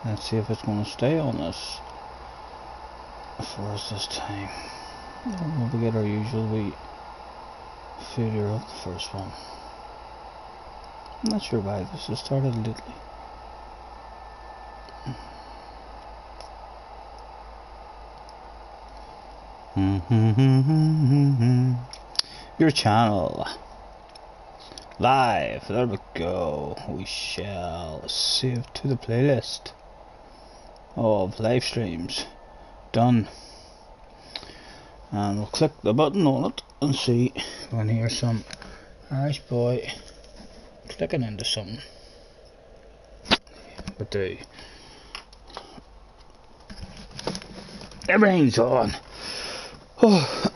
Let's see if it's going to stay on this for us this time. We'll get our usual wee failure of the first one. I'm not sure why this has started lately. Your channel live. There we go. We shall save to the playlist of live streams. Done. And we'll click the button on it and see if we can hear some Irish boy clicking into something. But everything's on. Oh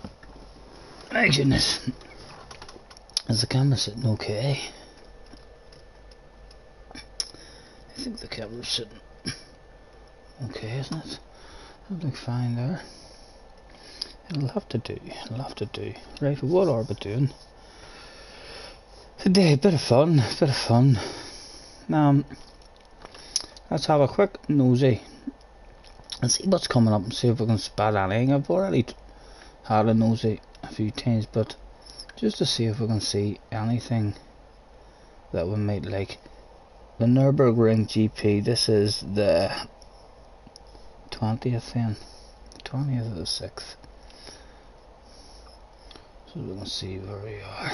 my goodness. Is the camera sitting okay? I think the camera's sitting okay, isn't it? It'll look fine there. It'll have to do. It'll have to do. Right, what are we doing today? Bit of fun. Bit of fun. Let's have a quick nosy and see what's coming up and see if we can spot anything. I've already had a nosy a few times, but just to see if we can see anything that we might like. The Nürburgring GP, this is the 20th then, 20th of the 6th. So we can see where we are.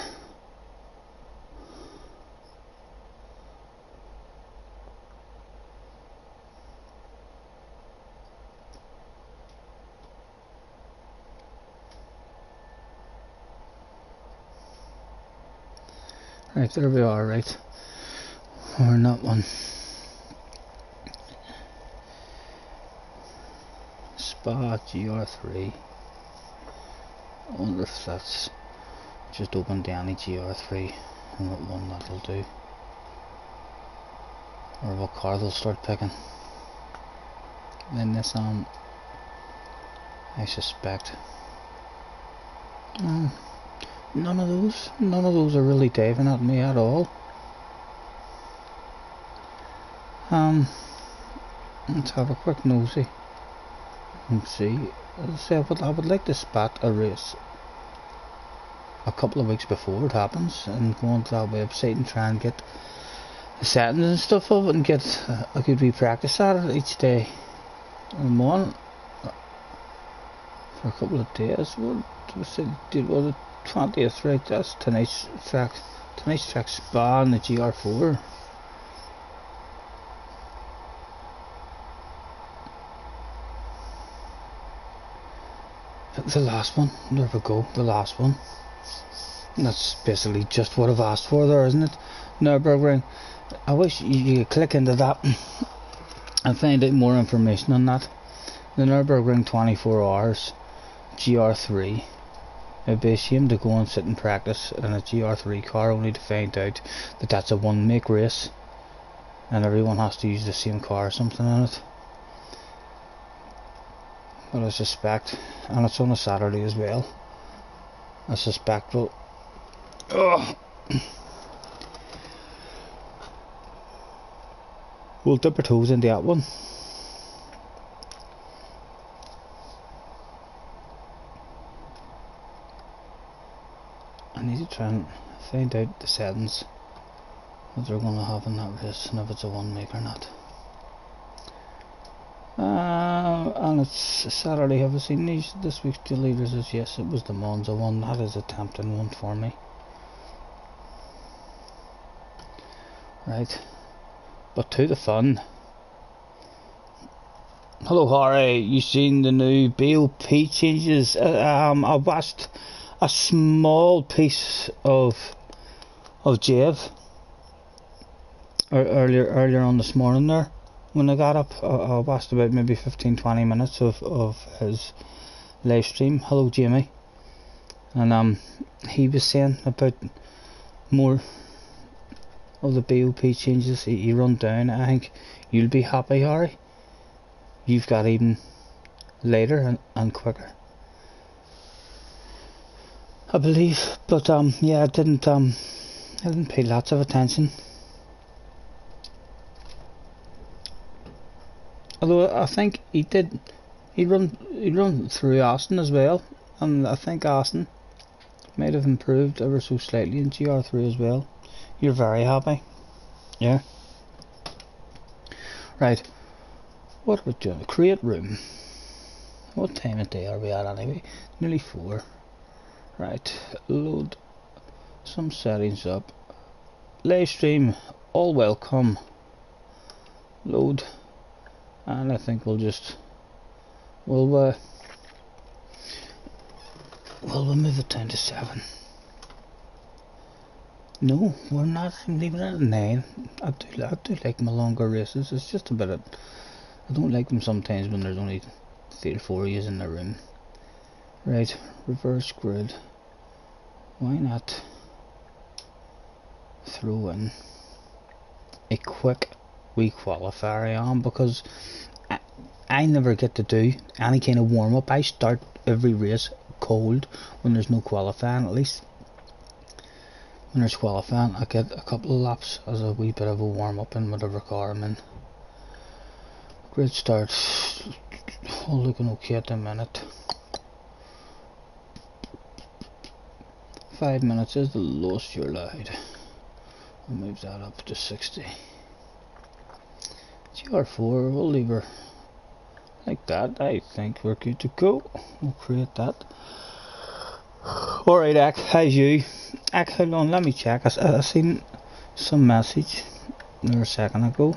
Right, there we are, right. We're in that one. Spa GR3. I wonder if that's just open to any GR3 and what one that'll do. Or what car they'll start picking. Then this I suspect. None of those are really diving at me at all. Let's have a quick nosy and see. As I say, I would like to spot a race a couple of weeks before it happens and go onto that website and try and get the settings and stuff of it and get a good wee practice at it each day. I'm on for a couple of days. What was it? Was it 20th, right? That's tonight's track Spa and the GR4. The last one, there we go, the last one. And that's basically just what I've asked for there, isn't it? Nürburgring. I wish you could click into that and find out more information on that. The Nürburgring 24 hours GR3. It'd be a shame to go and sit and practice in a GR3 car only to find out that that's a one make race and everyone has to use the same car or something in it. But I suspect, and it's on a Saturday as well, I suspect we'll dip our toes into that one. I need to try and find out the settings that they're going to have in that race and if it's a one make or not. And it's Saturday. Have I seen this week's two leaders? Yes, it was the Monza one. That is a tempting one for me. Right, but to the fun. Hello Harry, you seen the new BOP changes? I watched a small piece of Jev earlier on this morning there. When I got up, I watched about maybe 15-20 minutes of his live stream. Hello Jamie. And he was saying about more of the BOP changes. He run down. I think you'll be happy, Harry. You've got even later and quicker, I believe. But yeah, I didn't pay lots of attention. Although I think he run through Austin as well, and I think Austin might have improved ever so slightly in GR3 as well. You're very happy, yeah. Right, what are we doing? Create room. What time of day are we at anyway? Nearly 4. Right, load some settings up. Live stream, all welcome. Load, and I think we'll move it down to 7. No, we're not. I'm leaving it at 9. I do like my longer races. It's just a bit of, I don't like them sometimes when there's only 3 or 4 of you in the room. Right, reverse grid. Why not throw in a quick wee qualifier on, because I never get to do any kind of warm up. I start every race cold when there's no qualifying. At least when there's qualifying, I get a couple of laps as a wee bit of a warm up in whatever car I'm in. Grid start, all looking okay at the minute. 5 minutes is the lowest you're allowed. I'll move that up to 60. GR4, we'll leave her like that. I think we're good to go. We'll create that. Alright, Ak, how's you? Ak, hold on, let me check. I seen some message there a second ago.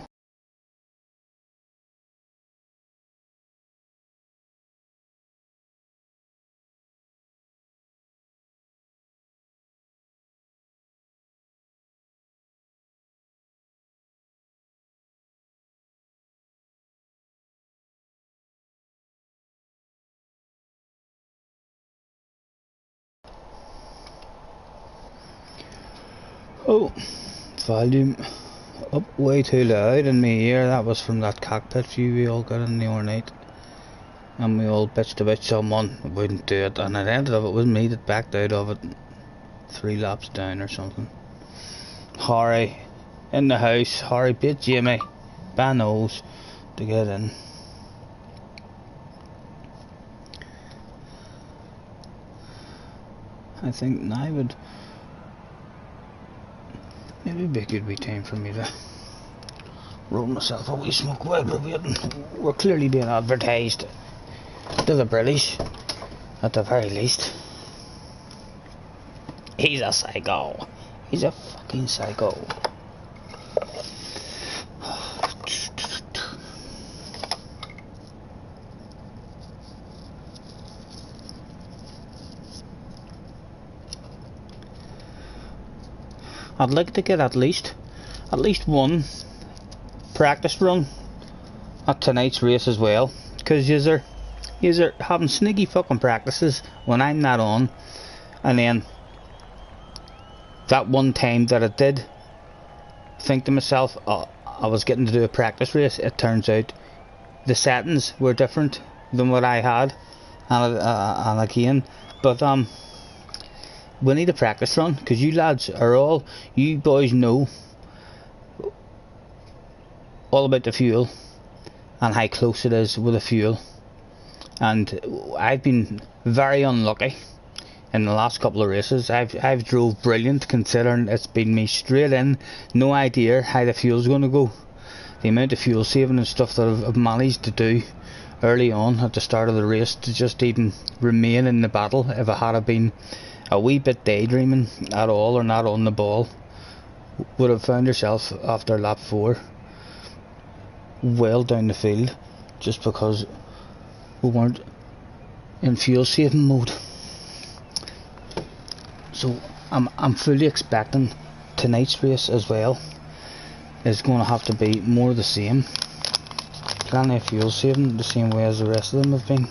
Oh, volume up way too loud in my ear. That was from that cockpit view we all got in the other night. And we all bitched about someone wouldn't do it, and at the end of it was me that backed out of it 3 laps down or something. Harry in the house. Harry beat Jamie Banos to get in. I think now would maybe be a good wee time for me to roll myself a wee smoke while we're waiting. We're clearly being advertised to the British, at the very least. He's a psycho. He's a fucking psycho. I'd like to get at least one practice run at tonight's race as well, because you're having sneaky fucking practices when I'm not on, and then that one time that I did think to myself, oh, I was getting to do a practice race, it turns out the settings were different than what I had, and again, but we need a practice run, because you boys know all about the fuel and how close it is with the fuel, and I've been very unlucky in the last couple of races. I've drove brilliant, considering it's been me straight in, no idea how the fuel's going to go. The amount of fuel saving and stuff that I've managed to do early on at the start of the race to just even remain in the battle, if I had been a wee bit daydreaming at all or not on the ball, would have found yourself after lap 4 well down the field, just because we weren't in fuel saving mode. So I'm fully expecting tonight's race as well is going to have to be more the same. Plenty of fuel saving, the same way as the rest of them have been.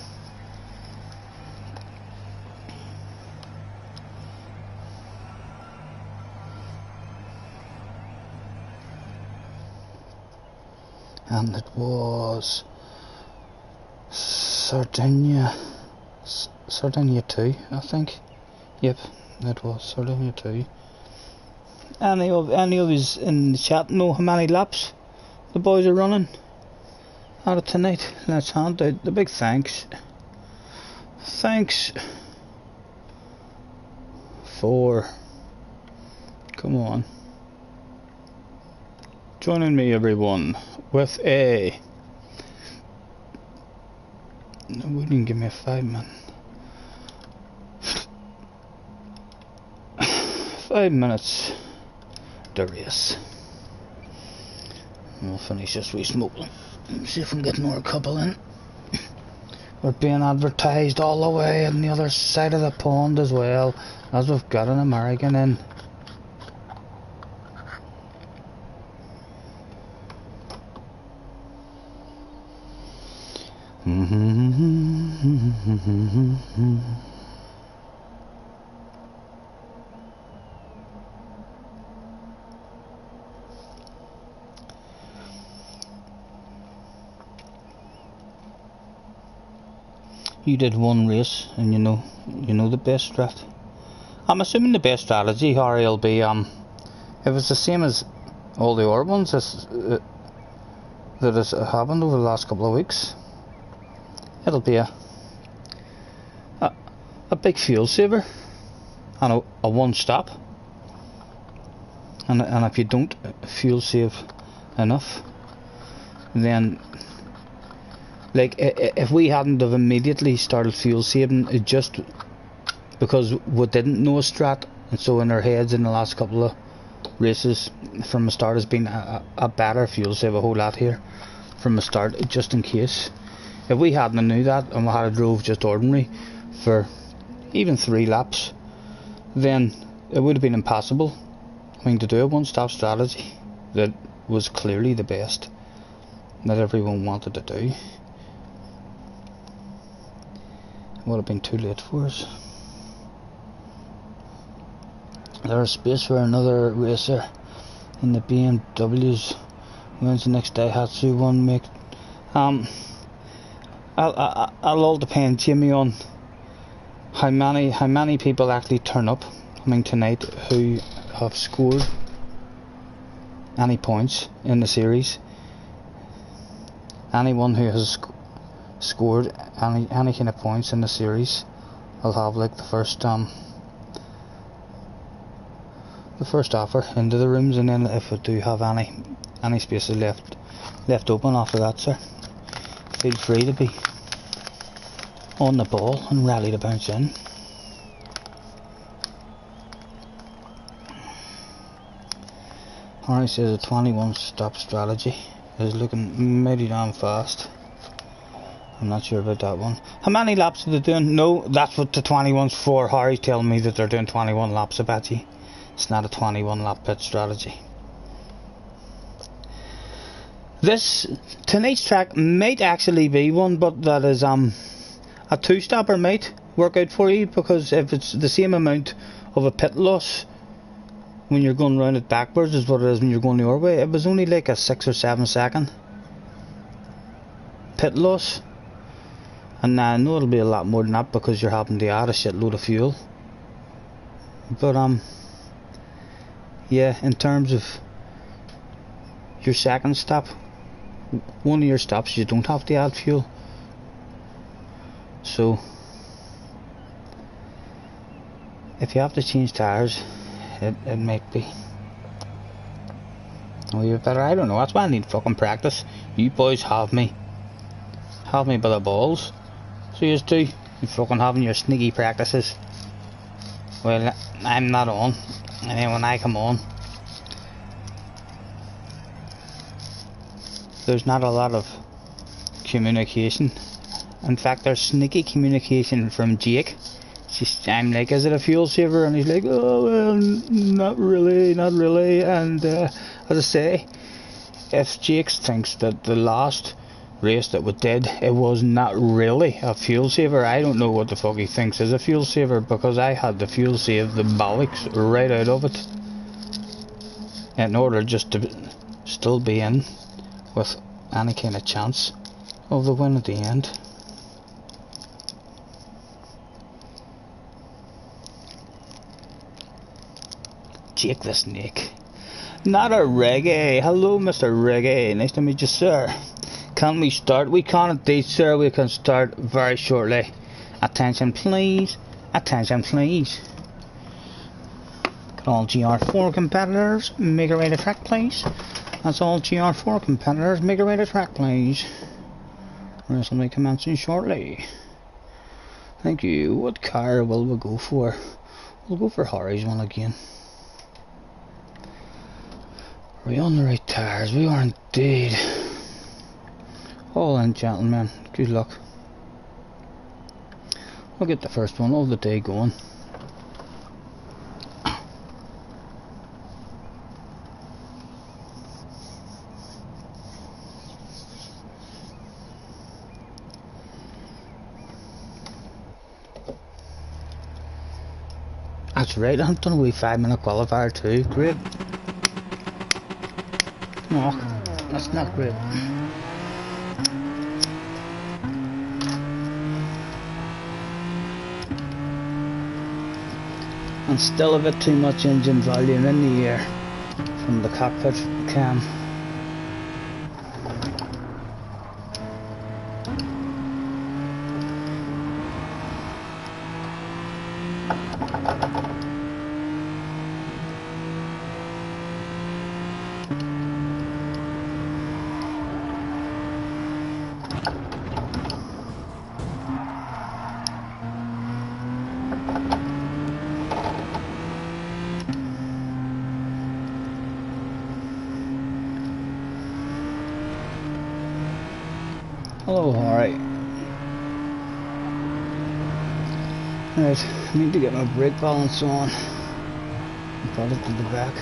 And it was Sardinia 2, I think. Yep, it was Sardinia 2. Any of us in the chat know how many laps the boys are running? out of tonight. Let's hand out the big thanks. Thanks for, come on, joining me everyone with a, no, wouldn't give me a 5 minute. 5 minutes to race. We'll finish this wee smoking. See if we can get another couple in. We're being advertised all the way on the other side of the pond as well, as we've got an American in. You did one race and you know the best strat. I'm assuming the best strategy, Harry, will be if it's the same as all the other ones that has happened over the last couple of weeks. It'll be a big fuel saver and a one stop. And if you don't fuel save enough, then, like, if we hadn't have immediately started fuel saving, it just because we didn't know a strat, and so in our heads in the last couple of races from the start has been a better fuel save a whole lot here from the start, just in case. If we hadn't knew that and we had drove just ordinary for even 3 laps, then it would have been impossible. I mean, to do a one-stop strategy that was clearly the best that everyone wanted to do, it would have been too late for us. There's space for another racer in the BMWs. When's the next Daihatsu one make? I'll all depend, Jimmy, on how many people actually turn up. I mean, tonight, who have scored any points in the series. Anyone who has scored any kind of points in the series will have like the first offer into the rooms, and then if we do have any spaces left open after that, sir, feel free to be on the ball and ready to bounce in. Harry says a 21 stop strategy is looking mighty damn fast. I'm not sure about that one. How many laps are they doing? No, that's what the 21's for. Harry's telling me that they're doing 21 laps, I bet you. It's not a 21 lap pit strategy. This tonight's track might actually be one, but that is a 2-stopper might work out for you, because if it's the same amount of a pit loss when you're going round it backwards as what it is when you're going the other way, it was only like a 6 or 7 second pit loss. And I know it'll be a lot more than that because you're having to add a shitload of fuel. But yeah, in terms of your second stop, one of your stops you don't have to add fuel. So if you have to change tires, it might be a wee bit better. I don't know, that's why I need fucking practice. You boys have me by the balls. So you do, you fucking having your sneaky practices. Well, I'm not on, and then when I come on, there's not a lot of communication. In fact, there's sneaky communication from Jake. I'm like, is it a fuel saver? And he's like, oh well, not really. And as I say, if Jake thinks that the last race that we did, it was not really a fuel saver, I don't know what the fuck he thinks is a fuel saver, because I had to fuel save the bollocks right out of it in order just to still be in with any kind of chance of the win at the end. Jake the Snake. Not a reggae. Hello, Mr. Reggae. Nice to meet you, sir. Can we start? We can indeed, sir. We can start very shortly. Attention please. Attention please. All GR4 competitors, make a way to track please. That's all GR4 competitors, make a way to track please. Race will be commencing shortly. Thank you. What car will we go for? We'll go for Harry's one again. Are we on the right tires? We are indeed. All in, gentlemen. Good luck. We'll get the first one of the day going. That's right, I've done a wee 5-minute qualifier too. Great. No, that's not great. And still a bit too much engine volume in the air from the cockpit cam. Hello, alright. Right, I need to get my brake balance on and put it to the back.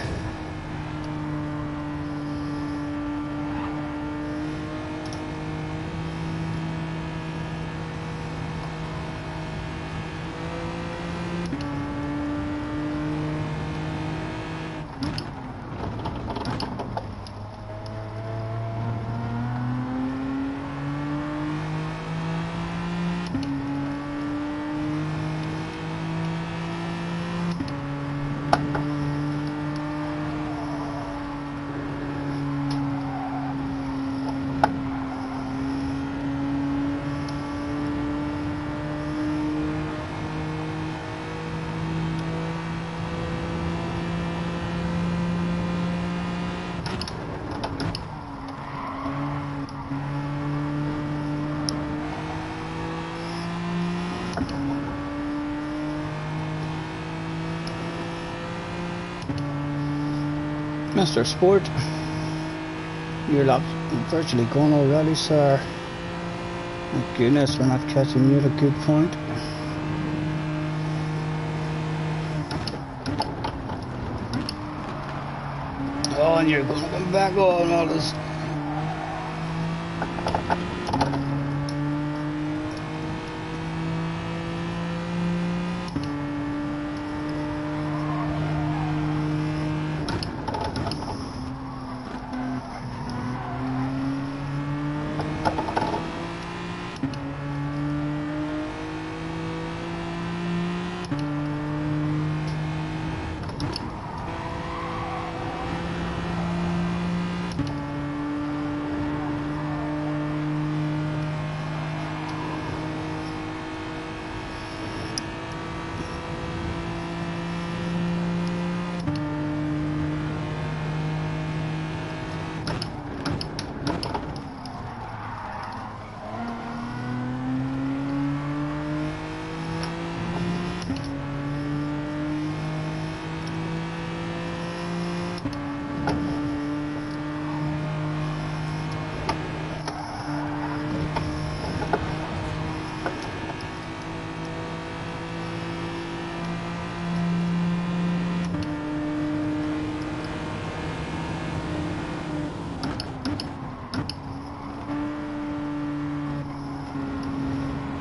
Mr. Sport, your lap's virtually gone already, sir. Thank goodness we're not catching you at a good point. Oh, and you're going to come back on all this.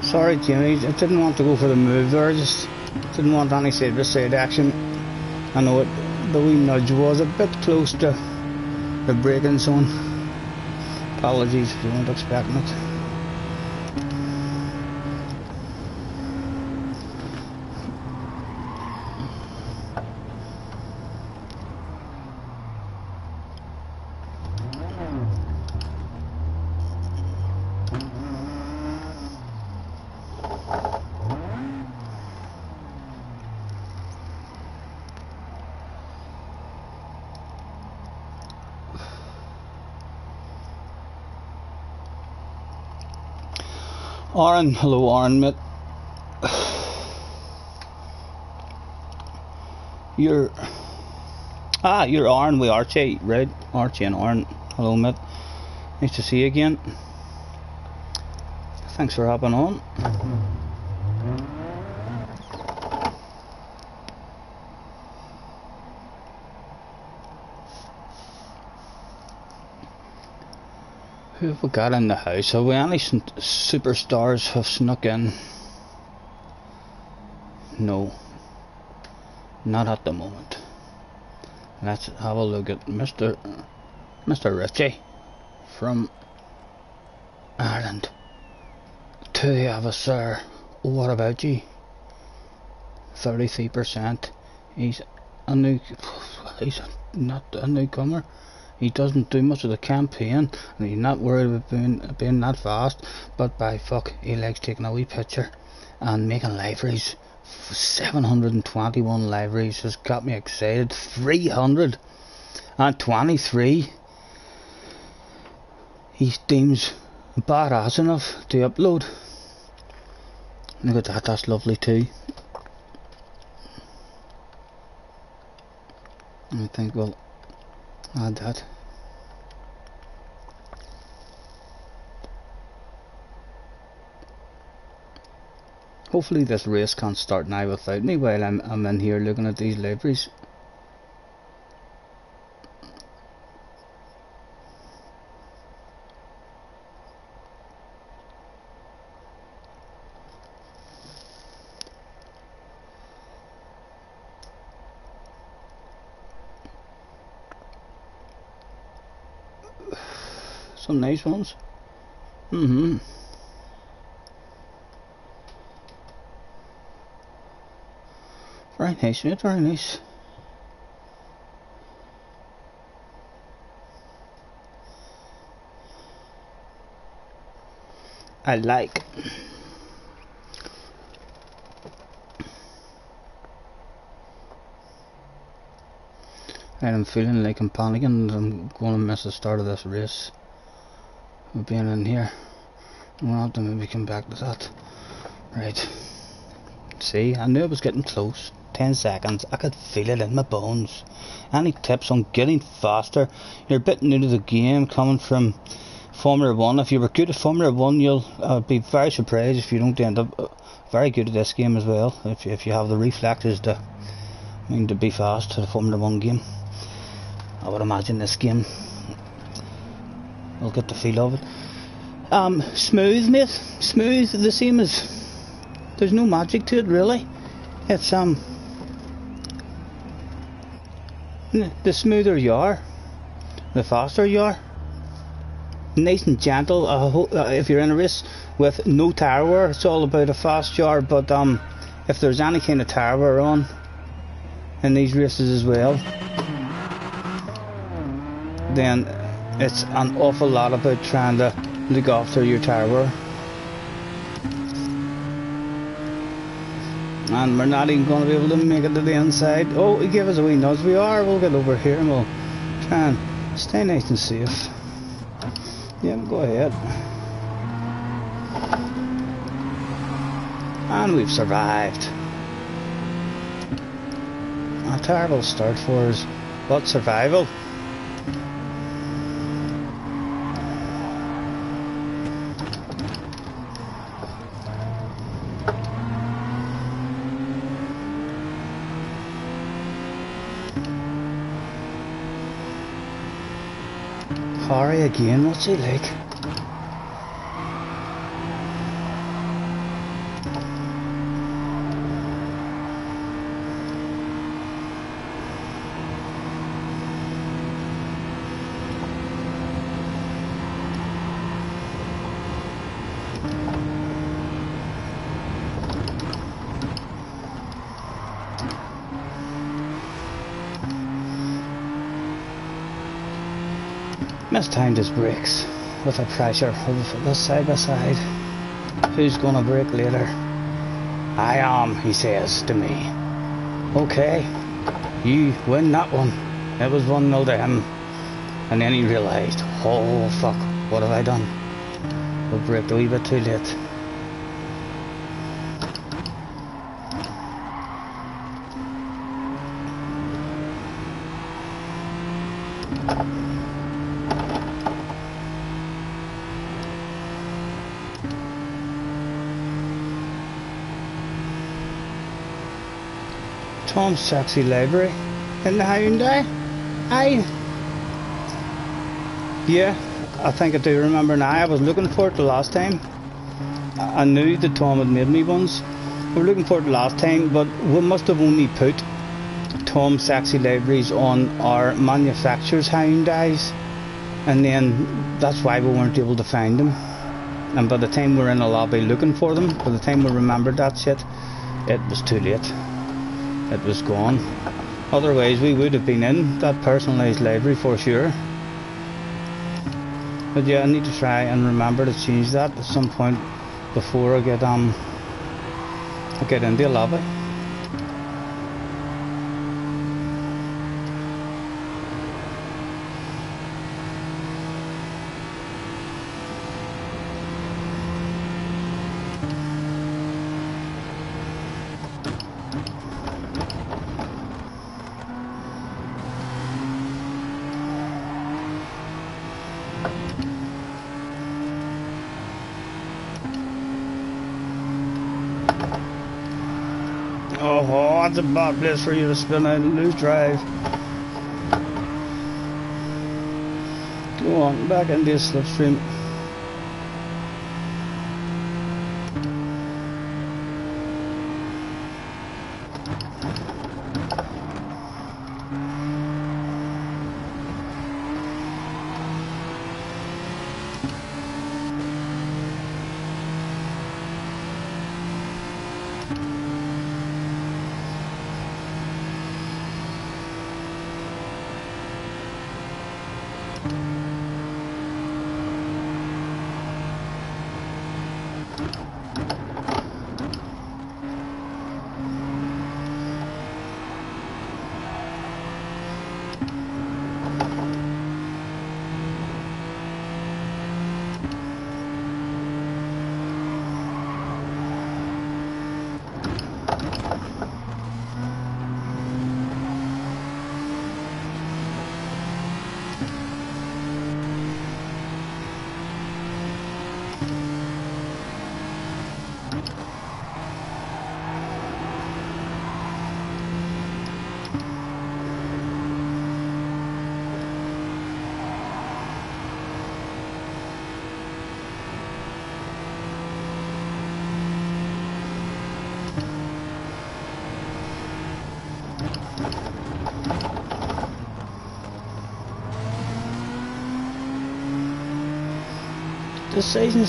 Sorry, Jimmy, I didn't want to go for the move there, I just didn't want any side-by-side action. I know the wee nudge was a bit close to the braking zone. Apologies if you weren't expecting it. Aaron, hello Aaron, mate. You're Aaron with Archie, right? Archie and Aaron. Hello, mate. Nice to see you again. Thanks for hopping on. Who have we got in the house? Have we any superstars have snuck in? No. Not at the moment. Let's have a look at Mr. Richie from Ireland. 2 of us, sir. What about you? 33%. He's not a newcomer. He doesn't do much of the campaign, and he's not worried about being that fast. But by fuck, he likes taking a wee picture and making liveries. 721 liveries has got me excited. 323 he deems badass enough to upload. Look at that, that's lovely too. I think we'll add that. Hopefully this race can't start now without me while I'm in here looking at these liveries. Some nice ones. Very nice, mate, very nice. I like. I'm feeling like I'm panicking. I'm going to miss the start of this race. We've been in here. I'm going to have to maybe come back to that. Right. See, I knew it was getting close. 10 seconds. I could feel it in my bones. Any tips on getting faster? You're a bit new to the game, coming from Formula 1. If you were good at Formula 1, you'll be very surprised if you don't end up very good at this game as well. If you have the reflexes to be fast to the Formula 1 game. I would imagine this game I'll get the feel of it. Smooth, mate. Smooth, the same as. There's no magic to it, really. It's the smoother you are, the faster you are. Nice and gentle. If you're in a race with no tire wear, it's all about a fast you are. But if there's any kind of tire wear on in these races as well, then it's an awful lot about trying to look after your tire wear. And we're not even going to be able to make it to the inside. Oh, he gave us a wee nudge. We'll get over here and we'll try and stay nice and safe. Yeah, go ahead. And we've survived. A terrible start for us, but survival. Harry again, what's he like? Mistimed his brakes with the pressure of the side by side. Who's gonna brake later? I am, he says to me. Okay, you win that one. It was 1-0 to him. And then he realised, oh fuck, what have I done? We braked a wee bit too late. Tom's Sexy Library in the Hyundai. Yeah, I think I do remember now. I was looking for it the last time. I knew that Tom had made me ones. We were looking for it the last time, but we must have only put Tom's Sexy Libraries on our manufacturer's Hyundais, and then that's why we weren't able to find them. And by the time we were in the lobby looking for them, by the time we remembered that shit, it was too late. It was gone. Otherwise we would have been in that personalised library for sure. But yeah, I need to try and remember to change that at some point before I get into a lobby. Oh, that's a bad place for you to spin out and lose drive. Go on, back into your slipstream.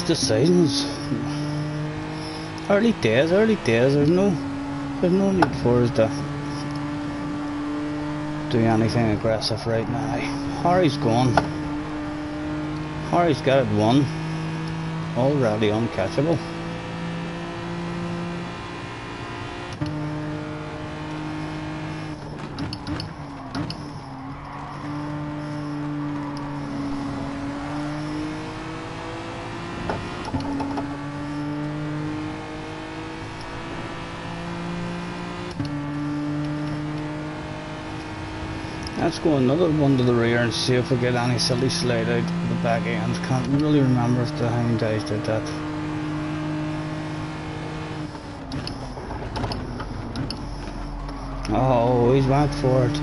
Decisions. Early days. There's no need for us to do anything aggressive right now. Harry's gone. Harry's got it won. Already uncatchable. Let's go another one to the rear and see if we get any silly slide out the back end. Can't really remember if the Hyundais did that. Oh, he's went for it.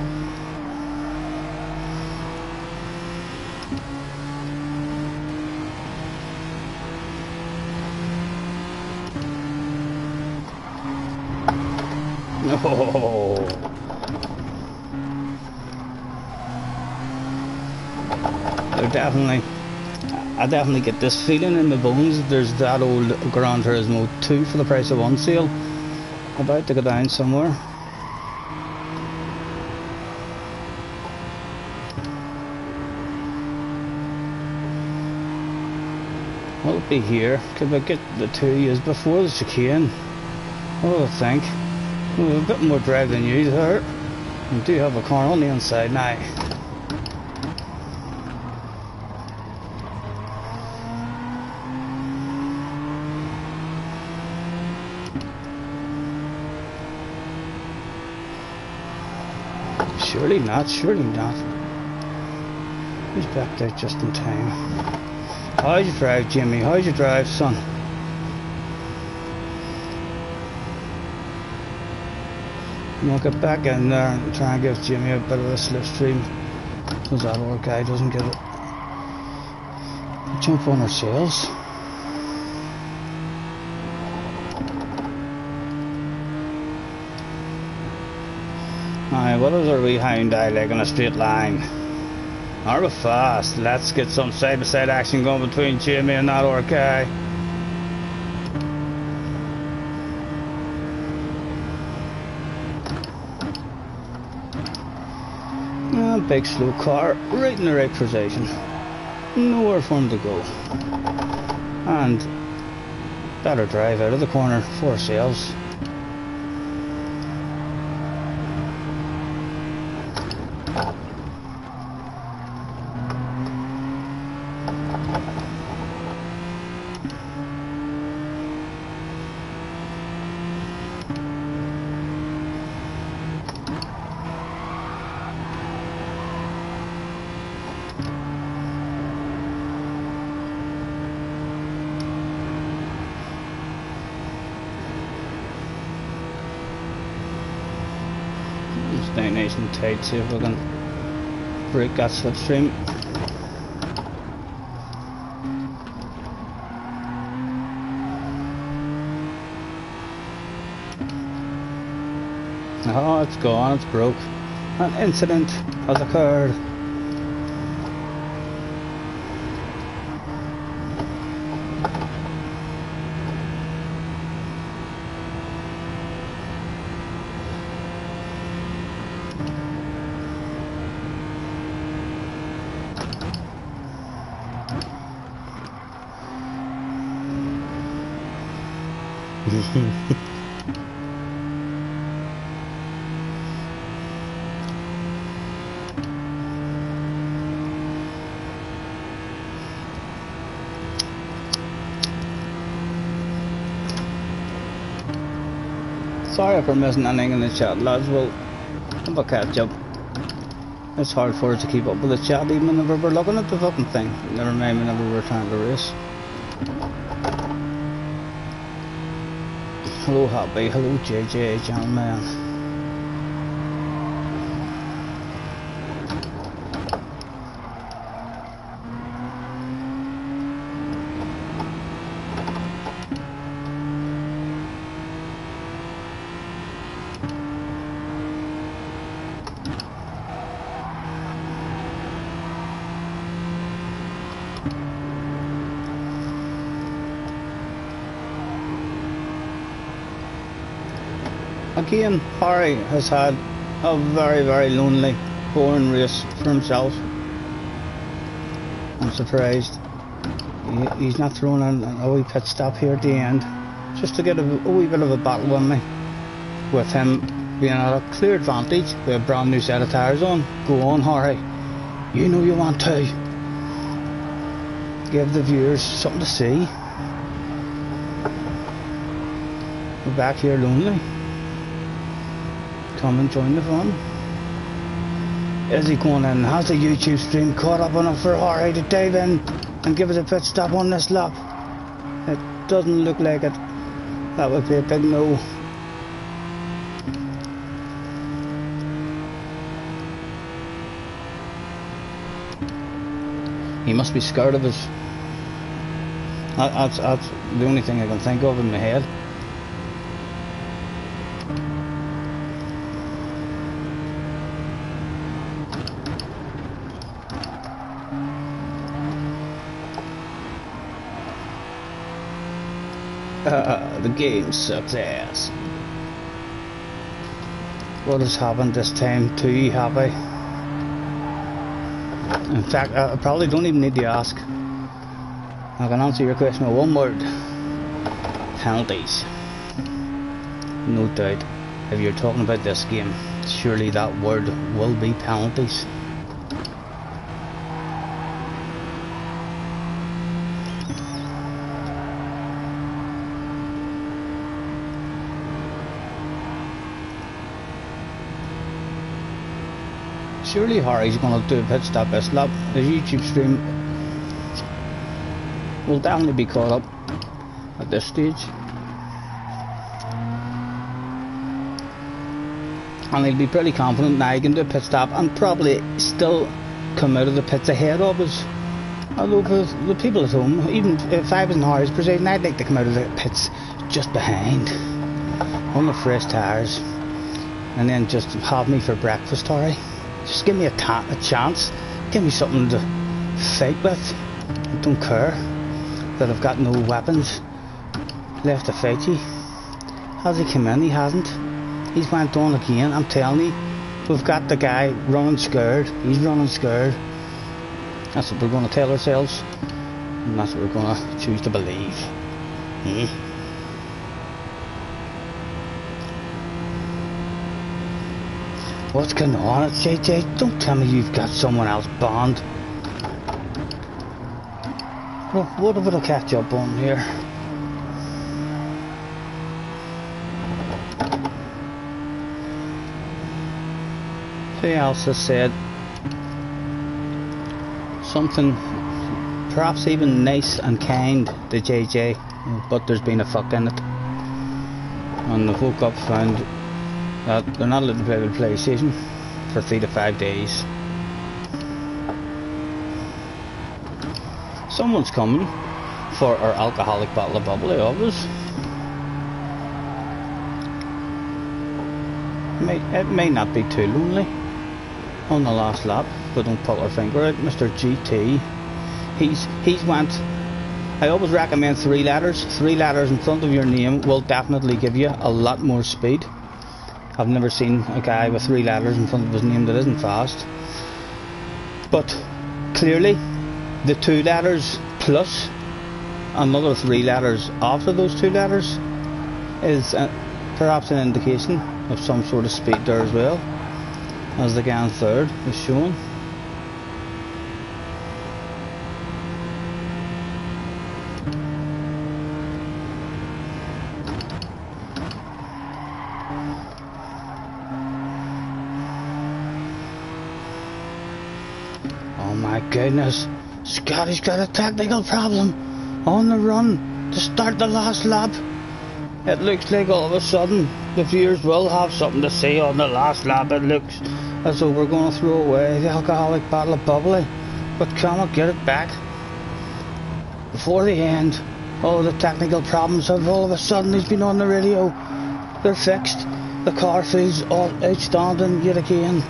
No. I definitely get this feeling in my bones that there's that old Gran Turismo 2 for the price of one sale about to go down somewhere. Will it be here? Could we get the 2 years before the chicane? What do I think? We have a bit more drive than you there. We do have a car on the inside now. Surely not. He's back there just in time. How'd you drive, Jimmy? How'd you drive, son? I'll get back in there and try and give Jimmy a bit of a slipstream, because that other guy doesn't get it. Jump on our sails. Aye, what is our wee hound eye like in a straight line? Are we fast? Let's get some side-by-side action going between Jimmy and that other guy. Big slow car, right in the right position. Nowhere for him to go. And better drive out of the corner for ourselves. Stay nice and tight, see if we can break that slipstream. Oh, it's gone, it's broke. An incident has occurred. Sorry for missing anything in the chat, lads. We'll have a catch up. It's hard for us to keep up with the chat even whenever we're looking at the fucking thing. Never mind whenever we're trying to race. Hello Happy, hello JJ, John Man. Again, Harry has had a very lonely, boring race for himself. I'm surprised he's not throwing in a wee pit stop here at the end, just to get a wee bit of a battle with me, with him being at a clear advantage with a brand new set of tyres on. Go on, Harry, you know you want to. Give the viewers something to see. We're back here lonely. Come and join the fun. Is he going in? Has the YouTube stream caught up enough for Harry to dive in and give us a pit stop on this lap? It doesn't look like it. That would be a big no. He must be scared of us. That's the only thing I can think of in my head. The game sucks ass. What has happened this time to you, Happy? In fact, I probably don't even need to ask. I can answer your question with one word. Penalties. No doubt, if you're talking about this game, surely that word will be penalties. Surely Harry's going to do a pit stop this lap. The YouTube stream will definitely be caught up at this stage. and he'll be pretty confident now he can do a pit stop and probably still come out of the pits ahead of us. Although for the people at home, even if I was in Harry's presiding, I'd like to come out of the pits just behind on the fresh tyres, and then just have me for breakfast, Harry. Just give me a chance, give me something to fight with. I don't care that I've got no weapons left to fight you. Has he come in? He hasn't. He's went on again. I'm telling you, we've got the guy running scared. He's running scared. That's what we're going to tell ourselves, and that's what we're going to choose to believe. What's going on at JJ? Don't tell me you've got someone else banned. Well, what will I catch up on here? Who else has said something perhaps even nice and kind to JJ, but there's been a fuck in it, and the woke up found that they're not allowed to play with PlayStation for 3 to 5 days. Someone's coming for our alcoholic bottle of bubbly of us. It may not be too lonely on the last lap, but don't pull our finger out. Mr. GT, he's went. I always recommend 3 letters. 3 letters in front of your name will definitely give you a lot more speed. I've never seen a guy with 3 letters in front of his name that isn't fast. But clearly, the 2 letters plus another 3 letters after those 2 letters is perhaps an indication of some sort of speed there as well, as the guy in third is showing. Oh my goodness, Scottie's got a technical problem on the run to start the last lap. It looks like all of a sudden the viewers will have something to say on the last lap. It looks as though we're going to throw away the alcoholic bottle of bubbly, but can we get it back before the end? Oh, the technical problems have all of a sudden, he's been on the radio, they're fixed. The car feels all outstanding yet again.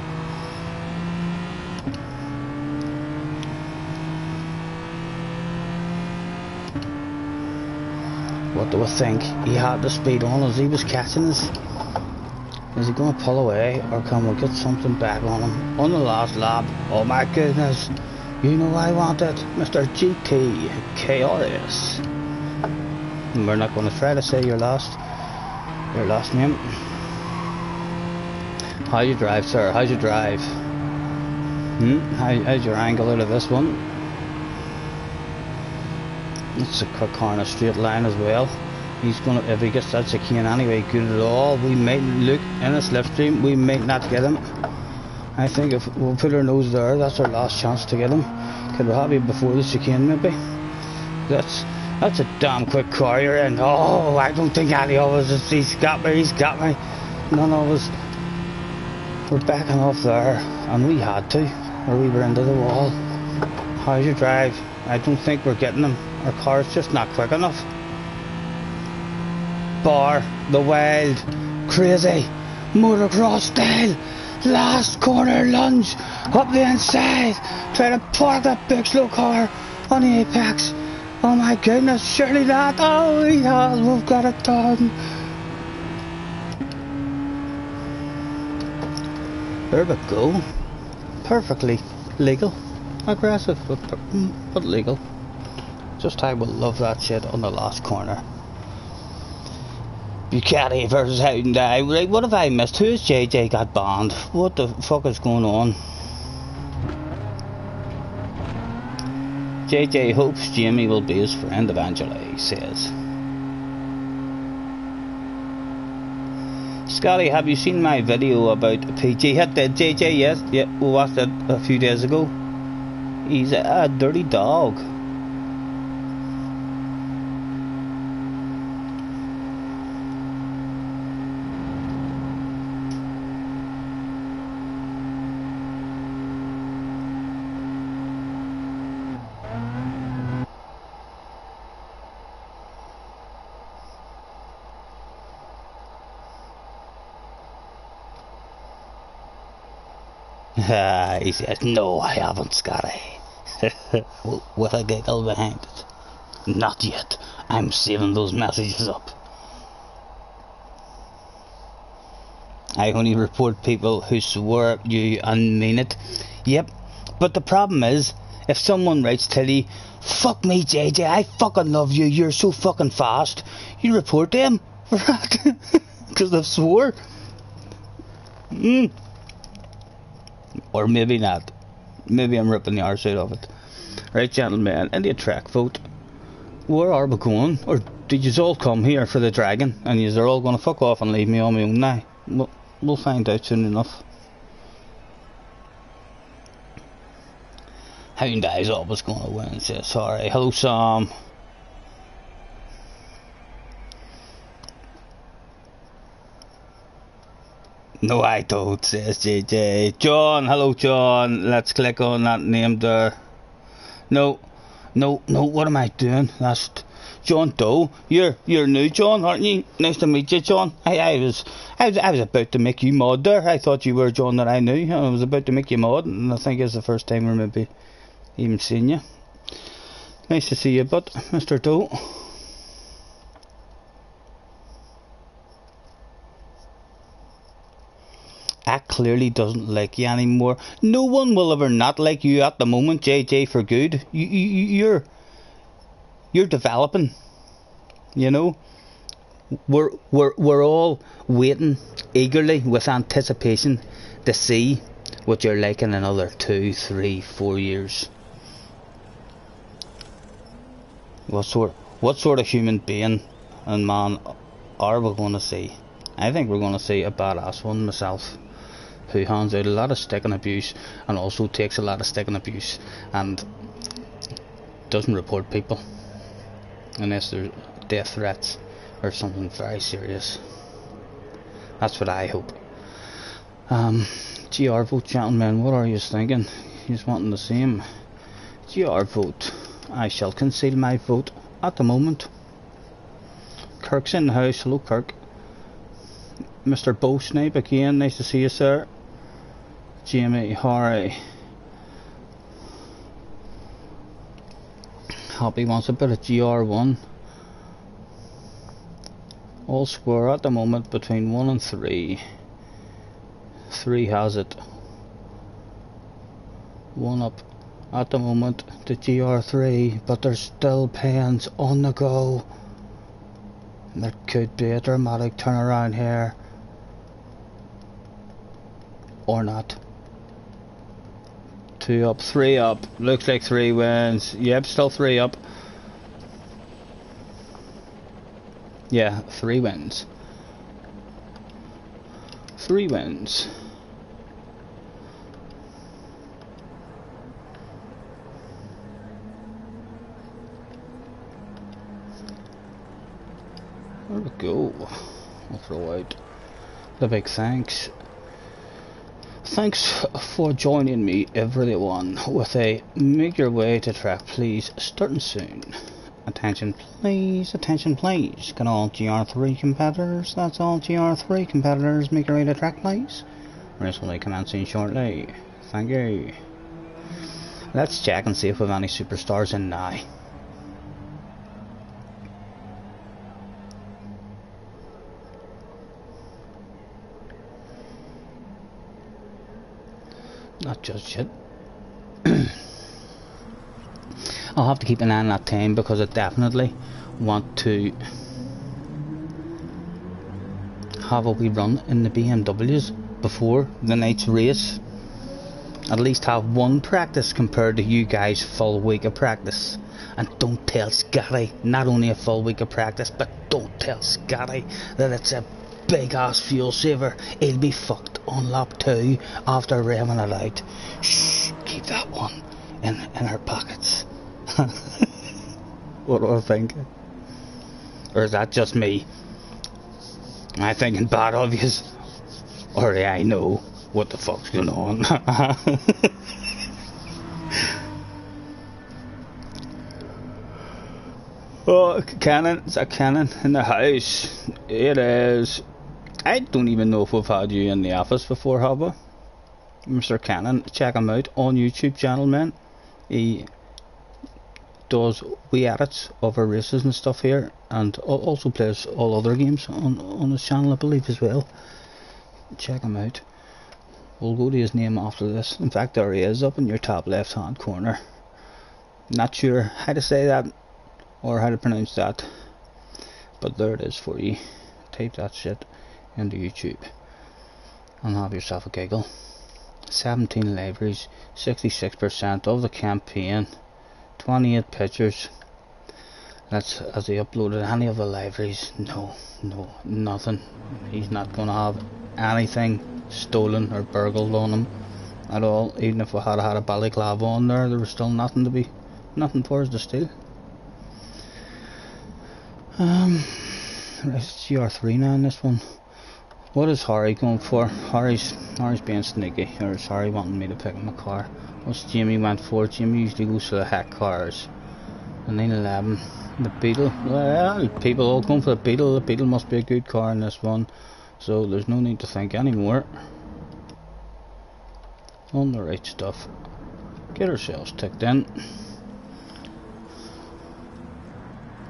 What do I think? He had the speed on as he was catching us. Is he going to pull away, or can we get something back on him on the last lap? Oh my goodness, you know I want it, Mr. GT KRS. And we're not going to try to say your last name. How you drive, sir? How's your drive? How's your angle out of this one? It's a quick corner straight line as well. He's gonna, if he gets that chicane anyway, good at all. We might look in a slipstream, we might not get him. I think if we'll put our nose there, that's our last chance to get him. Could we have him before the chicane maybe? That's a damn quick car you're in. Oh, I don't think any of us, he's got me. None of us were backing off there, and we had to, or we were into the wall. How's your drive? I don't think we're getting him. Our car's just not quick enough. Bar, the wild, crazy, motocross style, last corner lunge, up the inside, try to park that big slow car on the apex. Oh my goodness, surely not. Oh, he has, we've got it done. There we go. Perfectly legal. Aggressive, but legal. Just I will love that shit on the last corner. Bucati versus Howden. Right, what have I missed? Who's JJ got banned? What the fuck is going on? JJ hopes Jamie will be his friend eventually, he says. Scottie, have you seen my video about PG? Hit that JJ, yes? Yeah, we watched it a few days ago. He's a dirty dog. He says, no, I haven't, Scottie. With a giggle behind it. Not yet. I'm saving those messages up. I only report people who swear at you and mean it. Yep, but the problem is, if someone writes to you, fuck me JJ, I fucking love you, you're so fucking fast, you report them for that. Because they've swore. Or maybe not. Maybe I'm ripping the arse out of it. Right, gentlemen, in the track vote, where are we going? Or did you all come here for the dragon and you're all going to fuck off and leave me on my own now? We'll find out soon enough. Hound Eye's always going to win, says sorry. Hello, Sam. No, I don't, says JJ. John, hello, John. Let's click on that name there. No, what am I doing? That's John Doe. You're new, John, aren't you? Nice to meet you, John. I was about to make you mod there. I thought you were John that I knew. I was about to make you mod, and I think it's the first time we're maybe even seeing you. Nice to see you, but Mr. Doe. That clearly doesn't like you anymore. No one will ever not like you at the moment, JJ, for good. You're developing. You know, we're all waiting eagerly with anticipation to see what you're like in another 2, 3, 4 years. What sort of human being and man are we going to see? I think we're going to see a badass one myself, who hands out a lot of stick and abuse and also takes a lot of stick and abuse and doesn't report people unless there's death threats or something very serious. That's what I hope. GR vote, gentlemen, what are you thinking? You just wanting the same? GR vote. I shall conceal my vote at the moment. Kirk's in the house. Hello, Kirk. Mr. Bo Snipe again, nice to see you, sir. Jamie Harry. Happy wants a bit of GR1. All square at the moment between 1 and 3. 3 has it. 1 up at the moment to GR3, but there's still pens on the go. There could be a dramatic turnaround here. Or not. 2 up, 3 up. Looks like 3 wins. Yep, still 3 up. Yeah, 3 wins. 3 wins. There we go. I'll throw out the big thanks. Thanks for joining me, everyone, with a make your way to track, please, starting soon. Attention please, can all GR3 competitors, that's all GR3 competitors, make your way to track, please. Race will be commencing shortly. Thank you. Let's check and see if we have any superstars in now. Not just yet. I'll have to keep an eye on that time because I definitely want to have a wee run in the BMWs before the night's race. At least have one practice compared to you guys' full week of practice. And don't tell Scottie, not only a full week of practice, but don't tell Scottie that it's a big ass fuel saver. He'll be fucked on lap 2 after revving it out. Shh, keep that one in our pockets. What do I think? Or is that just me? Am I thinking bad of you? Or do I know what the fuck's going on? Oh, Cannon, is that Cannon in the house? It is. I don't even know if we've had you in the office before, have we? Mr. Cannon. Check him out on YouTube channel, man. He does wee edits of our races and stuff here, and also plays all other games on his channel, I believe, as well. Check him out. We'll go to his name after this. In fact, there he is, up in your top left hand corner. Not sure how to say that or how to pronounce that, but there it is for you. Type that shit into YouTube and have yourself a giggle. 17 libraries, 66% of the campaign, 28 pictures. That's has he uploaded any of the libraries? No, nothing. He's not gonna have anything stolen or burgled on him at all. Even if we had a balaclava on there was still nothing for us to steal. It's GR3 now in this one. What is Harry going for? Harry's being sneaky, or is Harry wanting me to pick him a car? What's Jamie went for? Jamie usually goes for the hack cars. The 911, the Beetle. Well, people all going for the Beetle. The Beetle must be a good car in this one, so there's no need to think anymore. On the right stuff. Get ourselves ticked in.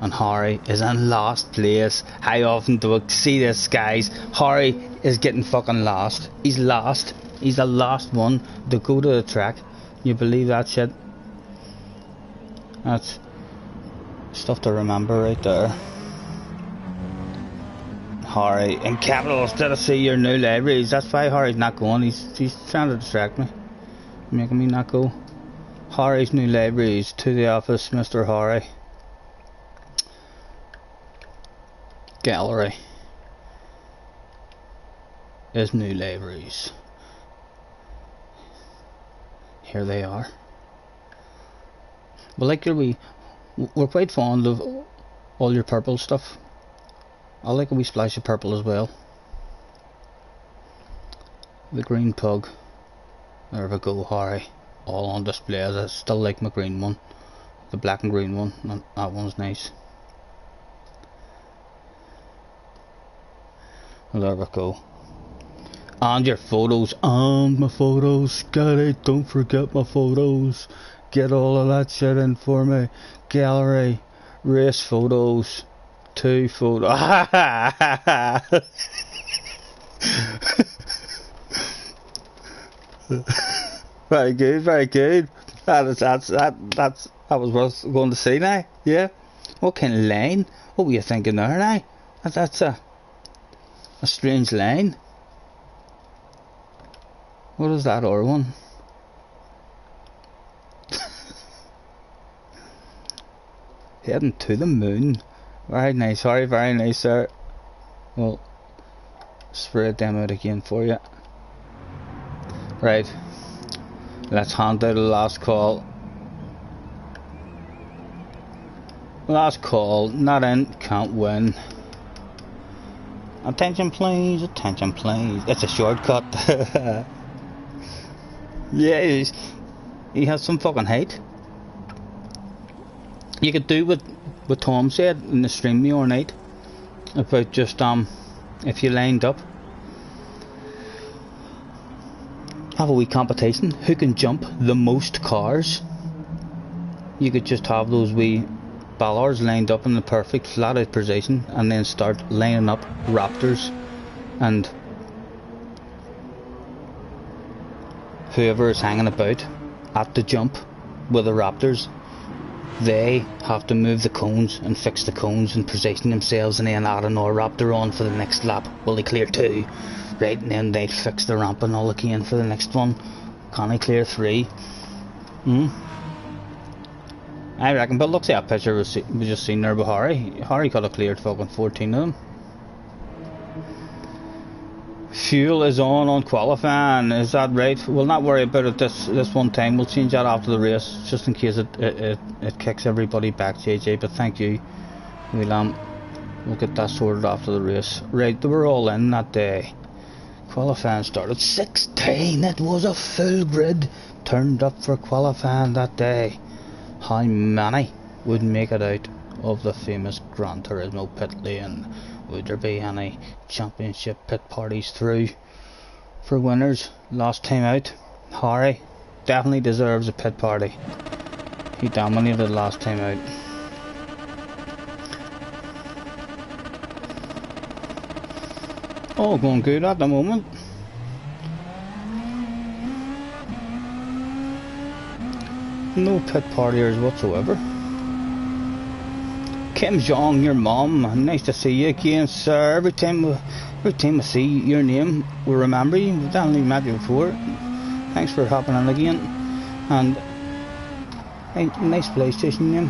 And Harry is in last place. How often do I see this, guys? Harry is getting fucking lost. He's lost. He's the last one to go to the track. You believe that shit? That's stuff to remember right there. Harry in capitals, did I see your new libraries? That's why Harry's not going. He's trying to distract me, making me not go. Harry's new libraries, to the office, Mr. Harry. Gallery. His new libraries. Here they are. But like we're quite fond of all your purple stuff. I like a wee splash of purple as well. The green pug. There we go, Harry. All on display. I still like my green one. The black and green one. That one's nice. Well, there we go. And your photos. And my photos. Scottie, don't forget my photos. Get all of that shit in for me. Gallery. Race photos. 2 photos. Very good, very good. That was worth going to see now. Yeah. What kind of line? What were you thinking there now? That's a strange line. What is that other one? Heading to the moon. Very nice, Harry, very nice, sir. Well, spread them out again for you. Right. Let's hand out the last call. Last call, not in, can't win. Attention please, attention please. It's a shortcut. Yeah, he has some fucking height. You could do what Tom said in the stream the other night about just if you lined up, have a wee competition who can jump the most cars. You could just have those wee ballards lined up in the perfect flat out position and then start lining up raptors, and whoever is hanging about at the jump with the raptors, they have to move the cones and fix the cones and position themselves, and then add another raptor on for the next lap. Will they clear 2? Right, and then they fix the ramp and all again for the next one. Can they clear 3? I reckon, but look, see that picture we just seen there with Harry. Harry could have cleared fucking 14 of them. Fuel is on qualifying, is that right? We'll not worry about it this one time. We'll change that after the race, just in case it kicks everybody back, JJ. But thank you. We'll get that sorted after the race. Right, they were all in that day. Qualifying started 16. It was a full grid turned up for qualifying that day. How many would make it out of the famous Gran Turismo pit lane? Would there be any championship pit parties through for winners last time out? Harry definitely deserves a pit party. He dominated last time out. All going good at the moment. No pit partiers whatsoever. Kim Jong, your mum, nice to see you again, sir. Every time I see your name, we remember you. We've definitely met you before. Thanks for hopping in again. And hey, nice PlayStation name.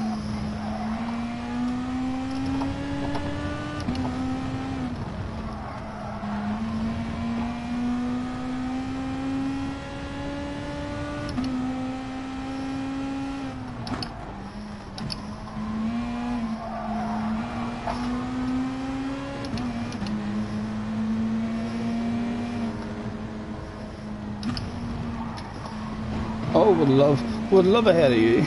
Oh, would love ahead of you.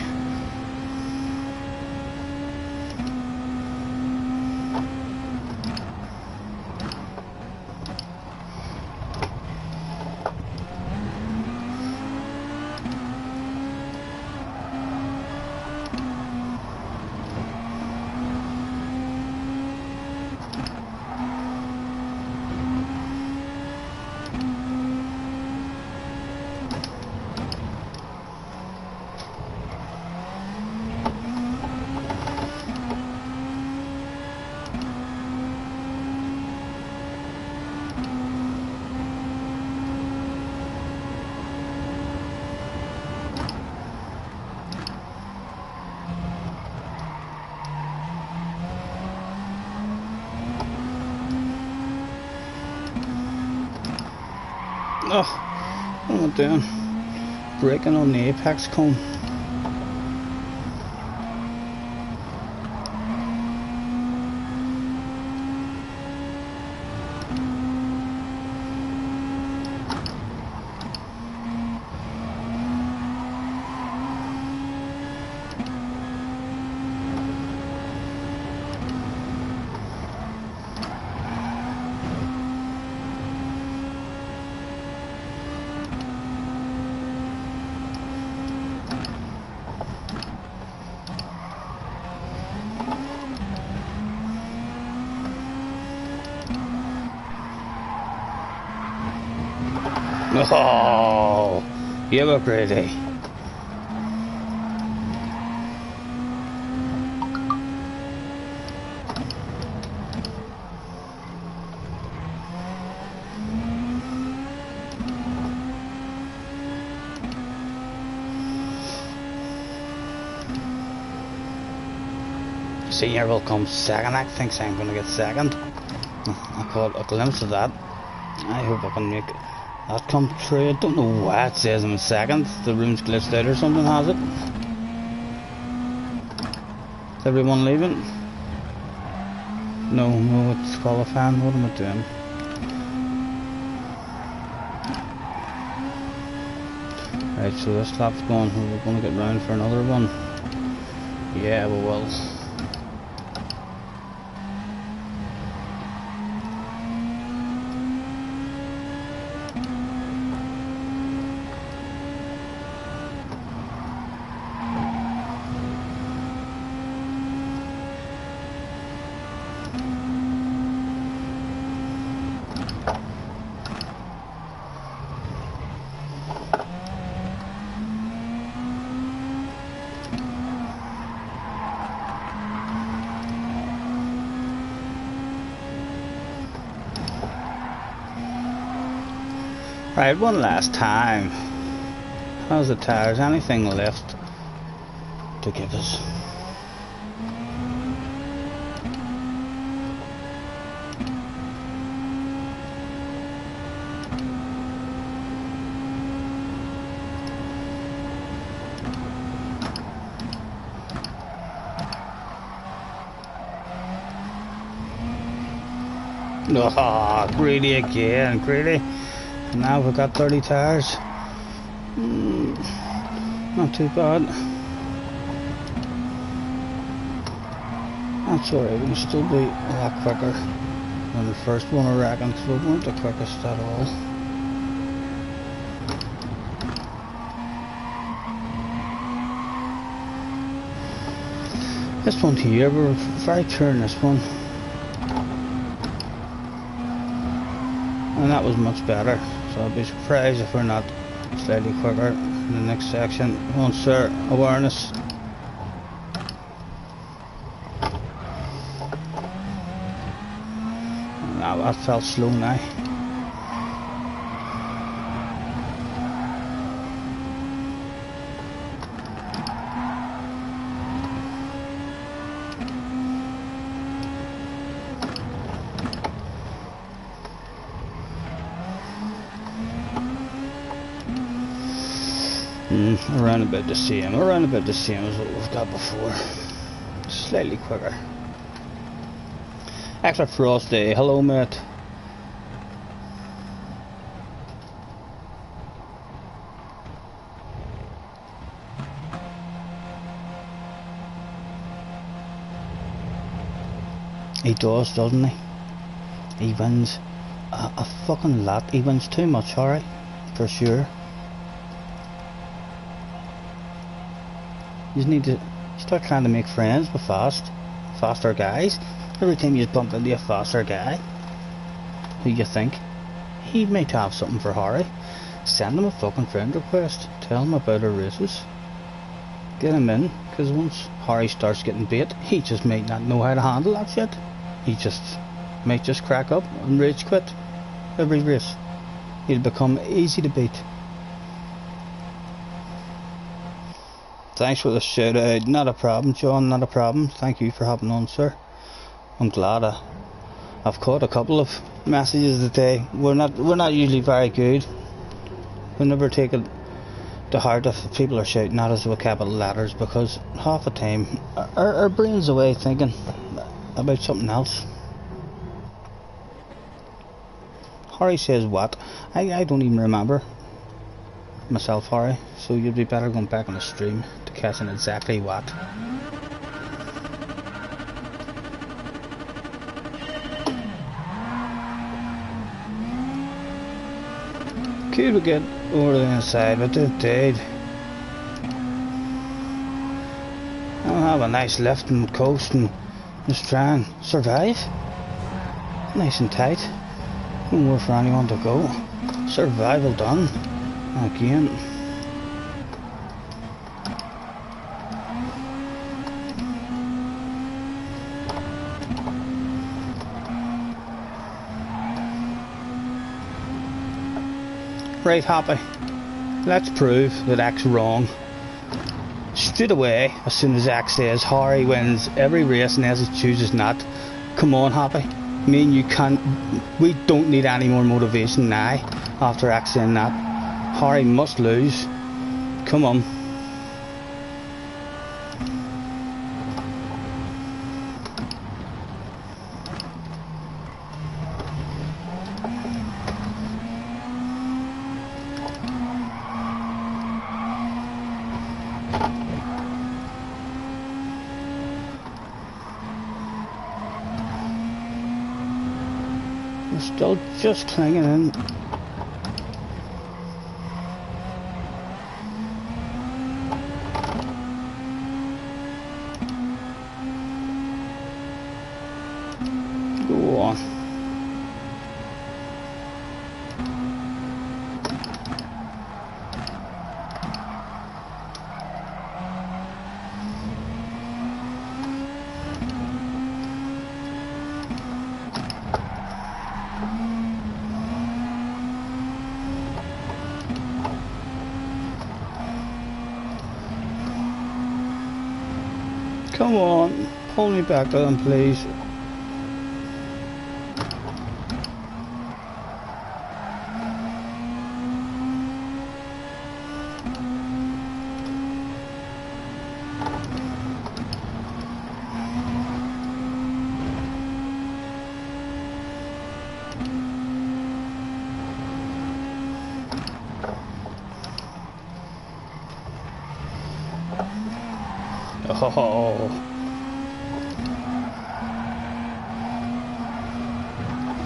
Oh, what am I doing? Breaking on the apex cone. Oh, you look pretty. Senior will come second. I think I'm going to get second. I caught a glimpse of that. I hope I can make that come true. I don't know why it says I'm in second. The room's glitched out or something, has it? Is everyone leaving? No, it's qualifying. What am I doing? Right, so this lap's gone. We're going to get round for another one. Yeah, we will. Right, one last time. How's the tires? Anything left to give us? Oh, greedy again, greedy. Now we've got 30 tires. Not too bad. That's alright, we can still be a lot quicker than the first one, I reckon, because we weren't the quickest at all. This one here, we're very poor in this one. And that was much better. So I'd be surprised if we're not slightly quicker in the next section. Once our awareness. That felt slow now. Around about the same, as what we've got before. Slightly quicker. Extra Frost Day, hello mate. He does, doesn't he? He wins a fucking lot. He wins too much, alright? For sure. You just need to start trying to make friends with faster guys. Every time you bump into a faster guy who you think he might have something for Harry, send him a fucking friend request. Tell him about our races. Get him in, because once Harry starts getting bait, he just might not know how to handle that shit. He might just crack up and rage quit every race. He'll become easy to beat. Thanks for the shout out. Not a problem, John, not a problem. Thank you for hopping on, sir. I'm glad I've caught a couple of messages today. We're not usually very good. We never take it to heart if people are shouting at us with capital letters, because half the time our brain's away thinking about something else. Harry says what? I don't even remember myself, Harry, so you'd be better going back on the stream to catch on exactly what. Could we get over the inside, but it did. I'll have a nice lift and coast and just try and survive. Nice and tight. No more for anyone to go. Survival done. Again. Right, Happy. Let's prove that X wrong. Straight away, as soon as X says Harry wins every race and as it chooses not. Come on, Happy. Me and you can't. We don't need any more motivation now after X saying that. Harry must lose. Come on. We're still just clinging in. Go on. Come on, pull me back to them, please.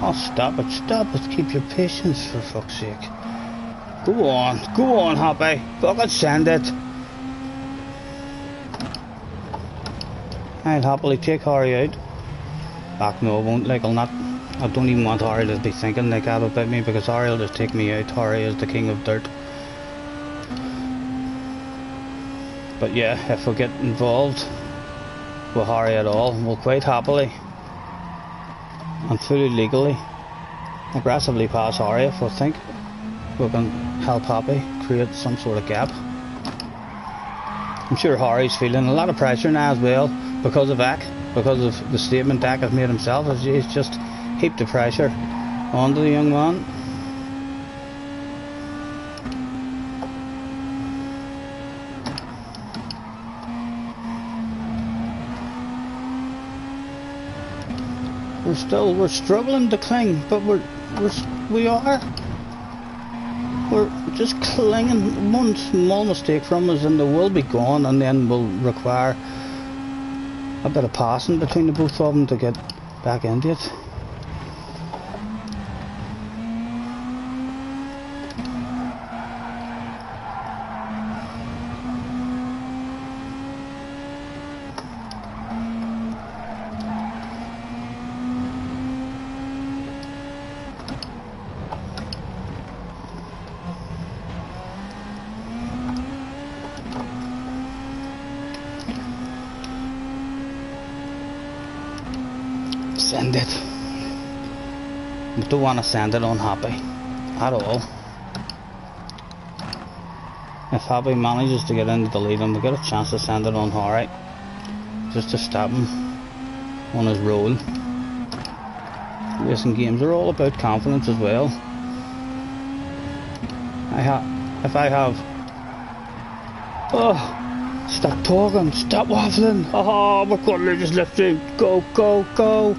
Oh, stop it, keep your patience for fuck's sake. Go on, Happy, fucking send it. I'll happily take Harry out. Back, no, I won't. Like, I'll not. I don't even want Harry to be thinking like that about me, because Harry will just take me out. Harry is the king of dirt. But yeah, if we get involved with Harry at all, we'll quite happily and fully legally aggressively pass Harry if we think we can help Happy create some sort of gap. I'm sure Harry's feeling a lot of pressure now as well because of Eck, because of the statement Eck has made himself. He's just heaped the pressure onto the young man. We're struggling to cling, but we're just clinging. One small mistake from us and they will be gone, and then we'll require a bit of passing between the both of them to get back into it. Send it. We don't want to send it on Happy at all. If Happy manages to get into the lead, and we get a chance to send it on Harry, just to stop him on his roll. Racing games are all about confidence as well. Oh, stop talking, stop waffling. Oh, we're going to just lift it. Go, go, go.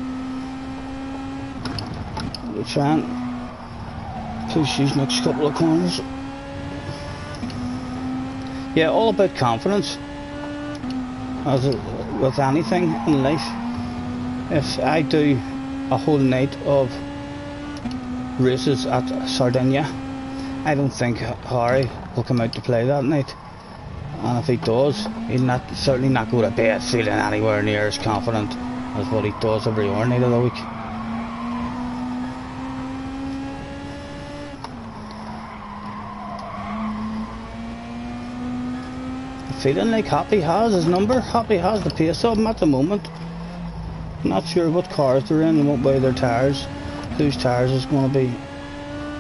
We're trying to push these next couple of corners. Yeah, all about confidence. As with anything in life, if I do a whole night of races at Sardinia, I don't think Harry will come out to play that night. And if he does, he'll certainly not go to bed feeling anywhere near as confident as what he does every other night of the week. Feeling like Happy has his number. Happy has the pace of him at the moment. Not sure what cars they're in and what way their tyres. Whose tyres is going to be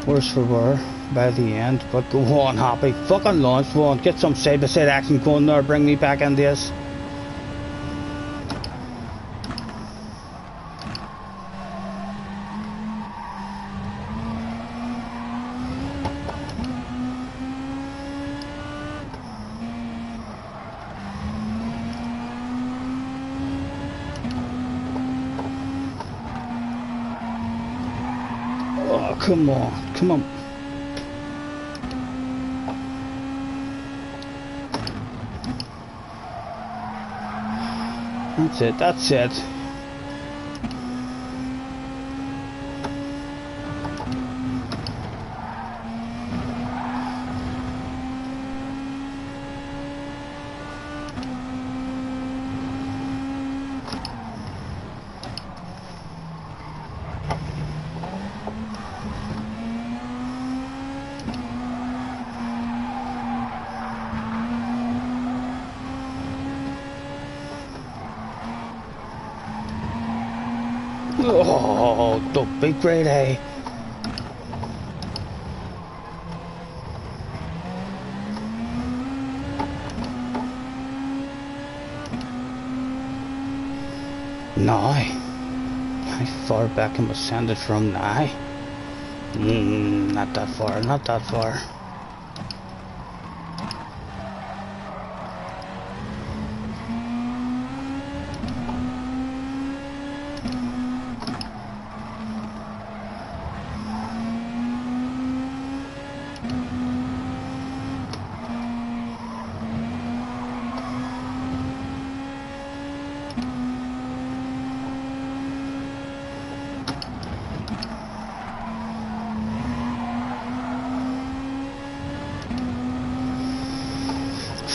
worse for wear by the end. But go on, Happy. Fucking launch one. Get some side-by-side action going there. Bring me back in this. Oh, come on, come on. That's it, that's it. Oh, the big grade A. Now, how far back can we send it from now? Not that far, not that far.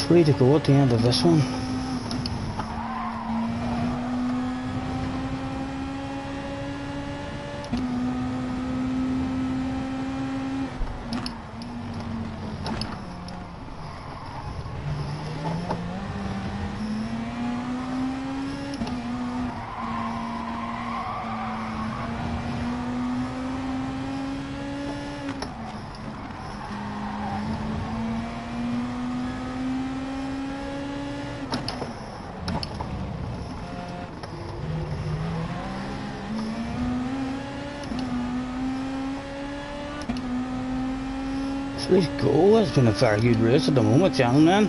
Free to go at the end of this one. Let's go. It's been a very good race at the moment, gentlemen.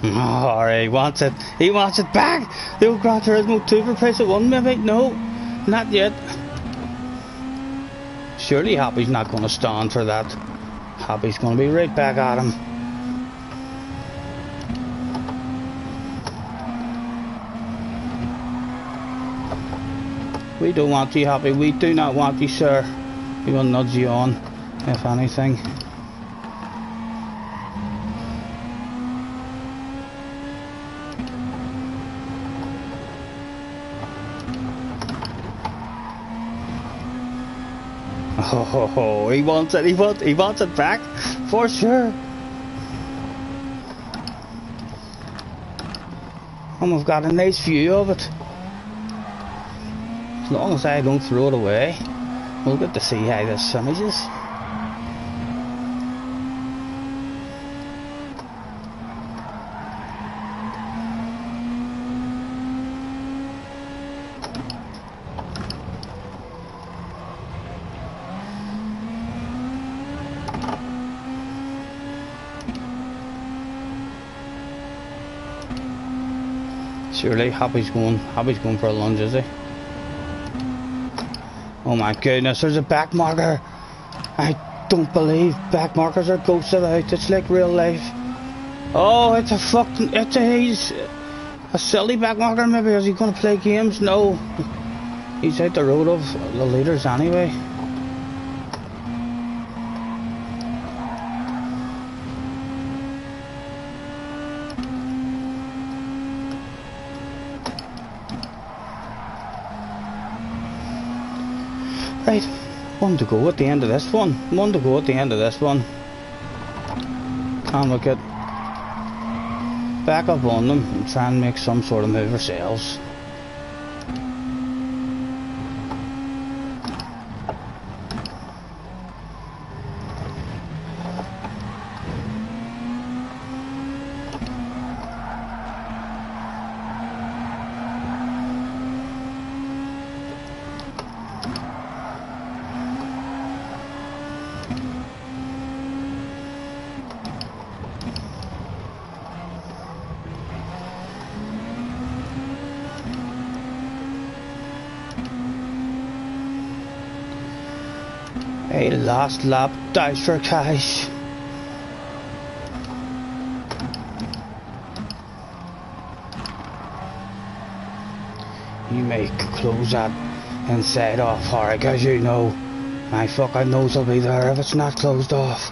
Alright, he wants it. He wants it back. The old Gran Turismo 2 for price of 1 maybe? No, not yet. Surely Happy's not going to stand for that. Happy's going to be right back at him. We don't want you, Happy. We do not want you, sir. We will nudge you on, if anything. Oh, he wants it. He wants it back for sure. And we've got a nice view of it. As long as I don't throw it away, we'll get to see how this finishes. Surely Happy's going for a lunge, is he? Oh my goodness, there's a back marker. I don't believe back markers are ghosted out. It's like real life. Oh, it's he's a silly back marker maybe. Is he going to play games? No. He's out the road of the leaders anyway. Right, one to go at the end of this one. One to go at the end of this one. Can we get back up on them and try and make some sort of move ourselves? A last lap dice for cash. You may close that inside off, Harry, as you know. My fucking nose will be there if it's not closed off.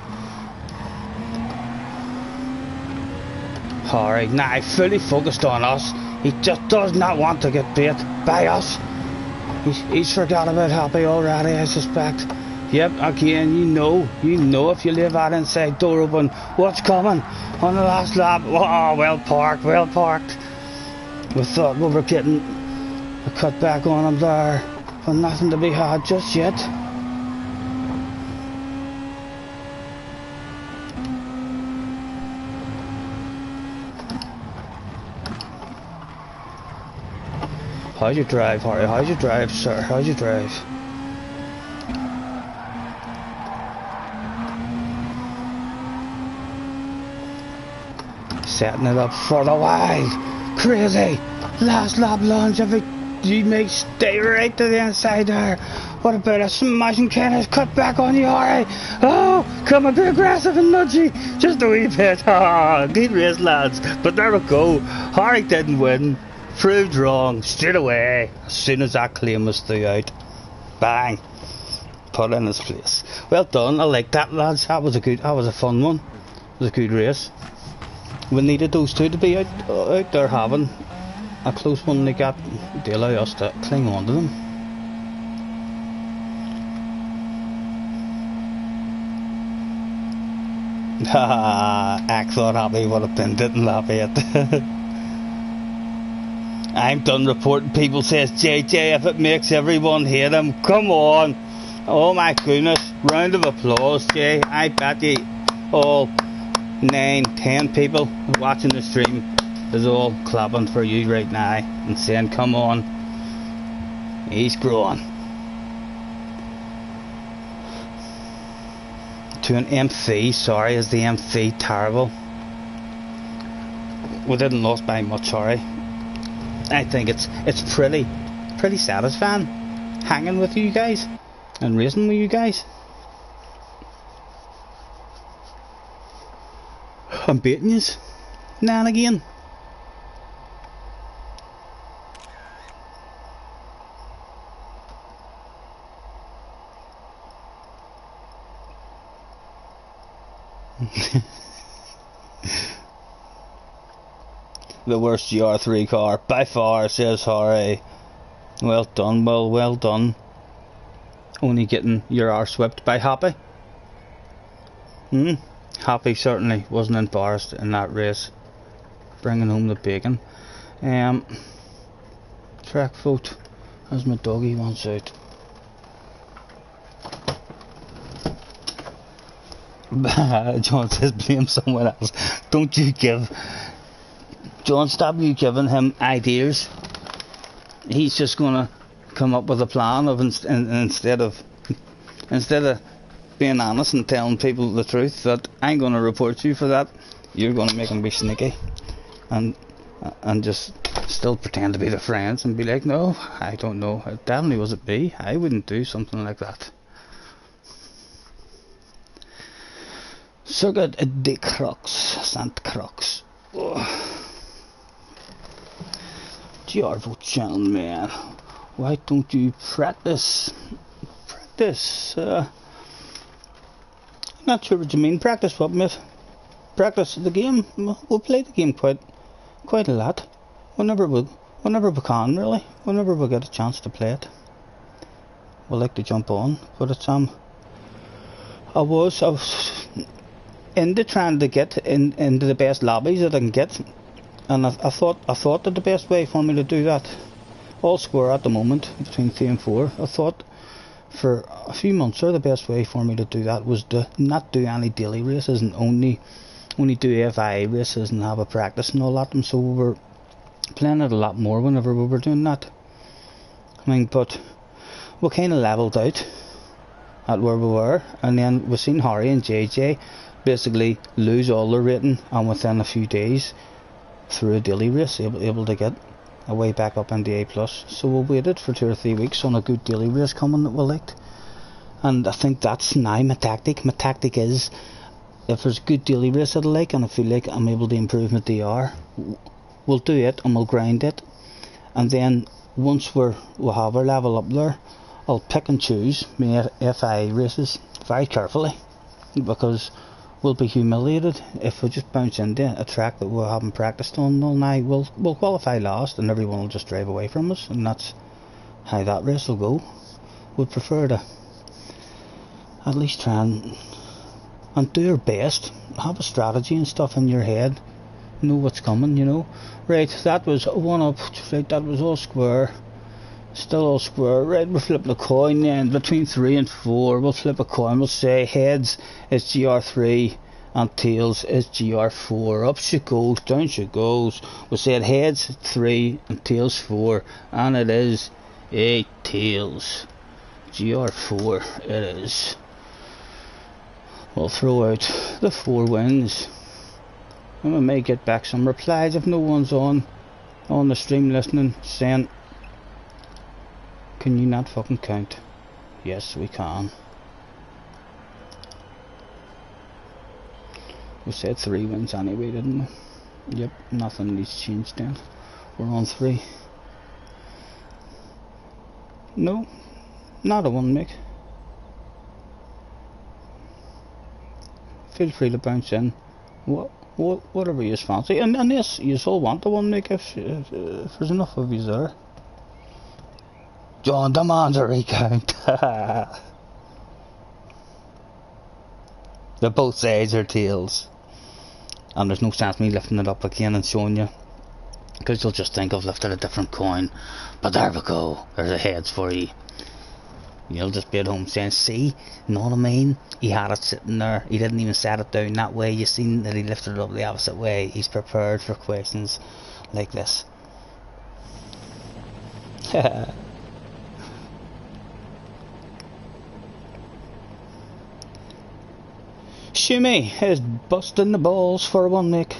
Harry, now fully focused on us. He just does not want to get bait by us. He's forgot about Happy already, I suspect. Yep, again, you know if you leave that inside door open, what's coming on the last lap. Oh, well parked. We thought we were getting a cut back on him there, but nothing to be had just yet. How'd you drive, Harry? How'd you drive, sir? How'd you drive? Setting it up for the wild. Crazy. Last lap lunge. If you may stay right to the inside there. What about a smashing cannon cut back on you, Harry? Oh, come on, be aggressive and nudgy. Just a wee bit. Oh, good race, lads. But there we go. Harry didn't win. Proved wrong. Straight away. As soon as that claim was threw out. Bang. Put in his place. Well done. I like that, lads. That was a fun one. It was a good race. We needed those two to be out there having a close one like that to allow us to cling on to them. I thought Happy would have been didn't laugh at. I'm done reporting people, says JJ, if it makes everyone hate him. Come on. Oh my goodness. Round of applause, Jay. I bet you all 9, 10 people watching the stream is all clapping for you right now and saying, come on, he's growing. to an M3. Sorry, is the M3 terrible? We didn't lose by much, sorry. I think it's pretty satisfying hanging with you guys and racing with you guys. I'm beating yous now and again. The worst GR3 car by far, says Harry. Well done, well done. Only getting your arse whipped by Happy. Happy certainly wasn't embarrassed in that race, bringing home the bacon. Track vote, as my doggy wants out. John says blame someone else. Don't you give John, stop you giving him ideas. He's just gonna come up with a plan of instead of being honest and telling people the truth that I'm gonna report you for that, you're gonna make him be sneaky and just still pretend to be their friends and be like, no, I don't know, it definitely wasn't me, I wouldn't do something like that. Circuit de Crux, Saint Crux. GR vote channel, man. Why don't you practice? I'm not sure what you mean. Practice what, mate? Practice the game. We'll play the game quite a lot. Whenever we can, really. Whenever we get a chance to play it, we like to jump on. But it's I was into trying to get into the best lobbies that I can get, and I thought that the best way for me to do that, all square at the moment between 3 and 4, I thought for a few months the best way for me to do that was to not do any daily races and only do FIA races and have a practice and all that. And so we were playing it a lot more whenever we were doing that. I mean, but we kind of levelled out at where we were, and then we seen Harry and JJ basically lose all their rating, and within a few days through a daily race able to get a way back up in the A+. So we waited for 2 or 3 weeks on a good daily race coming that we liked, and I think that's now my tactic. My tactic is, if there's a good daily race that I like and I feel like I'm able to improve my DR, we'll do it and we'll grind it, and then once we'll have our level up there, I'll pick and choose my FIA races very carefully, because we'll be humiliated if we just bounce into a track that we haven't practiced on all night. We'll qualify last and everyone will just drive away from us, and that's how that race will go. We'd prefer to at least try and do our best, have a strategy and stuff in your head, know what's coming, you know. Right, that was one up, right, that was all square. Still all square. Right, we're flipping a coin then. Between 3 and 4, we'll flip a coin. We'll say heads is GR3 and tails is GR4. Up she goes, down she goes. We'll say heads 3 and tails 4, and it is a tails. GR4 it is. We'll throw out the 4 wins, and we may get back some replies if no one's on the stream listening, saying, can you not fucking count? Yes, we can. We said 3 wins anyway, didn't we? Yep, nothing needs changed then. We're on 3. No, not a 1, Mick. Feel free to bounce in. Whatever you fancy. And yes, you all want the 1, Mick, if there's enough of you there. John demands a recount. They're both sides are tails, and there's no sense me lifting it up again and showing you, because you'll just think I've lifted a different coin. But there we go, there's a heads for you. You'll just be at home saying, see, you know what I mean, he had it sitting there, he didn't even set it down that way. You seen that he lifted it up the opposite way. He's prepared for questions like this. Shimmy is busting the balls for one, Mick.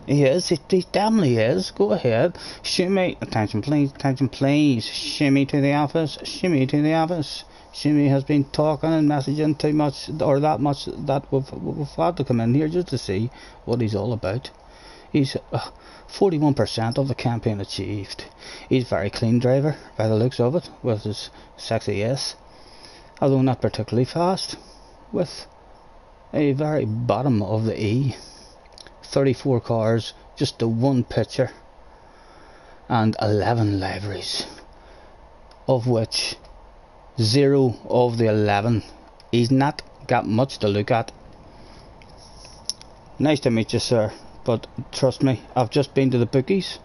He is, he definitely is. Go ahead. Shimmy, attention please. Shimmy to the office, shimmy to the office. Shimmy has been talking and messaging too much, or that much, that we've had to come in here just to see what he's all about. He's 41% of the campaign achieved. He's a very clean driver by the looks of it, with his sexy S, although not particularly fast, with a very bottom of the E. 34 cars, just the one picture, and 11 liveries, of which 0 of the 11 he's not got much to look at. Nice to meet you, sir, but trust me, I've just been to the bookies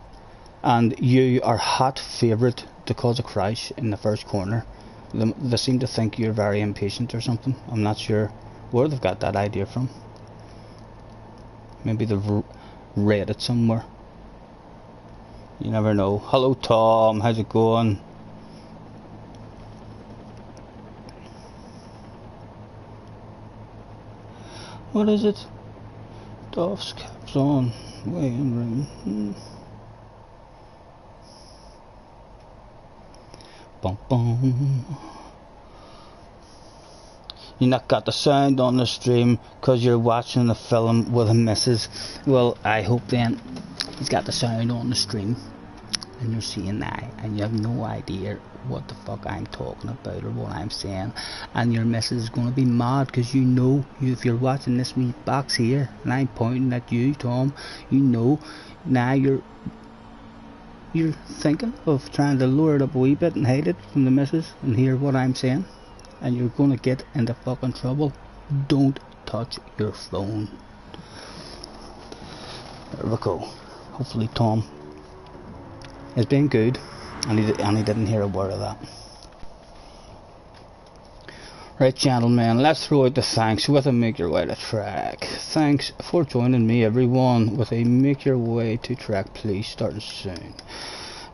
and you are hot favourite to cause a crash in the first corner. They seem to think you're very impatient or something. I'm not sure where they've got that idea from. Maybe they've read it somewhere. You never know. Hello Tom, how's it going? What is it? Doff's caps on. Way in room. Bum bum. You not got the sound on the stream because you're watching the film with a missus. Well, I hope then he's got the sound on the stream and you're seeing that and you have no idea what the fuck I'm talking about or what I'm saying, and your missus is going to be mad because you know, if you're watching this wee box here and I'm pointing at you, Tom, you know now you're thinking of trying to lower it up a wee bit and hide it from the missus and hear what I'm saying, and you're gonna get into fucking trouble. Don't touch your phone. There we go. Hopefully Tom has been good and he didn't hear a word of that. Right, gentlemen, let's throw out the thanks with a make your way to track. Thanks for joining me, everyone, with a make your way to track, please, starting soon.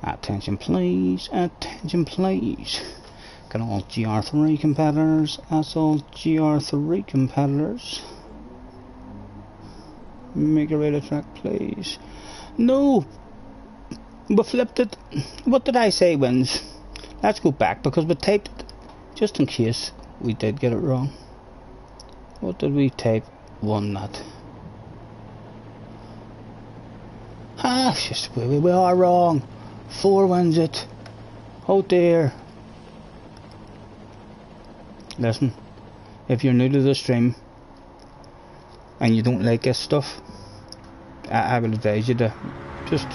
Attention please, attention please. Got all GR3 competitors, that's all GR3 competitors. Make your way to track, please. No! We flipped it. What did I say wins? Let's go back because we typed it just in case we did get it wrong. What did we type? Won that. Ah, just we are wrong. 4 wins it. Oh dear. Listen, if you're new to the stream and you don't like this stuff, I would advise you to just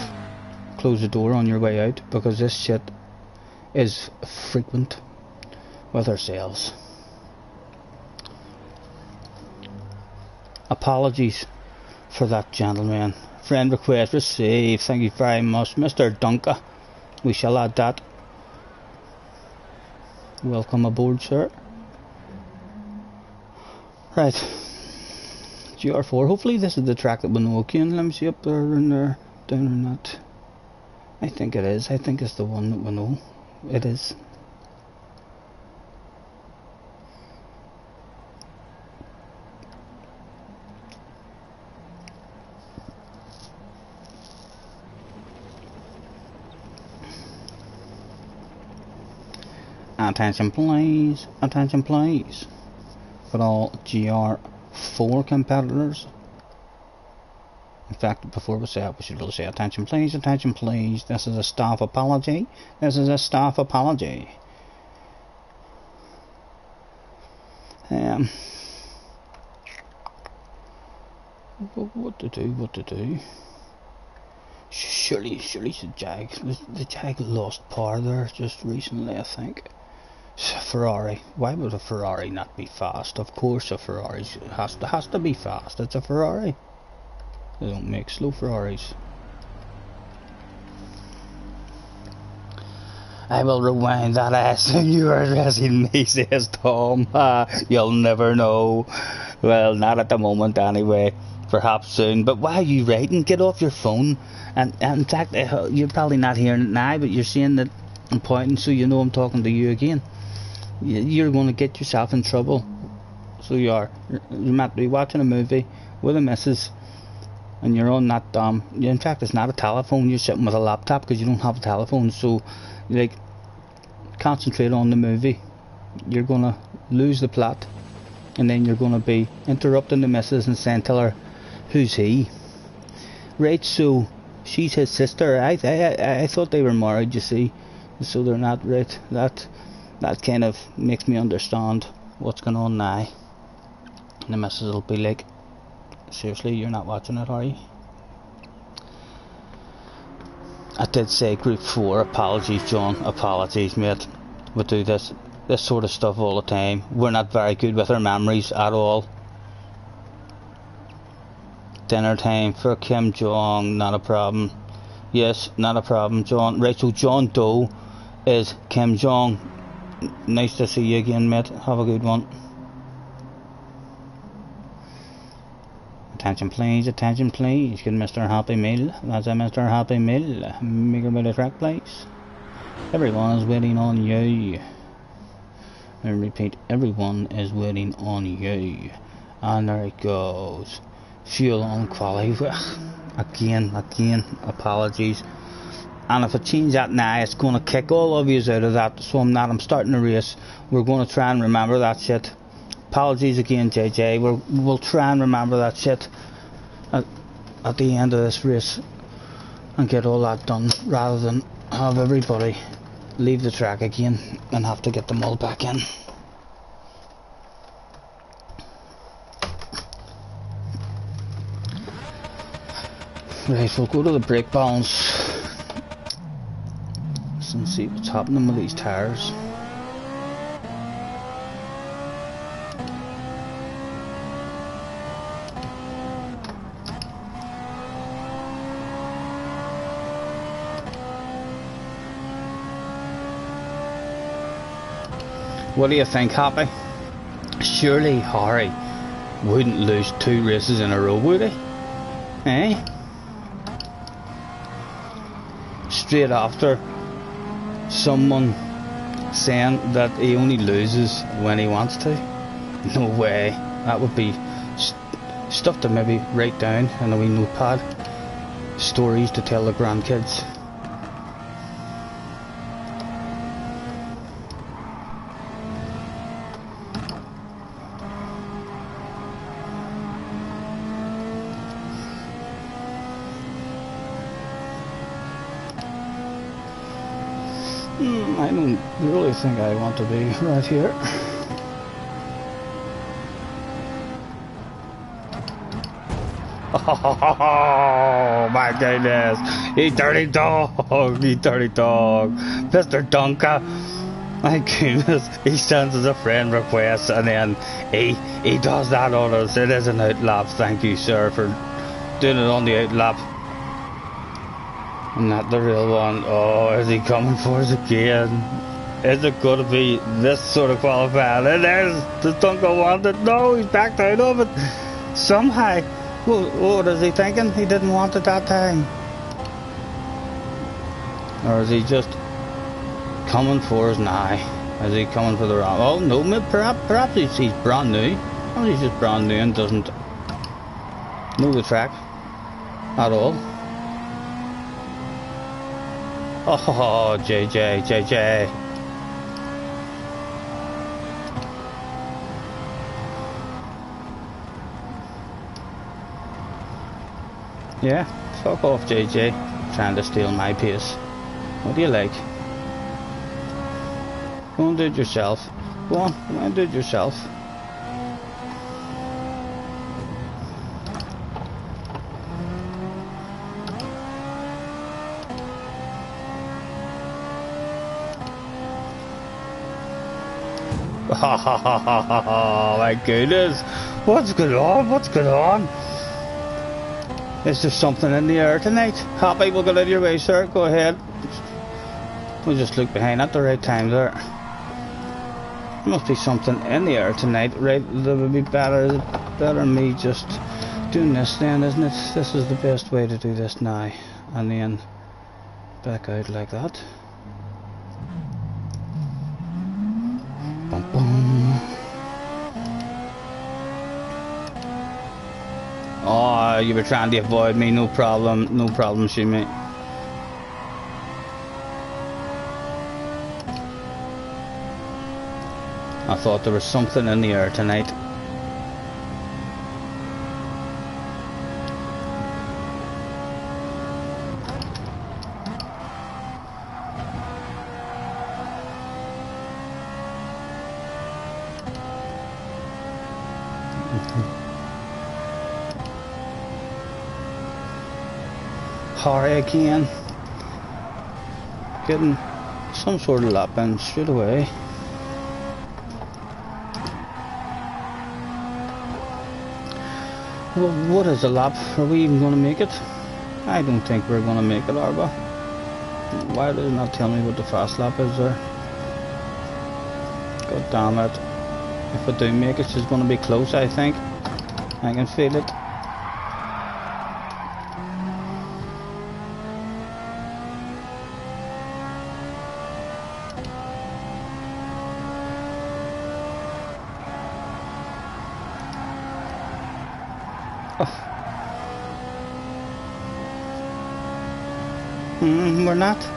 close the door on your way out, because this shit is frequent with ourselves. Apologies for that, gentleman. Friend request received. Thank you very much, Mr. Dunker. We shall add that. Welcome aboard, sir. Right, GR4. Hopefully this is the track that we know again. Let me see up there and there, down or not. I think it is. I think it's the one that we know. It is. Attention please, attention please. For all GR4 competitors. In fact, before we say it, we should really say attention please, attention please. This is a staff apology. This is a staff apology. What to do? Surely the Jag lost power there just recently, I think. Ferrari. Why would a Ferrari not be fast? Of course a Ferrari has to be fast. It's a Ferrari. They don't make slow Ferraris. I will rewind that ass and you are addressing me, says Tom. You'll never know. Well, not at the moment anyway. Perhaps soon. But why are you writing? Get off your phone. And in fact, you're probably not hearing it now, but you're seeing that I'm pointing, so you know I'm talking to you again. You're going to get yourself in trouble. So you are. You're meant to be watching a movie with a missus, and you're on that in fact it's not a telephone, you're sitting with a laptop because you don't have a telephone, so like concentrate on the movie. You're gonna lose the plot, and then you're gonna be interrupting the missus and saying, tell her, who's he? Right, so she's his sister. I thought they were married, you see, so they're not. Right, that kind of makes me understand what's going on now. And the missus will be like, seriously, you're not watching it, are you? I did say group 4, apologies John, apologies mate. We do this sort of stuff all the time. We're not very good with our memories at all. Dinner time for Kim Jong, not a problem. Yes, not a problem John. Right, so John Doe is Kim Jong. Nice to see you again mate, have a good one. Attention please, get Mr. Happy Meal. That's a Mr. Happy Meal. Make a bit of track please. Everyone is waiting on you. I repeat, everyone is waiting on you. And there it goes. Fuel on quality. Again, apologies. And if I change that now, it's going to kick all of you out of that. So I'm starting a race. We're going to try and remember that shit. Apologies again, JJ. We'll try and remember that shit at the end of this race and get all that done, rather than have everybody leave the track again and have to get them all back in. Right, we'll go to the brake balance and see what's happening with these tires. What do you think, Happy? Surely Harry wouldn't lose 2 races in a row, would he? Eh? Straight after someone saying that he only loses when he wants to? No way. That would be stuff to maybe write down in a wee notepad. Stories to tell the grandkids. I don't really think I want to be right here. Oh my goodness! You dirty dog! You dirty dog! Mr. Dunker! My goodness! He sends us a friend request and then he does that on us. It is an outlap. Thank you, sir, for doing it on the outlap. Not the real one. Oh, is he coming for us again? Is it going to be this sort of qualifying? And there's the Dunker wanted. No, he's backed out of it. Somehow. What is he thinking? He didn't want it that time. Or is he just coming for us now? Is he coming for the wrong? Oh no, perhaps he's brand new. Perhaps he's just brand new and doesn't know the track at all. Oh, JJ. Yeah, fuck off, JJ. Trying to steal my pace. What do you like? Go and do it yourself. Go on, do it yourself. Oh my goodness, what's going on? Is there something in the air tonight? Happy, we'll get out of your way, sir, go ahead. We'll just look behind at the right time there. There must be something in the air tonight, right? That would be better me just doing this then, isn't it? This is the best way to do this now. And then back out like that. Boom, boom. You were trying to avoid me, no problem, shoot me. I thought there was something in the air tonight. Harry again, getting some sort of lap in straight away. Well, what is a lap? Are we even going to make it? I don't think we're going to make it, are we? Why does it not tell me what the fast lap is there? God damn it. If I do make it, it's going to be close, I think. I can feel it.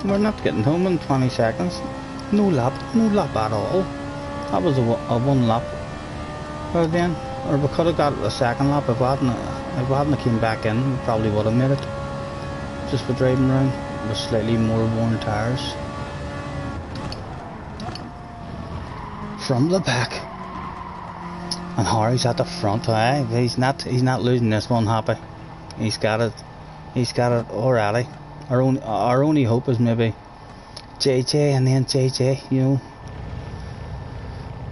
We're not getting home in 20 seconds. No lap at all. That was a one lap. Or then, or we could have got a second lap if I hadn't came back in. We probably would have made it. Just for driving around with slightly more worn tires. From the back, and Harry's at the front. He's not losing this one, happy. He's got it already. Our only hope is maybe JJ, and then JJ, you know.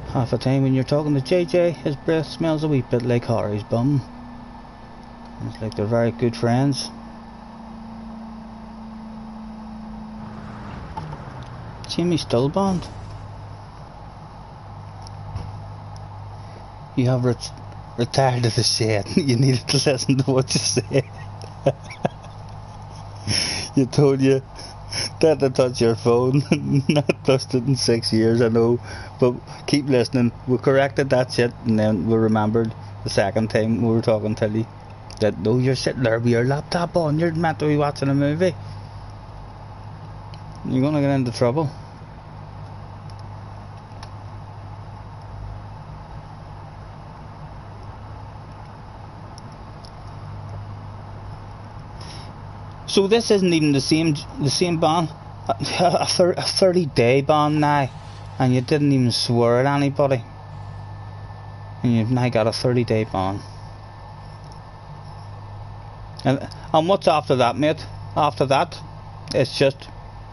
Half the time when you're talking to JJ, his breath smells a wee bit like Harry's bum. It's like they're very good friends. Jamie Stillbond, you have retired to the shed. You needed to listen to what you said. You told you not to touch your phone. Not touched it in 6 years, I know, but keep listening. We corrected that shit, and then we remembered the second time we were talking to you that no, you're sitting there with your laptop on, you're meant to be watching a movie. You're gonna get into trouble. So this isn't even the same ban. A 30-day ban now, and you didn't even swear at anybody, and you've now got a 30-day ban. And what's after that, mate? After that, it's just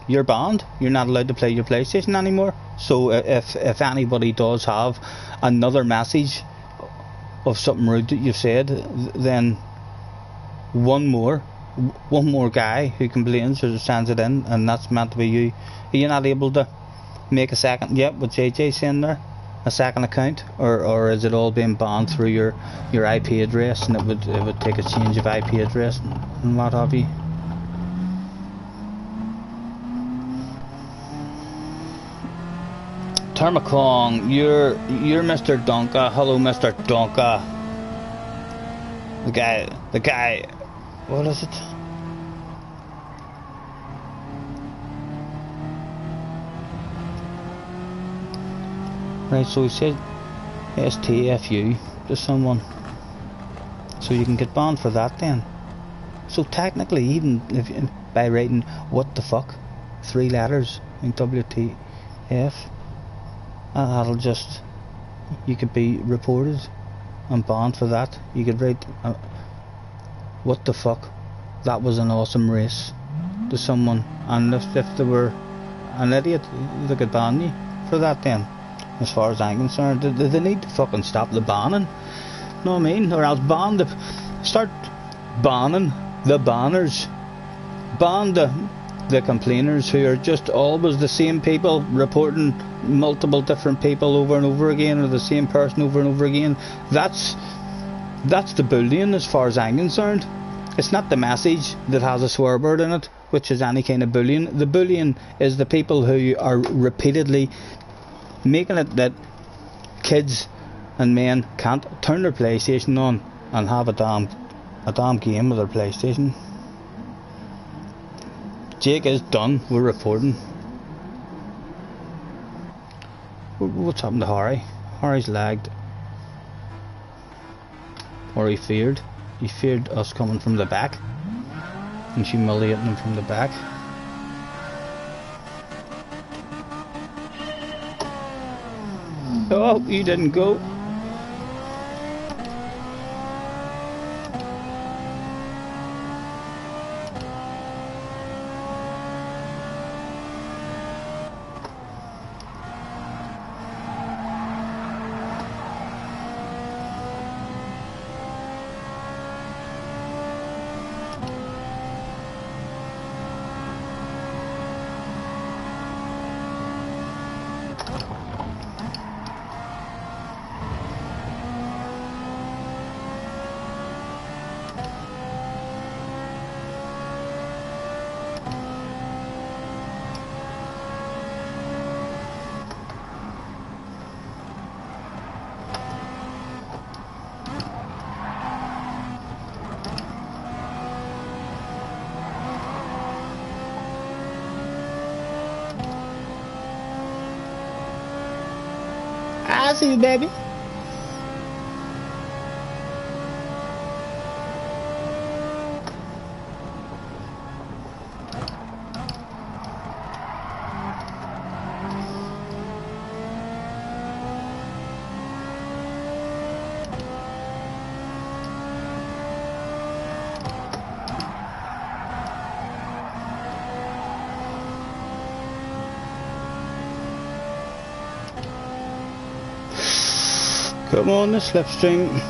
you're banned. You're not allowed to play your PlayStation anymore. So if anybody does have another message of something rude that you've said, then one more guy who complains or sends it in, and that's meant to be you. Are you not able to make a second? Yep, with JJ saying there, a second account, or is it all being banned through your IP address, and it would take a change of IP address and what have you? Termacong, you're Mr. Donka. Hello, Mr. Donka. The guy. What is it? Right, so he said STFU to someone, so you can get banned for that then. So technically, even if by writing what the fuck, 3 letters in WTF, that'll just, you could be reported and banned for that. You could write what the fuck, that was an awesome race to someone, and if they were an idiot, they could ban you for that then. As far as I'm concerned, they need to fucking stop the banning. Know what I mean? Or else start banning the banners. Ban the complainers who are just always the same people reporting multiple different people over and over again, or the same person over and over again. That's the bullying as far as I'm concerned. It's not the message that has a swear word in it, which is any kind of bullying. The bullying is the people who are repeatedly making it that kids and men can't turn their PlayStation on and have a damn a damn game with their PlayStation. Jake is done. We're reporting. What's happened to Harry? Harry's lagged. Or he feared. He feared us coming from the back and humiliating him from the back. Oh, he didn't go. I see you, baby. Come on, the slipstream.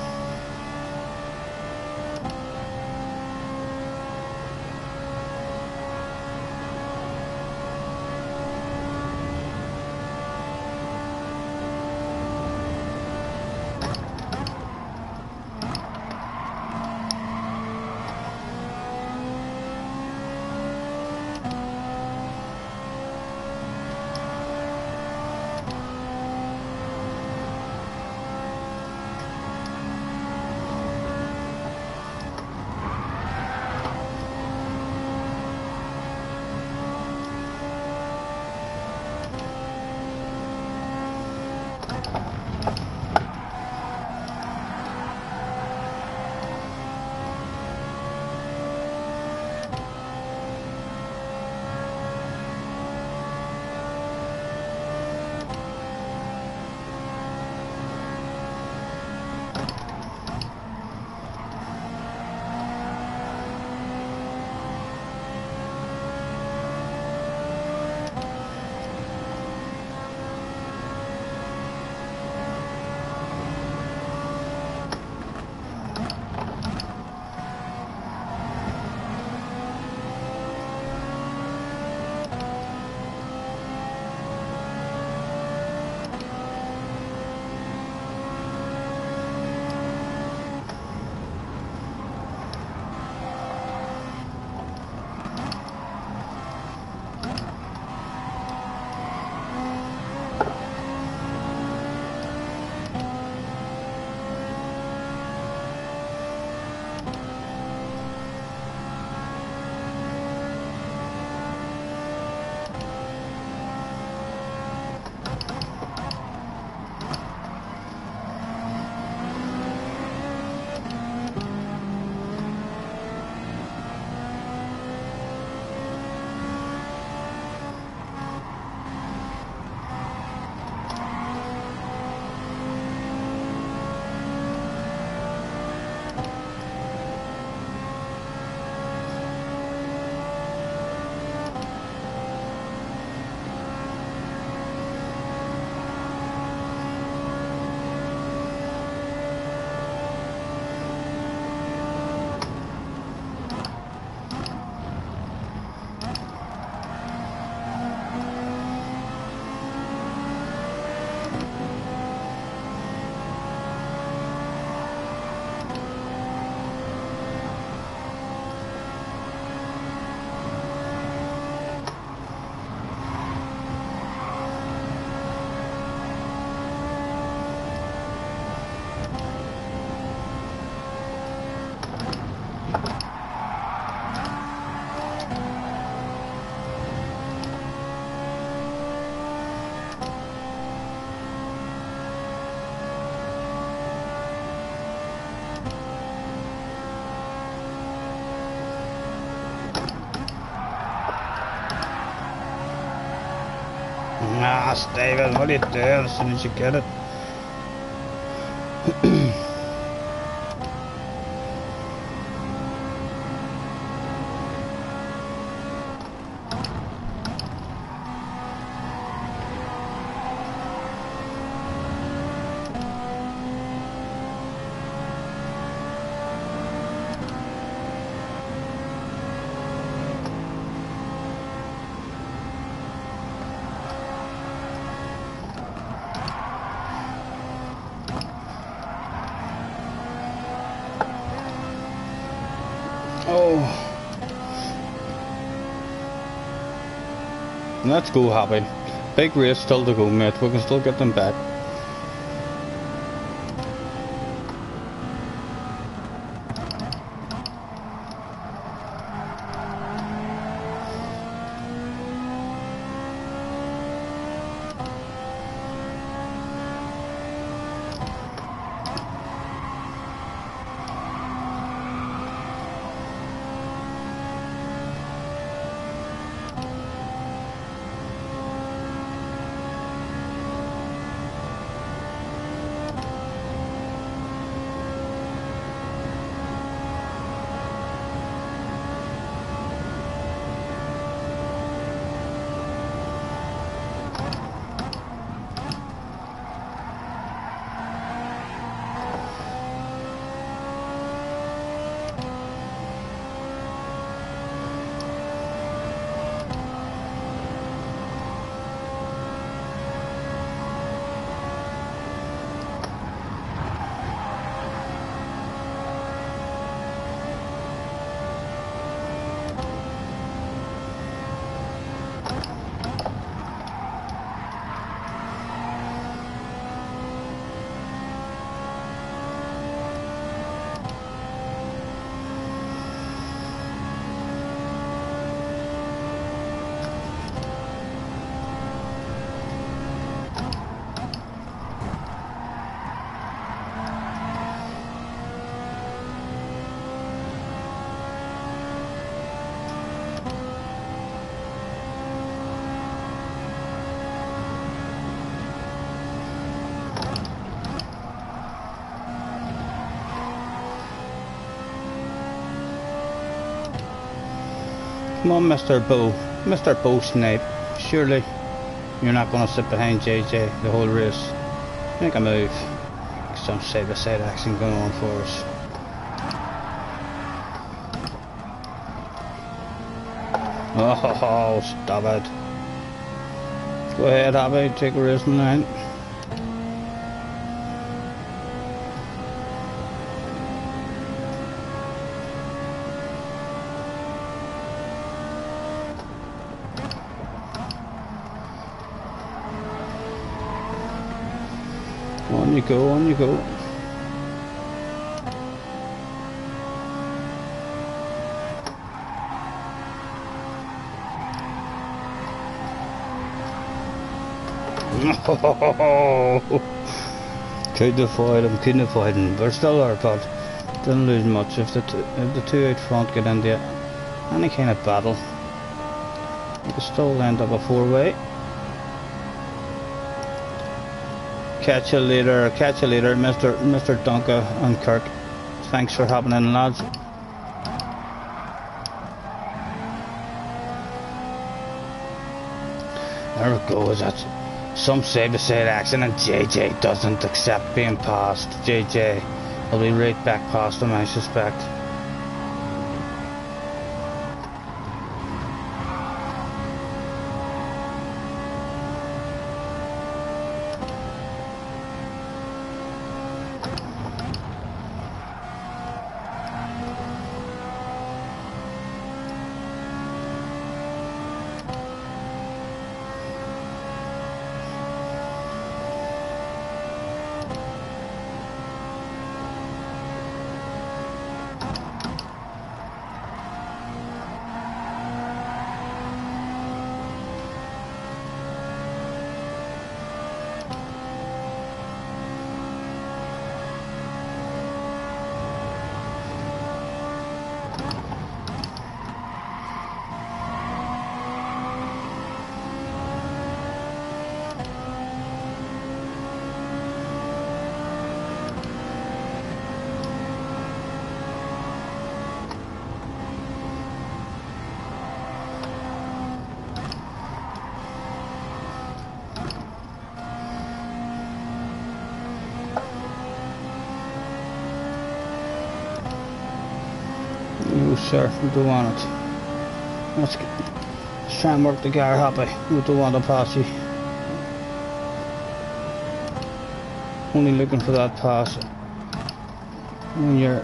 Ah, Steven, what are you doing as soon as you get it? Oh, let's go, Happy. Big race still to go, mate. We can still get them back. Come on, Mr. Bo Snipe. Surely you're not going to sit behind JJ the whole race. Make a move. Some side-by-side action going on for us. Oh, stop it. Go ahead, Abby, take a race in the line. On you go, on you go. Couldn't avoid him. We're still there, but didn't lose much. If the two out front get into any kind of battle, we could still end up a four-way. Catch you later, Mr. Duncan and Kirk. Thanks for happening, lads. There we go. That's some side-by-side action, and JJ doesn't accept being passed. JJ will be right back past him, I suspect. Sure, we don't want it. Let's try and work the car happy. We don't want to pass you. Only looking for that pass when you're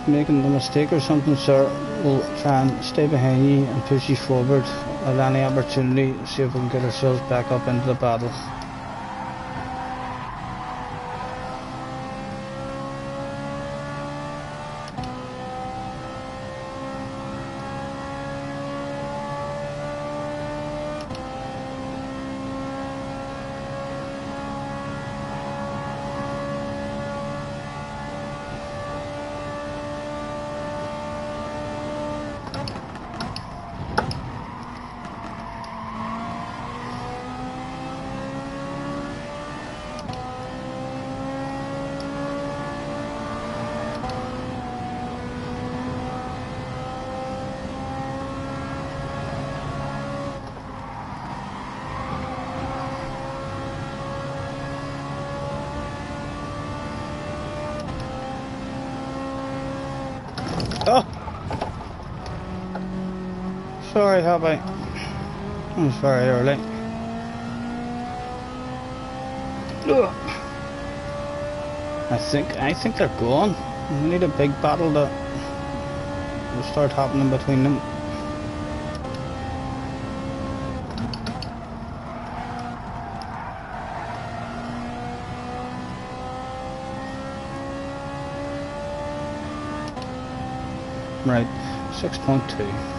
making the mistake or something, sir. We'll try and stay behind you and push you forward at any opportunity, see if we can get ourselves back up into the battle. Oh! Sorry, Happy. It was very early. Ugh. I think they're gone. We need a big battle to start happening between them. Right, 6.2.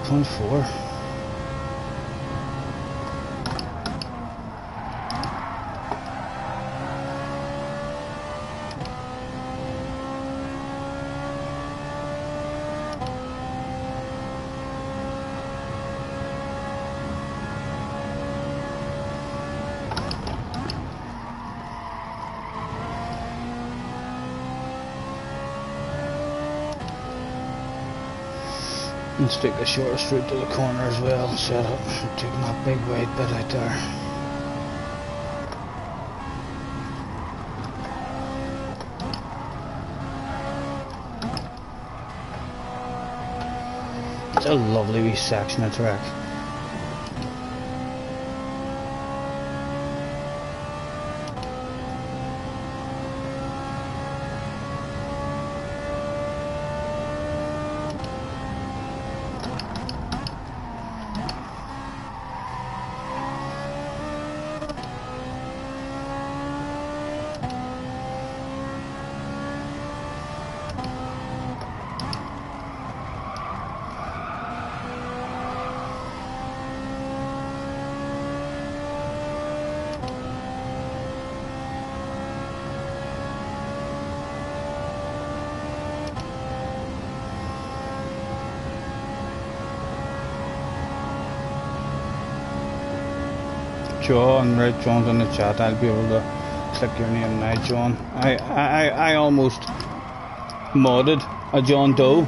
.4. Let's take the shortest route to the corner as well, set up, taking that big wide bit out there. It's a lovely wee section of track. John, right, John's in the chat. I'll be able to click your name now, John. I almost modded a John Doe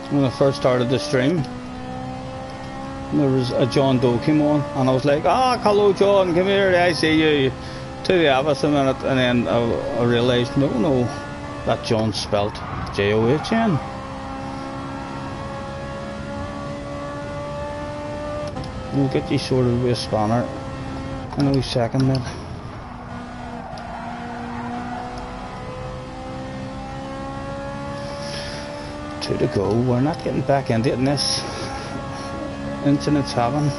when I first started the stream. There was a John Doe came on, and I was like, "Ah, hello, John, come here, I see you." To the office a minute, and then I realised, no, that John spelt John. We'll get you sorted with a spanner in a wee second, mate. Two to go. We're not getting back into it in this. Incidents happen.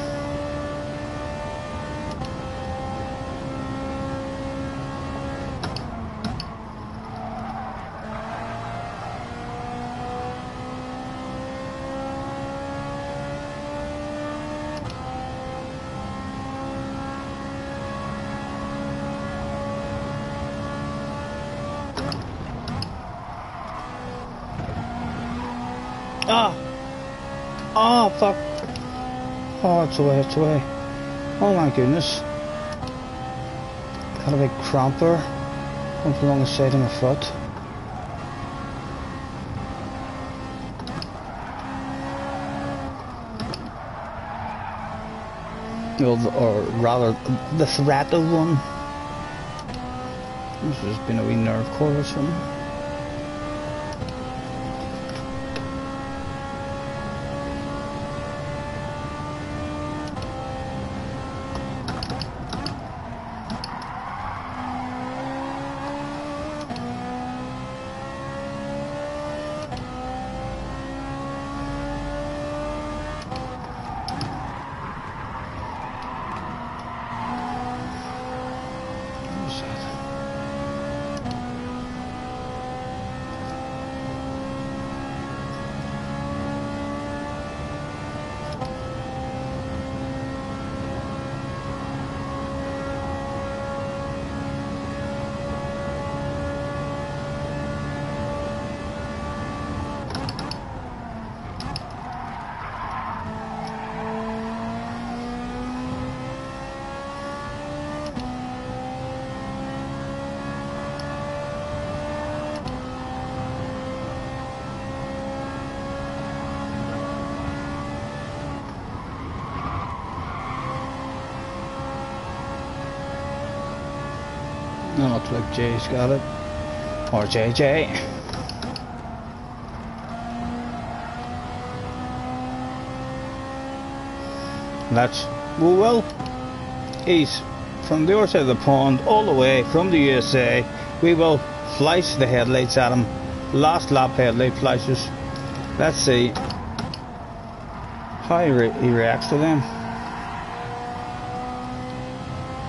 Oh, fuck. Oh, it's away. Oh my goodness. Got a big cramper up along the side of my foot. Or rather, the threat of one. This has been a wee nerve cord or something. No, looks like Jay's got it. Or JJ. That's well, he's from the other side of the pond, all the way from the USA. We will flash the headlights at him. Last lap headlight flashes. Let's see how he reacts to them.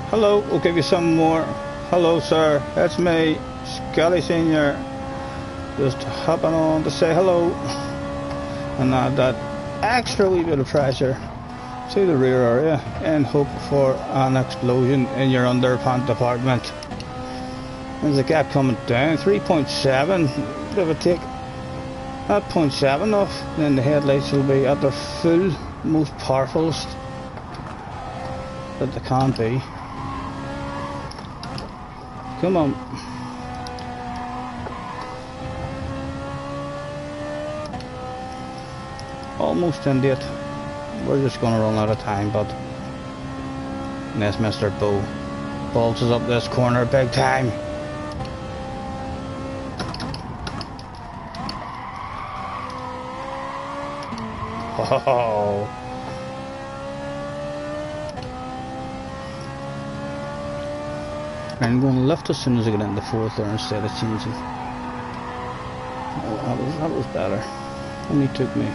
Hello, we'll give you some more. Hello, sir, that's me, Scottie Senior. Just hopping on to say hello and add that extra wee bit of pressure to the rear area in hope for an explosion in your underpant department. There's a gap coming down, 3.7, give or take. At 0.7 off, then the headlights will be at their full, most powerfulest that they can be. Come on. Almost in it. We're just gonna run out of time, but yes, Mr. Bo bolts us up this corner big time. Oh. I'm going to lift as soon as I get into fourth there instead of changing. Oh, that was better. Only took me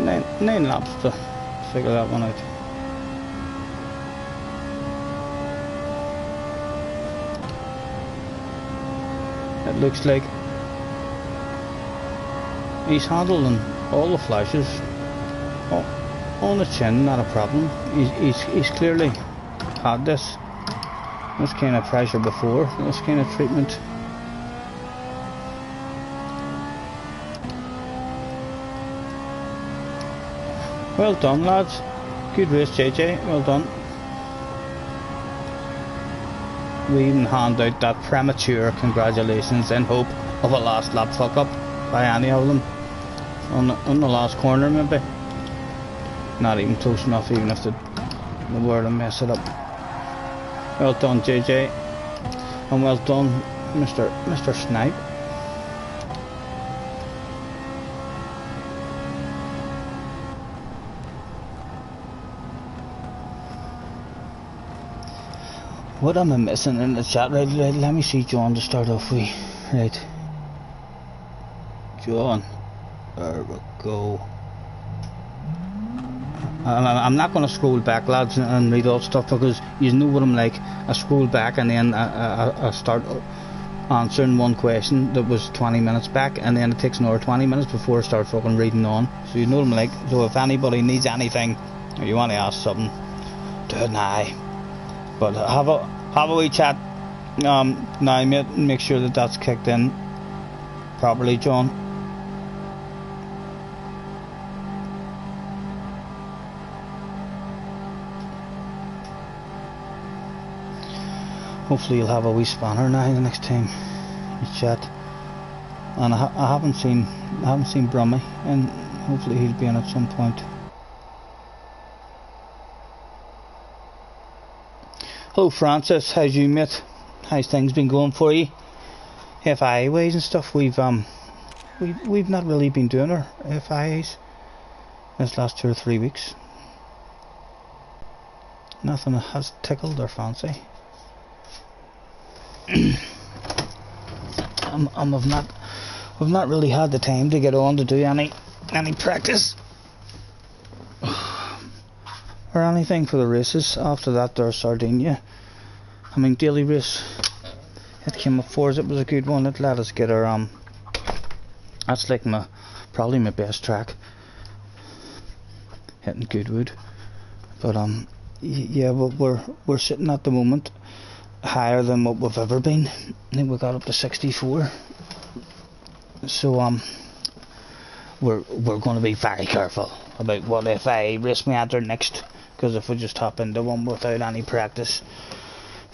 nine laps to figure that one out. It looks like he's handling all the flashes on the chin, not a problem. He's clearly had this kind of pressure before, this kind of treatment. Well done, lads. Good race, JJ. Well done. we even hand out that premature congratulations in hope of a last lap fuck up by any of them on the last corner maybe. Not even close enough, even if they were to mess it up. Well done JJ, and well done Mr. Snipe. What am I missing in the chat? Right, let me see John to start off with. Right, John, there we go. I'm not going to scroll back, lads, and read all stuff, because you know what I'm like. I scroll back and then I start answering one question that was 20 minutes back, and then it takes another 20 minutes before I start fucking reading on. So you know what I'm like. So if anybody needs anything, or you want to ask something, do it now. But have a wee chat now, mate, and make sure that that's kicked in properly, John. Hopefully you'll have a wee spanner now the next time you chat. And I haven't seen Brummy, and hopefully he'll be in at some point. Hello Francis, how's you, mate? How's things been going for you? FIA ways and stuff. We've not really been doing our FIAs this last 2 or 3 weeks. Nothing has tickled our fancy. We've not really had the time to get on to do any practice or anything for the races. After that, there's Sardinia. I mean, daily race. It came up for us. It was a good one. It let us get our That's like probably my best track. Hitting Goodwood, but yeah, we're sitting at the moment higher than what we've ever been. I think we got up to 64. So we're going to be very careful about what FIA race we enter next, because if we just hop into one without any practice,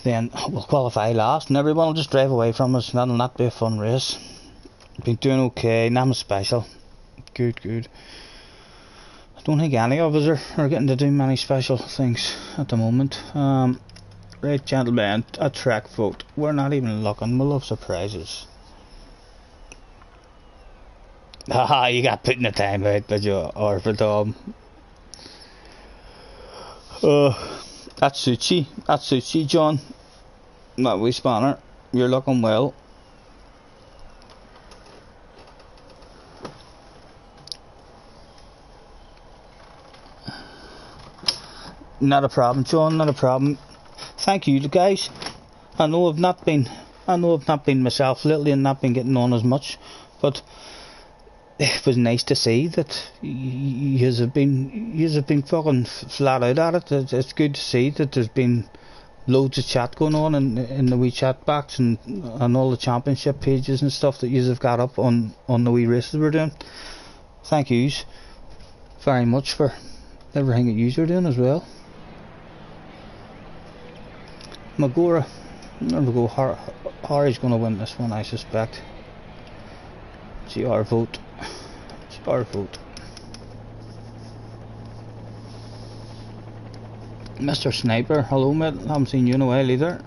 then we'll qualify last and everyone will just drive away from us, and that'll not be a fun race. Been doing okay, nothing special. Good. I don't think any of us are getting to do many special things at the moment. Right, gentlemen, a track vote. We're not even looking. We love surprises. Haha, you got put in the time out, but you are for Tom. That suits you, John. That wee spanner. You're looking well. Not a problem, John, not a problem. Thank you, guys. I know I've not been myself lately and not been getting on as much, but it was nice to see that you have been fucking flat out at it. It's good to see that there's been loads of chat going on in the wee chat box and all the championship pages and stuff that you have got up on the wee races we're doing. Thank yous very much for everything that yous are doing as well. Magora, there we go. Harry's going to win this one, I suspect. GR vote. Mr. Sniper, hello mate, haven't seen you in a while either.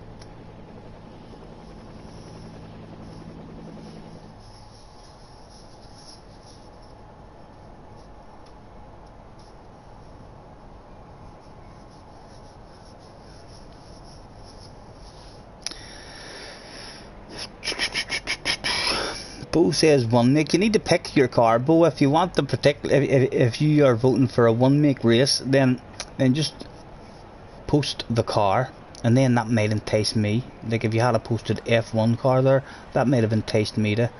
Bo says one make. You need to pick your car, Bo. If you want the particular, if you are voting for a one make race, then just post the car, and then that might entice me. Like if you had a posted F1 car there, that might have enticed me to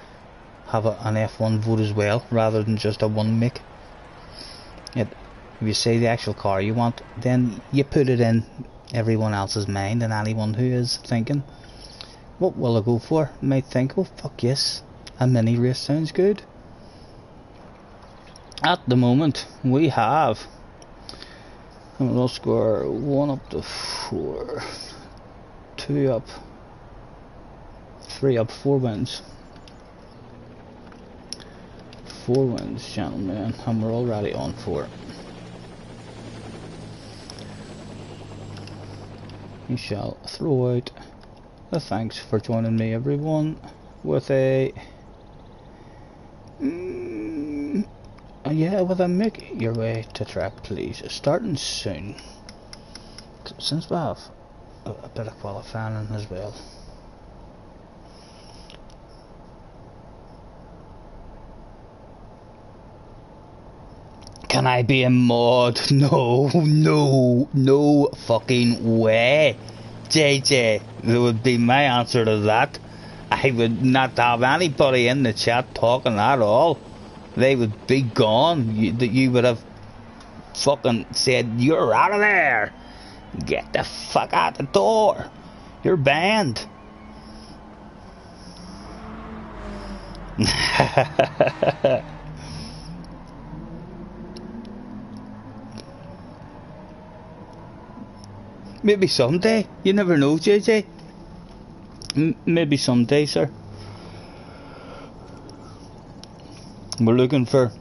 have an F1 vote as well, rather than just a one make. If you say the actual car you want, then you put it in everyone else's mind, and anyone who is thinking, what will I go for, might think, oh fuck yes, a mini race sounds good. At the moment we have, and we'll score 1 up to 4, 2 up 3 up, 4 wins. 4 wins, gentlemen, and we're already on 4. We shall throw out the thanks for joining me, everyone, with a yeah, with a make your way to track, please, starting soon, since we have a bit of qualifying as well. Can I be a mod? No, no, no fucking way. JJ, that would be my answer to that. I would not have anybody in the chat talking at all. They would be gone. You would have fucking said, you're out of there. Get the fuck out the door. You're banned. Maybe someday. You never know, JJ. Maybe someday, sir. We're looking for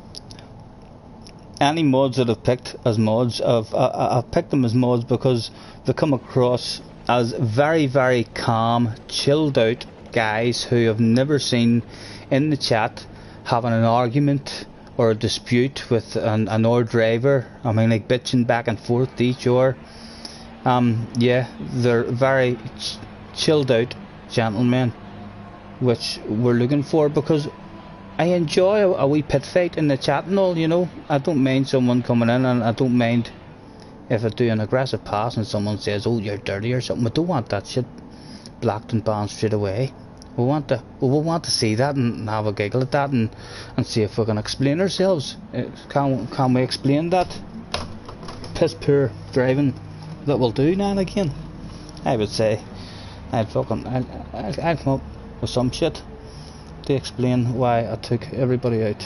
any mods that I've picked as mods. I've picked them as mods because they come across as very, very calm, chilled out guys who have never seen in the chat having an argument or a dispute with another driver. I mean, like bitching back and forth to each other. Yeah, they're very chilled out gentlemen, which we're looking for, because I enjoy a wee pit fight in the chat and all, you know. I don't mind someone coming in, and I don't mind if I do an aggressive pass and someone says, oh, you're dirty or something. We don't want that shit blocked and banned straight away. We want to see that and have a giggle at that and see if we can explain ourselves. Can we explain that piss poor driving that will do now and again? I would say I'll come up with some shit to explain why I took everybody out.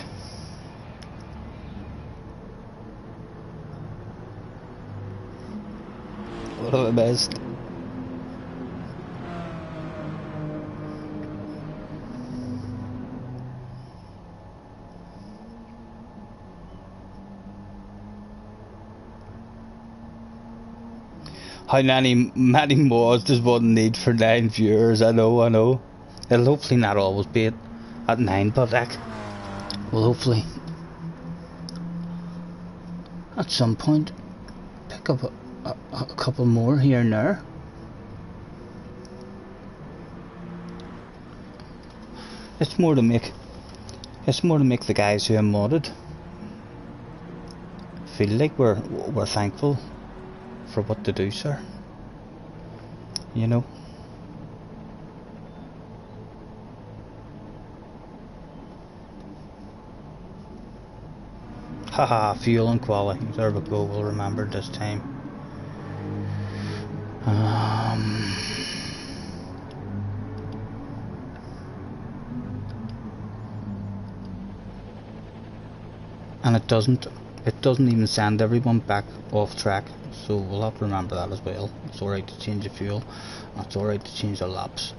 What have I missed? How many mods does one need for 9 viewers? I know. It'll hopefully not always be at 9, but we'll hopefully at some point pick up a couple more here and there. It's more to make the guys who are modded feel like we're thankful for what they do, sir. You know. Haha, fuel and quality. There we go, we'll remember this time. And it doesn't even send everyone back off track, so we'll have to remember that as well. It's alright to change the fuel, and it's alright to change the laps.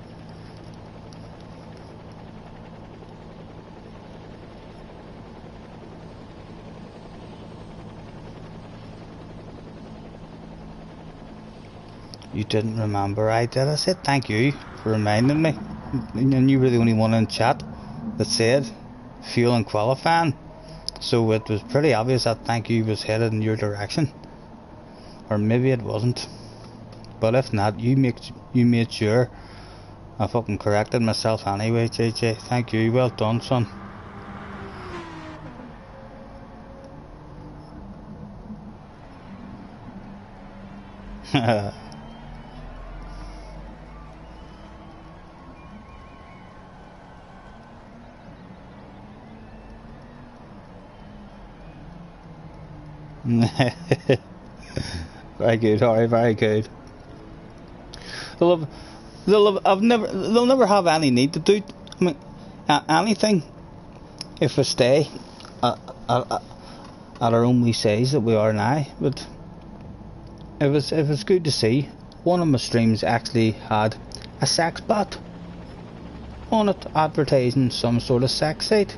You didn't remember? I did. I said thank you for reminding me, and you were the only one in chat that said fuel and qualifying. So it was pretty obvious that thank you was headed in your direction. Or maybe it wasn't. But if not, you made sure I fucking corrected myself anyway, JJ. Thank you. Well done, son. Very good, Harry, very good. They'll never have any need to do, I mean, anything if we stay at our own wee size that we are now. But it was good to see one of my streams actually had a sex bot. on it advertising some sort of sex site.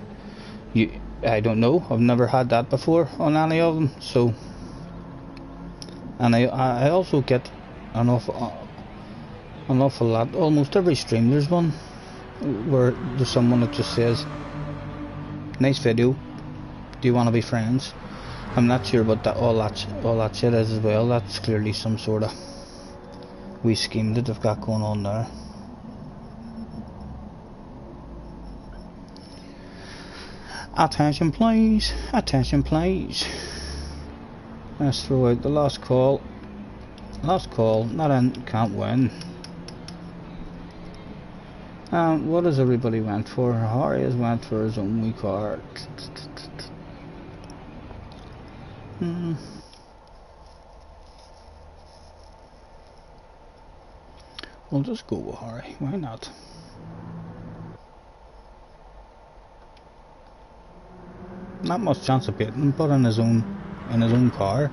I don't know, I've never had that before on any of them. So, and I also get an awful lot, almost every stream there's one where there's someone that just says, nice video, do you want to be friends? I'm not sure what all that shit is as well. That's clearly some sort of wee scheme that they've got going on there. Attention please, attention please. Let's throw out the last call. Last call, not in, can't win. What has everybody went for? Harry has went for his own wee card. We'll just go with Harry, why not? Not much chance of beating him, but in his own car.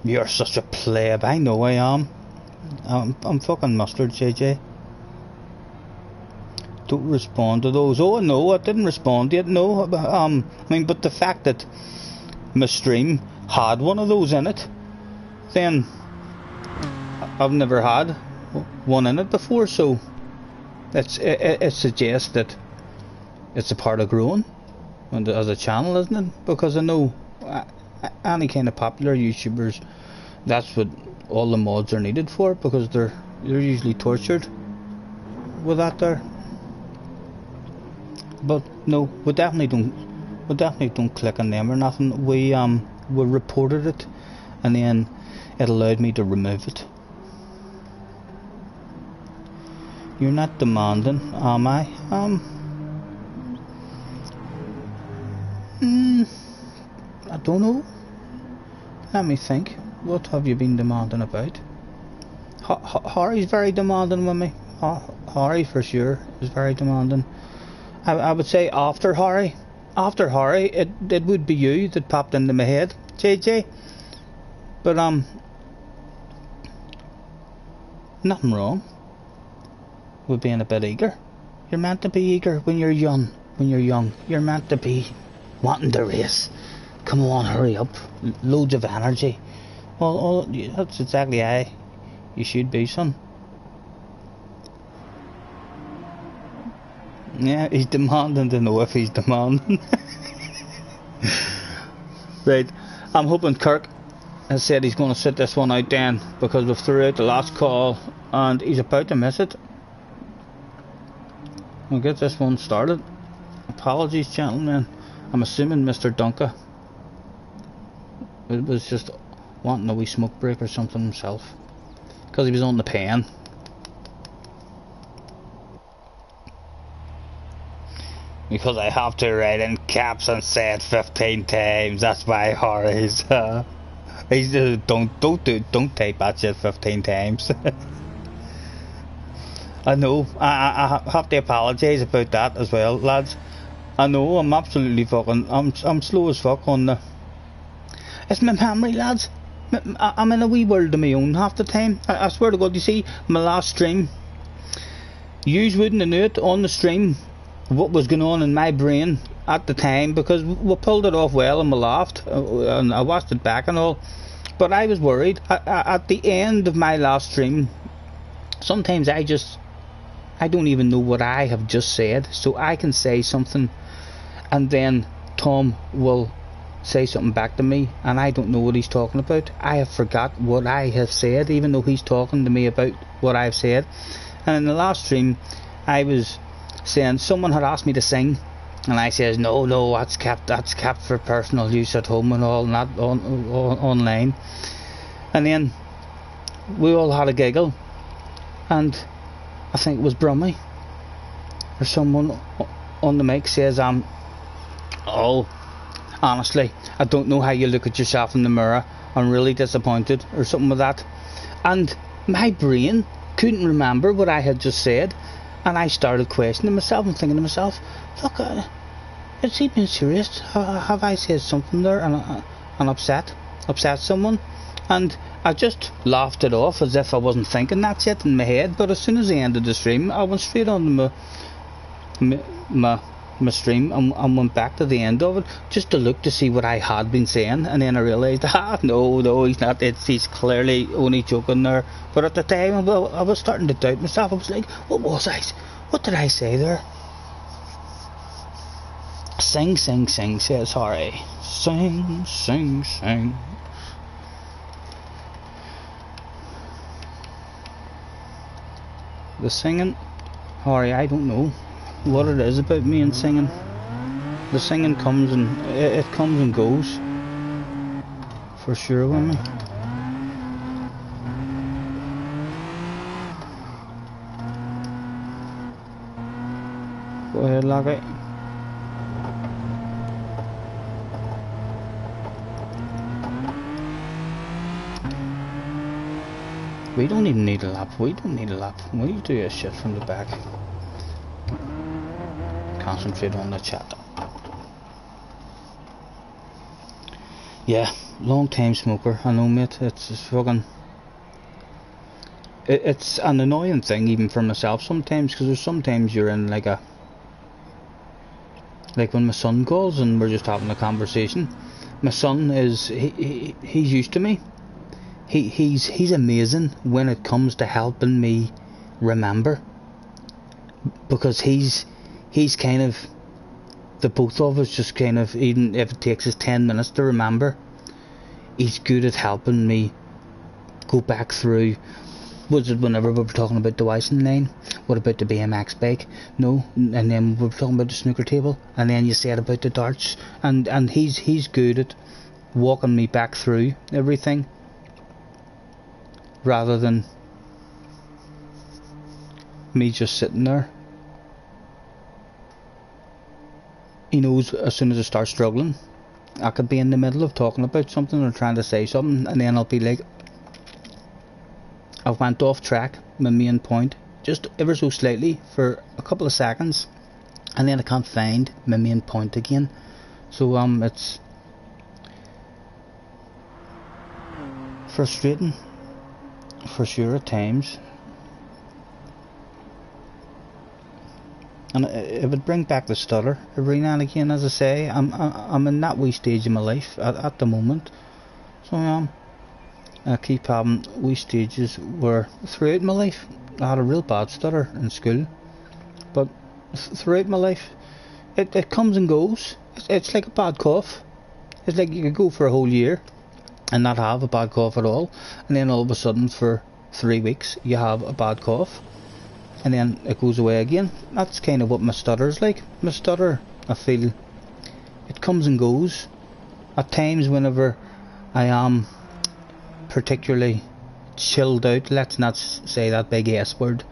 You're such a pleb. I know I am. I'm fucking mustard, JJ. Don't respond to those. Oh no, I didn't respond yet. No, I mean, but the fact that my stream had one of those in it, then I've never had one in it before. So it suggests that it's a part of growing and as a channel, isn't it? Because I know any kind of popular YouTubers, that's what all the mods are needed for, because they're usually tortured with that there. But no, we definitely don't click on them or nothing. We reported it, and then it allowed me to remove it. You're not demanding, am I? I don't know. Let me think. What have you been demanding about? Harry's very demanding with me. Harry for sure is very demanding. I would say after Harry, it would be you that popped into my head, JJ. But nothing wrong with being a bit eager. You're meant to be eager when you're young. You're meant to be wanting to race. Come on, hurry up. Loads of energy. Well, that's exactly how you should be, son. Yeah, he's demanding to know if he's demanding. Right, I'm hoping Kirk has said he's going to sit this one out then, because we've threw out the last call and he's about to miss it. We'll get this one started. Apologies, gentlemen. I'm assuming Mr. Dunca it was just wanting a wee smoke break or something himself, because he was on the pen. Because I have to write in caps and say it 15 times. That's why Harry's don't type that shit 15 times. I know. I have to apologise about that as well, lads. I know I'm absolutely fucking I'm slow as fuck on the. It's my memory, lads. I'm in a wee world of my own half the time. I swear to God, you see, my last stream, yous wouldn't have knew it on the stream what was going on in my brain at the time, because we pulled it off well and we laughed and I watched it back and all. But I was worried at the end of my last stream. Sometimes I don't even know what I have just said, so I can say something and then Tom will say something back to me and I don't know what he's talking about. I have forgot what I have said, even though he's talking to me about what I've said. And in the last stream I was saying someone had asked me to sing, and I says no, that's kept for personal use at home and all, not online. And then we all had a giggle, and I think it was Brummy or someone on the mic says oh, honestly, I don't know how you look at yourself in the mirror, I'm really disappointed, or something like that. And my brain couldn't remember what I had just said, and I started questioning myself and thinking to myself, look, Is he being serious? Have I said something there and upset someone? And I just laughed it off as if I wasn't thinking that shit in my head. But as soon as I ended the stream, I went straight on to my stream and went back to the end of it just to look to see what I had been saying, and then I realised, no, he's not. He's clearly only joking there. But at the time, I was starting to doubt myself. I was like, what did I say there? Sing, says Harry. Sing. The singing, Harry, I don't know what it is about me and singing. The singing comes and it comes and goes, for sure with me. Go ahead, Lockie. We don't even need a lap. We do a shit from the back. Concentrate on the chat. Yeah, long time smoker. I know, mate. It's fucking. It's an annoying thing even for myself sometimes, because there's sometimes you're in like when my son calls and we're just having a conversation. My son is he's used to me. He's amazing when it comes to helping me remember, because he's kind of, the both of us just kind of, even if it takes us 10 minutes to remember, he's good at helping me go back through. Was it whenever we were talking about the Wyson line? What about the BMX bike? No. And then we were talking about the snooker table, and then you said about the darts, and he's good at walking me back through everything, rather than me just sitting there. He knows as soon as I start struggling, I could be in the middle of talking about something or trying to say something, and then I'll be like, I've went off track, my main point, just ever so slightly for a couple of seconds, and then I can't find my main point again. So it's frustrating for sure at times. And it would bring back the stutter every now and again. As I say, I'm in that wee stage of my life at the moment. So I keep having wee stages where throughout my life I had a real bad stutter in school, but throughout my life it comes and goes. It's like a bad cough. It's like you could go for a whole year and not have a bad cough at all, and then all of a sudden for 3 weeks you have a bad cough, and then it goes away again. That's kind of what my stutter's like. My stutter, I feel, it comes and goes. At times whenever I am particularly chilled out, let's not say that big S word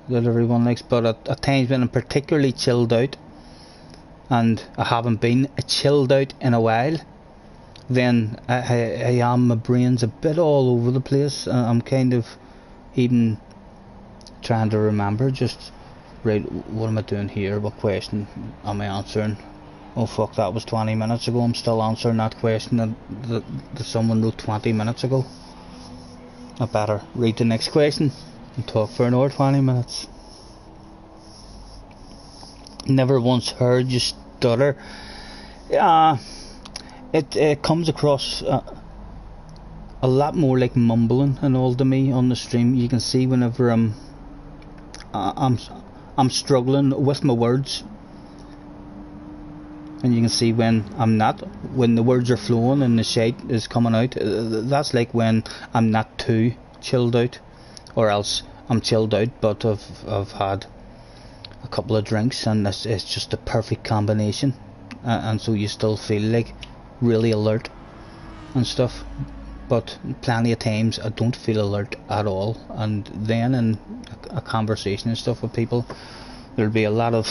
that everyone likes, but at times when I'm particularly chilled out, and I haven't been chilled out in a while, then my brain's a bit all over the place. I'm kind of even trying to remember, just, right, what am I doing here? What question am I answering? Oh fuck, that was 20 minutes ago. I'm still answering that question that someone wrote 20 minutes ago. I better read the next question and talk for another 20 minutes. Never once heard you stutter. It comes across a lot more like mumbling and all to me on the stream. You can see whenever I'm struggling with my words, and you can see when I'm not, when the words are flowing and the shite is coming out. That's like when I'm not too chilled out, or else I'm chilled out but I've had a couple of drinks, and it's just the perfect combination, and so you still feel like really alert and stuff. But plenty of times I don't feel alert at all, and then in a conversation and stuff with people, there'll be a lot of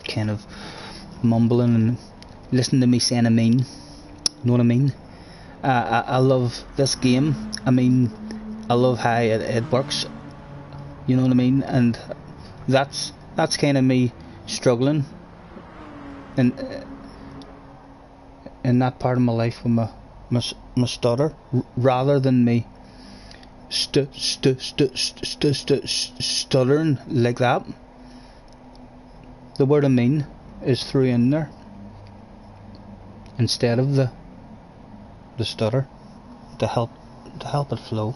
kind of mumbling and listen to me saying I mean, know what I mean? I love this game. I mean, I love how it works, you know what I mean? And that's kind of me struggling in that part of my life with my stutter, rather than me stuttering like that. The word I mean is through in there instead of the stutter to help it flow.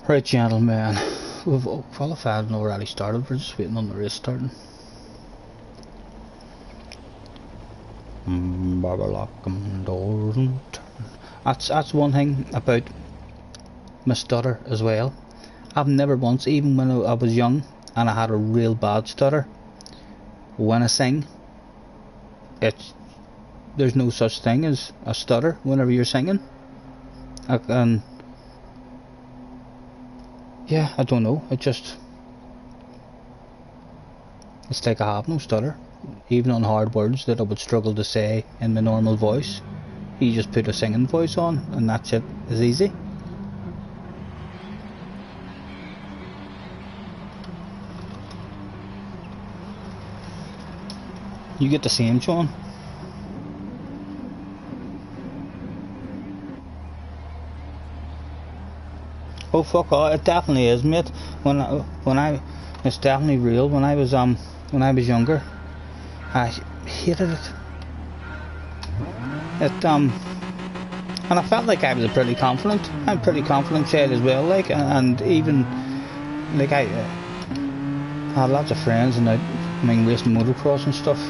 Right, gentlemen, we've qualified and already started. We're just waiting on the race starting. That's one thing about my stutter as well. I've never once, even when I was young and I had a real bad stutter, when I sing, there's no such thing as a stutter whenever you're singing. And yeah, I don't know, it's like I have no stutter. Even on hard words that I would struggle to say in my normal voice, you just put a singing voice on and that's it. It's easy. You get the same, Sean? Oh fuck off! It definitely is, mate. It's definitely real. When I was younger, I hated it. And I felt like I was pretty confident. I'm pretty confident child as well. Like, and even like I had lots of friends, and racing motocross and stuff.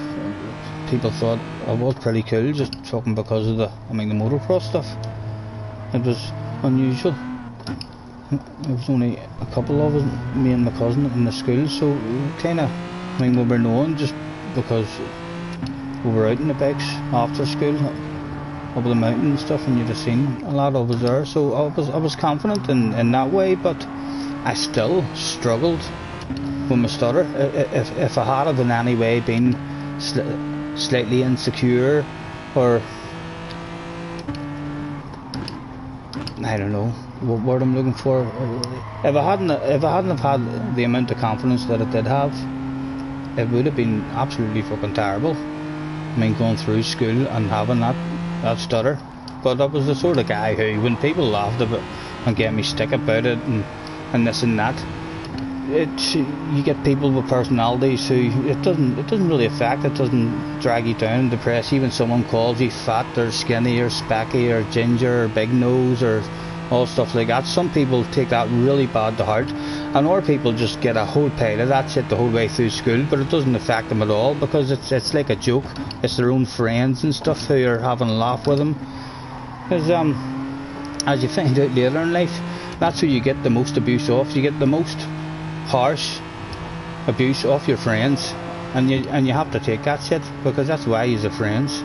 People thought I was pretty cool, just talking because of the motocross stuff. It was unusual. There was only a couple of us, me and my cousin, in the school, so kind of, we were known just because we were out on the bikes after school, over the mountain and stuff, and you'd have seen a lot of us there. So I was confident in that way, but I still struggled with my stutter. If I had in any way been slightly insecure, or I don't know what word I'm looking for. If I hadn't have had the amount of confidence that I did have, it would have been absolutely fucking terrible. Going through school and having that stutter. But I was the sort of guy who, when people laughed about and gave me stick about it and this and that, you get people with personalities who it doesn't really affect. It doesn't drag you down and depress you when someone calls you fat or skinny or specky or ginger or big nose or all stuff like that. Some people take that really bad to heart, and other people just get a whole pile of that shit the whole way through school, but it doesn't affect them at all because it's like a joke. It's their own friends and stuff who are having a laugh with them. Because as you find out later in life, that's who you get the most abuse off. You get the most harsh abuse off your friends, and you have to take that shit because that's why you're friends.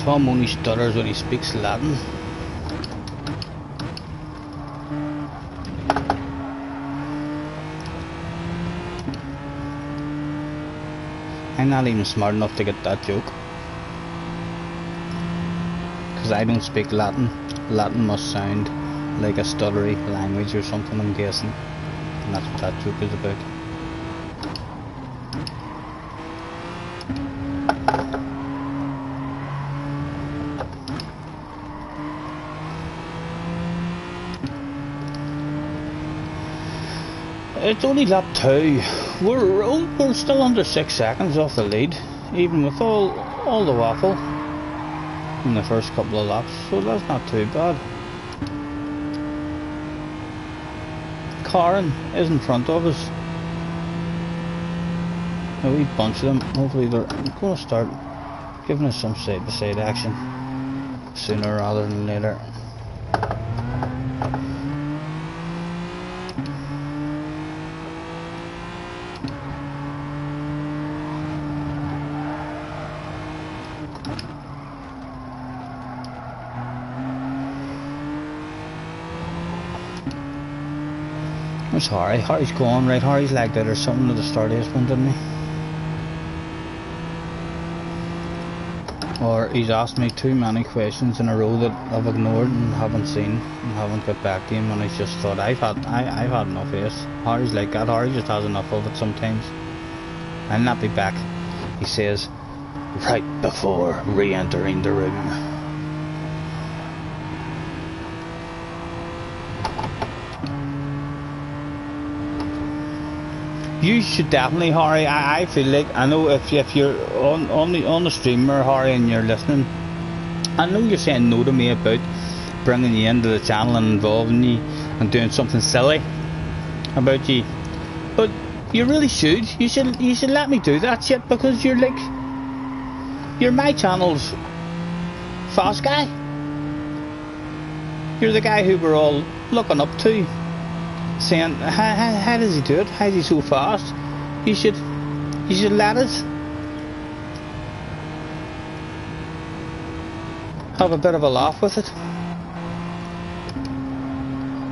Tom only stutters when he speaks Latin. I'm not even smart enough to get that joke. Because I don't speak Latin. Latin must sound like a stuttery language or something, I'm guessing. And that's what that joke is about. It's only lap 2. We're still under 6 seconds off the lead, even with all the waffle in the first couple of laps, so that's not too bad. Karen is in front of us. A wee bunch of them. Hopefully they're going to start giving us some side-to-side action sooner rather than later. Where's Harry? Harry's gone, right? Harry's lagged out or something at the start of this one, didn't he? Or he's asked me too many questions in a row that I've ignored and haven't seen and haven't got back to him, and he's just thought I've had enough of this. Harry's like that. Harry just has enough of it sometimes. I'll not be back, he says, right before re-entering the room. You should definitely, Harry. I feel like, I know if you're on the streamer, Harry, and you're listening, I know you're saying no to me about bringing you into the channel and involving you and doing something silly about you, but you really should. You should let me do that shit, because you're my channel's fast guy. You're the guy who we're all looking up to, saying, how does he do it? How is he so fast? You should let us have a bit of a laugh with it.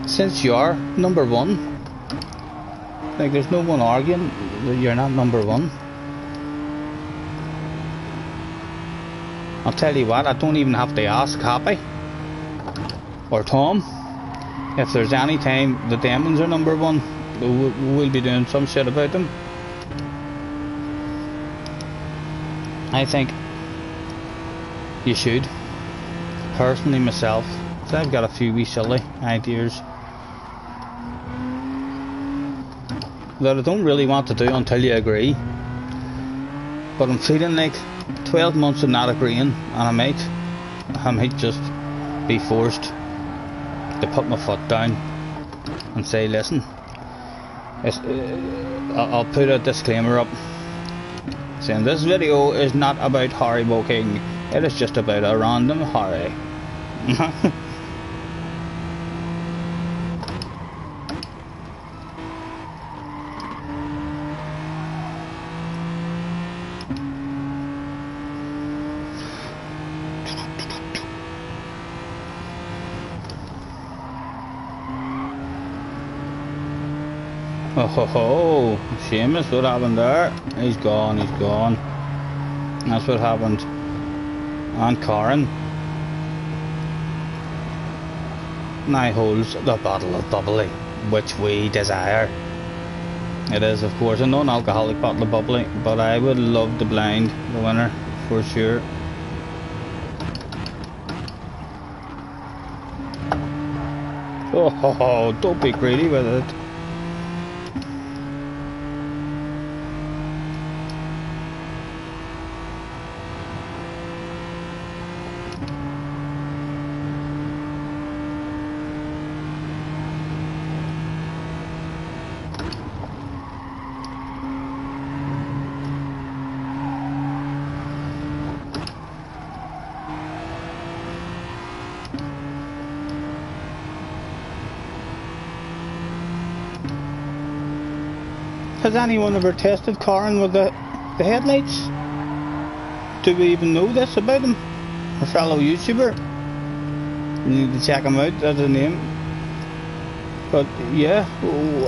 Since you're number one, like, there's no one arguing that you're not number one. I'll tell you what, I don't even have to ask Happy or Tom. If there's any time the Demons are number one, we'll be doing some shit about them. I think you should. Personally, myself, so I've got a few wee silly ideas that I don't really want to do until you agree. But I'm feeling like 12 months of not agreeing, and I might just be forced to put my foot down and say, listen, I'll put a disclaimer up saying this video is not about Harry Woking, it is just about a random Harry. Oh ho ho, Seamus, what happened there? He's gone. That's what happened. And Karen now holds the bottle of bubbly, which we desire. It is, of course, a non-alcoholic bottle of bubbly, but I would love to blind the winner for sure. Oh ho ho, don't be greedy with it. Has anyone ever tested Karen with the headlights? Do we even know this about him? a fellow YouTuber. You need to check him out, that's his name. But yeah,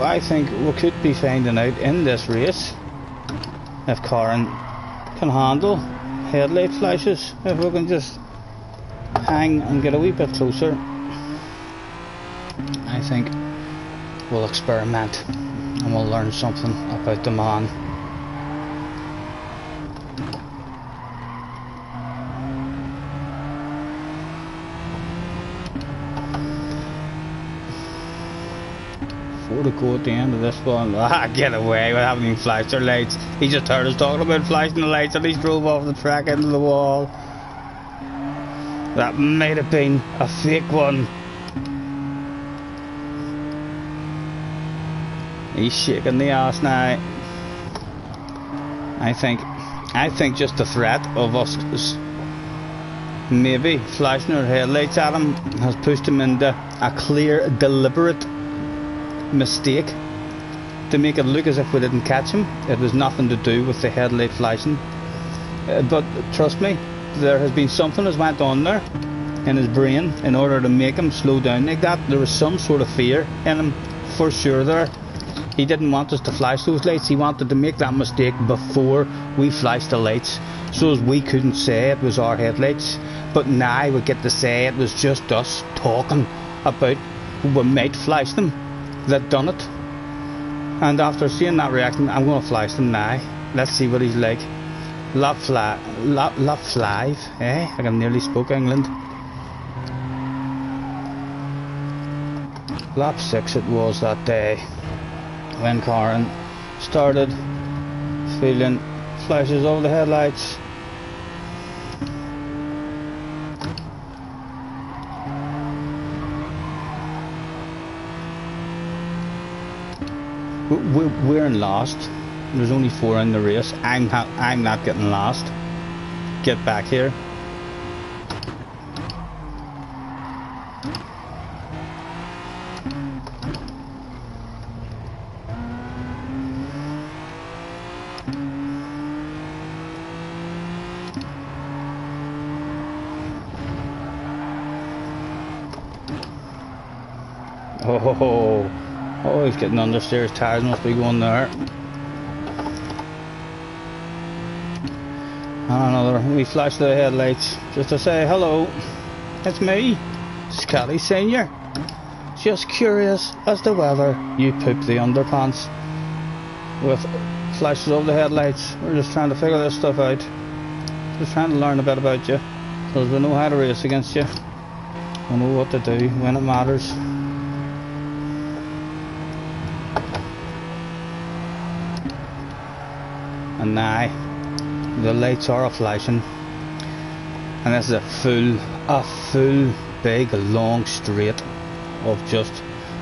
I think we could be finding out in this race if Karen can handle headlight flashes. If we can just hang and get a wee bit closer, I think we'll experiment and we'll learn something about the man. Before to go at the end of this one, get away, we haven't even flashed our lights. He just heard us talking about flashing the lights and he drove off the track into the wall. That might have been a fake one. He's shaking the ass now. I think just the threat of us maybe flashing our headlights at him has pushed him into a clear, deliberate mistake to make it look as if we didn't catch him. It was nothing to do with the headlight flashing. But trust me, there has been something that's went on there in his brain in order to make him slow down like that. There was some sort of fear in him for sure there. He didn't want us to flash those lights. He wanted to make that mistake before we flashed the lights, so as we couldn't say it was our headlights. But now we get to say it was just us talking about we might flash them that done it. And after seeing that reaction, I'm going to flash them now. Let's see what he's like. Lap 5, eh? I can nearly spoke England. Lap 6 it was that day when Karen started feeling flashes over the headlights. We're in last. There's only 4 in the race. I'm not getting last. Get back here. Oh, he's getting understeer. His tires must be going there. And another wee flash of the headlights just to say hello. It's me, Scottie Senior. Just curious as to whether you poop the underpants with flashes of the headlights. We're just trying to figure this stuff out. Just trying to learn a bit about you, because we know how to race against you. We know what to do when it matters. And now the lights are flashing, and this is a full big long straight of just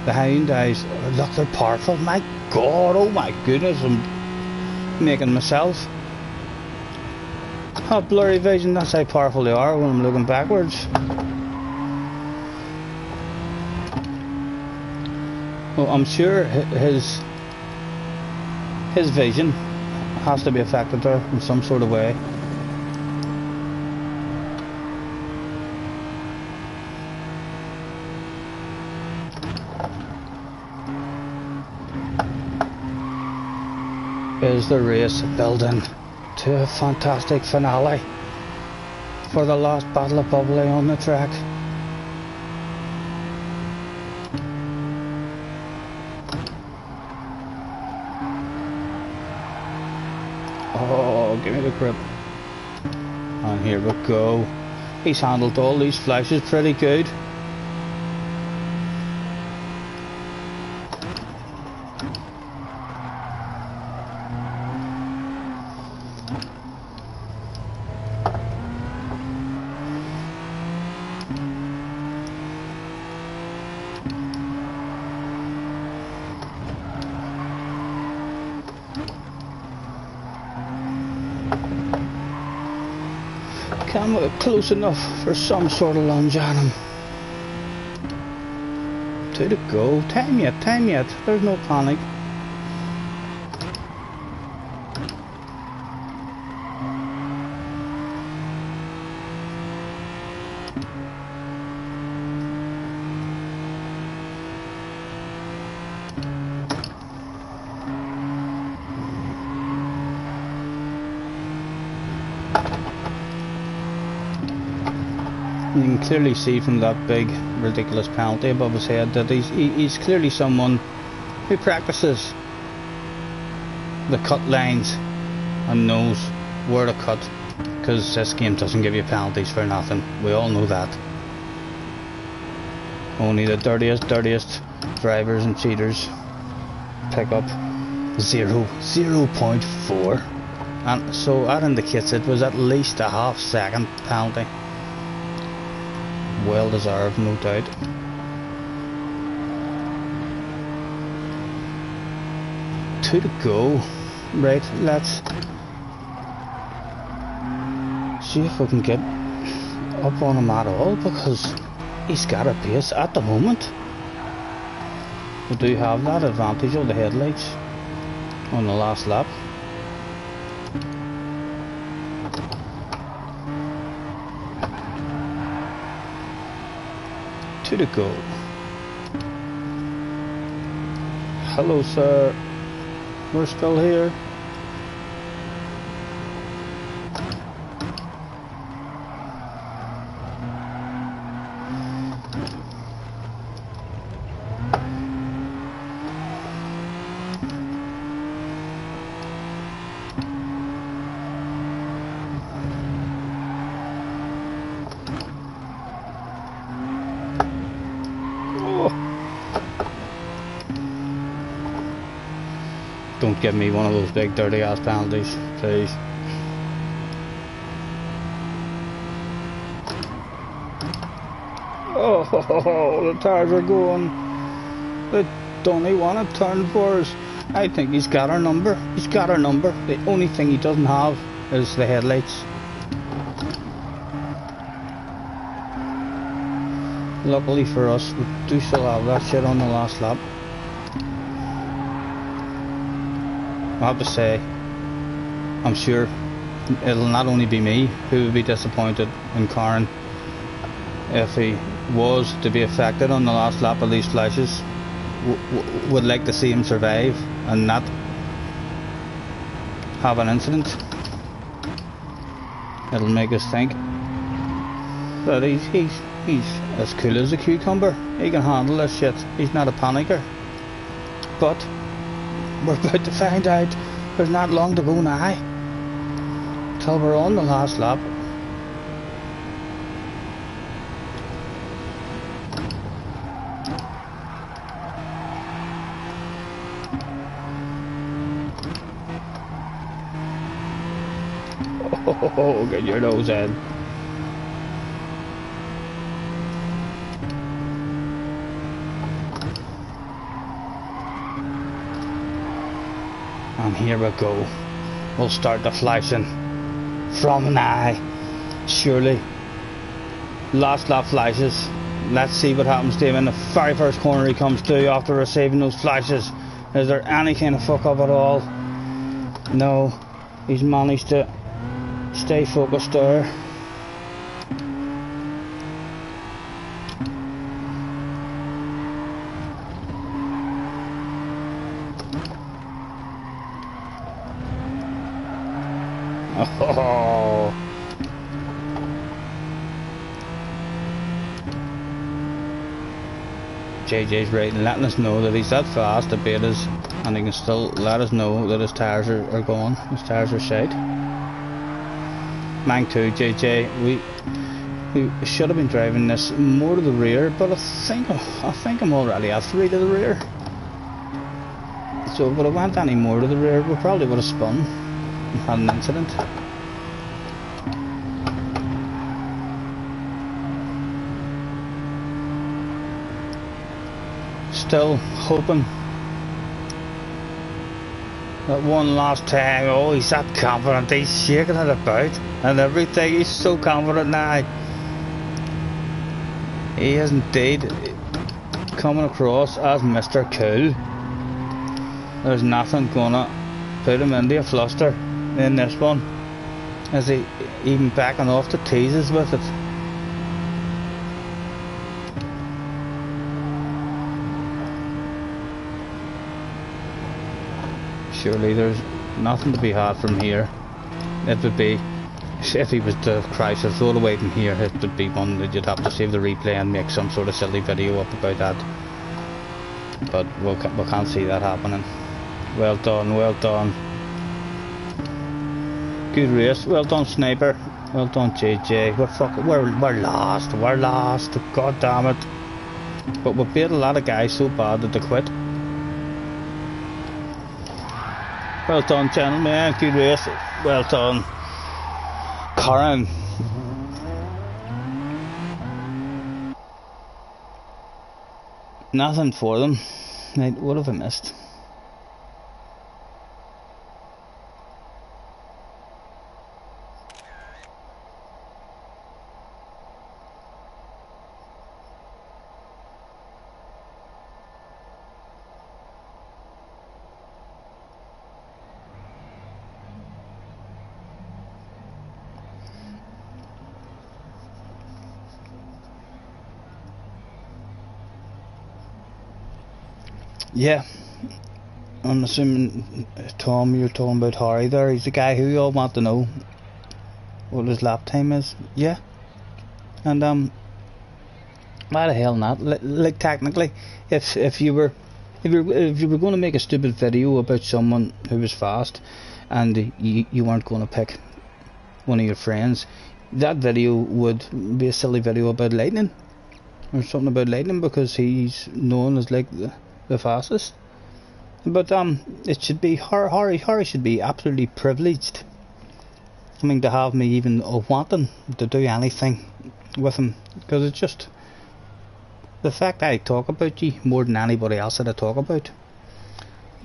the Hyundais. Look, they're powerful. My God, oh my goodness, I'm making myself a blurry vision. That's how powerful they are when I'm looking backwards. Well, I'm sure his vision has to be affected there in some sort of way. Is the race building to a fantastic finale for the last battle of bubbly on the track? Oh, give me the grip. And here we go. He's handled all these flashes pretty good. Come close enough for some sort of lunge at him. 2 to go. Time yet. There's no panic. You can clearly see from that big ridiculous penalty above his head that he's clearly someone who practices the cut lines and knows where to cut, because this game doesn't give you penalties for nothing. We all know that. Only the dirtiest drivers and cheaters pick up 0.4, and so that indicates it was at least a half-second penalty. Well deserved, no doubt. Two to go. Right, let's see if we can get up on him at all, because he's got a pace at the moment. We do have that advantage of the headlights on the last lap. Two to go. Hello, sir. We're still here. Don't give me one of those big dirty ass penalties, please. Oh, the tires are going. They don't even want to turn for us. I think he's got our number. He's got our number. The only thing he doesn't have is the headlights. Luckily for us, we do still have that shit on the last lap. I have to say, I'm sure it'll not only be me who would be disappointed in Karen if he was to be affected on the last lap of these flashes. Would like to see him survive and not have an incident. It'll make us think that he's as cool as a cucumber. He can handle this shit. He's not a panicker. But we're about to find out. There's not long to go now till we're on the last lap. Oh, get your nose in. And here we go. We'll start the flashing from now. Surely. Last lap flashes. Let's see what happens to him in the very first corner he comes to after receiving those flashes. Is there any kind of fuck up at all? No. He's managed to stay focused there. Oh. JJ's right and letting us know that he's that fast to beat us, and he can still let us know that his tyres are gone. His tyres are shite. Mine too, JJ. We should have been driving this more to the rear, but I think I'm already at 3 to the rear. So if it went any more to the rear, we probably would have spun and had an incident. Still hoping that one last time. Oh, he's that confident. He's shaking it about and everything. He's so confident now. He is indeed coming across as Mr. Cool. There's nothing gonna put him into a fluster in this one. Is he even backing off to tease us with it? surely there's nothing to be had from here. It would be, if he was to crash or throw it away from here, it would be one that you'd have to save the replay and make some sort of silly video up about that. But we can't see that happening. Well done, well done. Good race, well done Sniper. Well done JJ. We're lost, god damn it. But we beat a lot of guys so bad that they quit. Well done gentlemen, good race. Well done. Karen. Nothing for them. Right, what have I missed? Yeah, I'm assuming, Tom, you're talking about Harry there. He's the guy who you all want to know what his lap time is. Yeah, and why the hell not? Like technically, if you were going to make a stupid video about someone who was fast, and you weren't going to pick one of your friends, that video would be a silly video about Lightning, or something about Lightning, because he's known as like the fastest. But it should be Harry should be absolutely privileged, I mean, to have me even wanting to do anything with him, because it's just the fact that I talk about you more than anybody else that I talk about.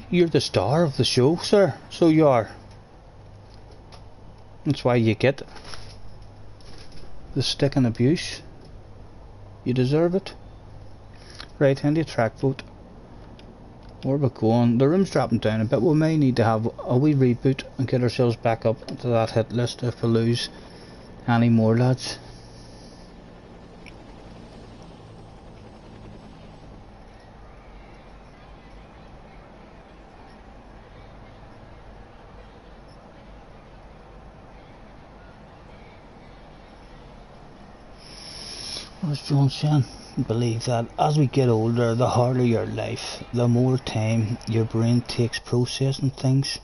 You're the star of the show, sir, so you are. That's why you get the stick and abuse. You deserve it. Right, into track vote. Where we're going, the room's dropping down a bit. We may need to have a wee reboot and get ourselves back up to that hit list if we lose any more, lads. What's John saying? Believe that as we get older, the harder your life, the more time your brain takes processing things,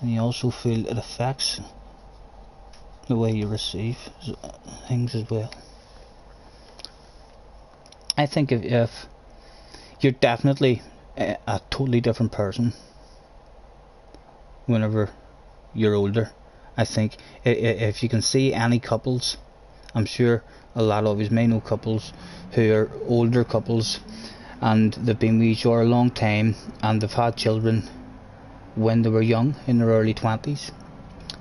and you also feel it affects the way you receive things as well. I think if you're definitely a totally different person whenever you're older. I think if you can see any couples, I'm sure a lot of us may know couples who are older couples and they've been with each other a long time and they've had children when they were young, in their early 20s,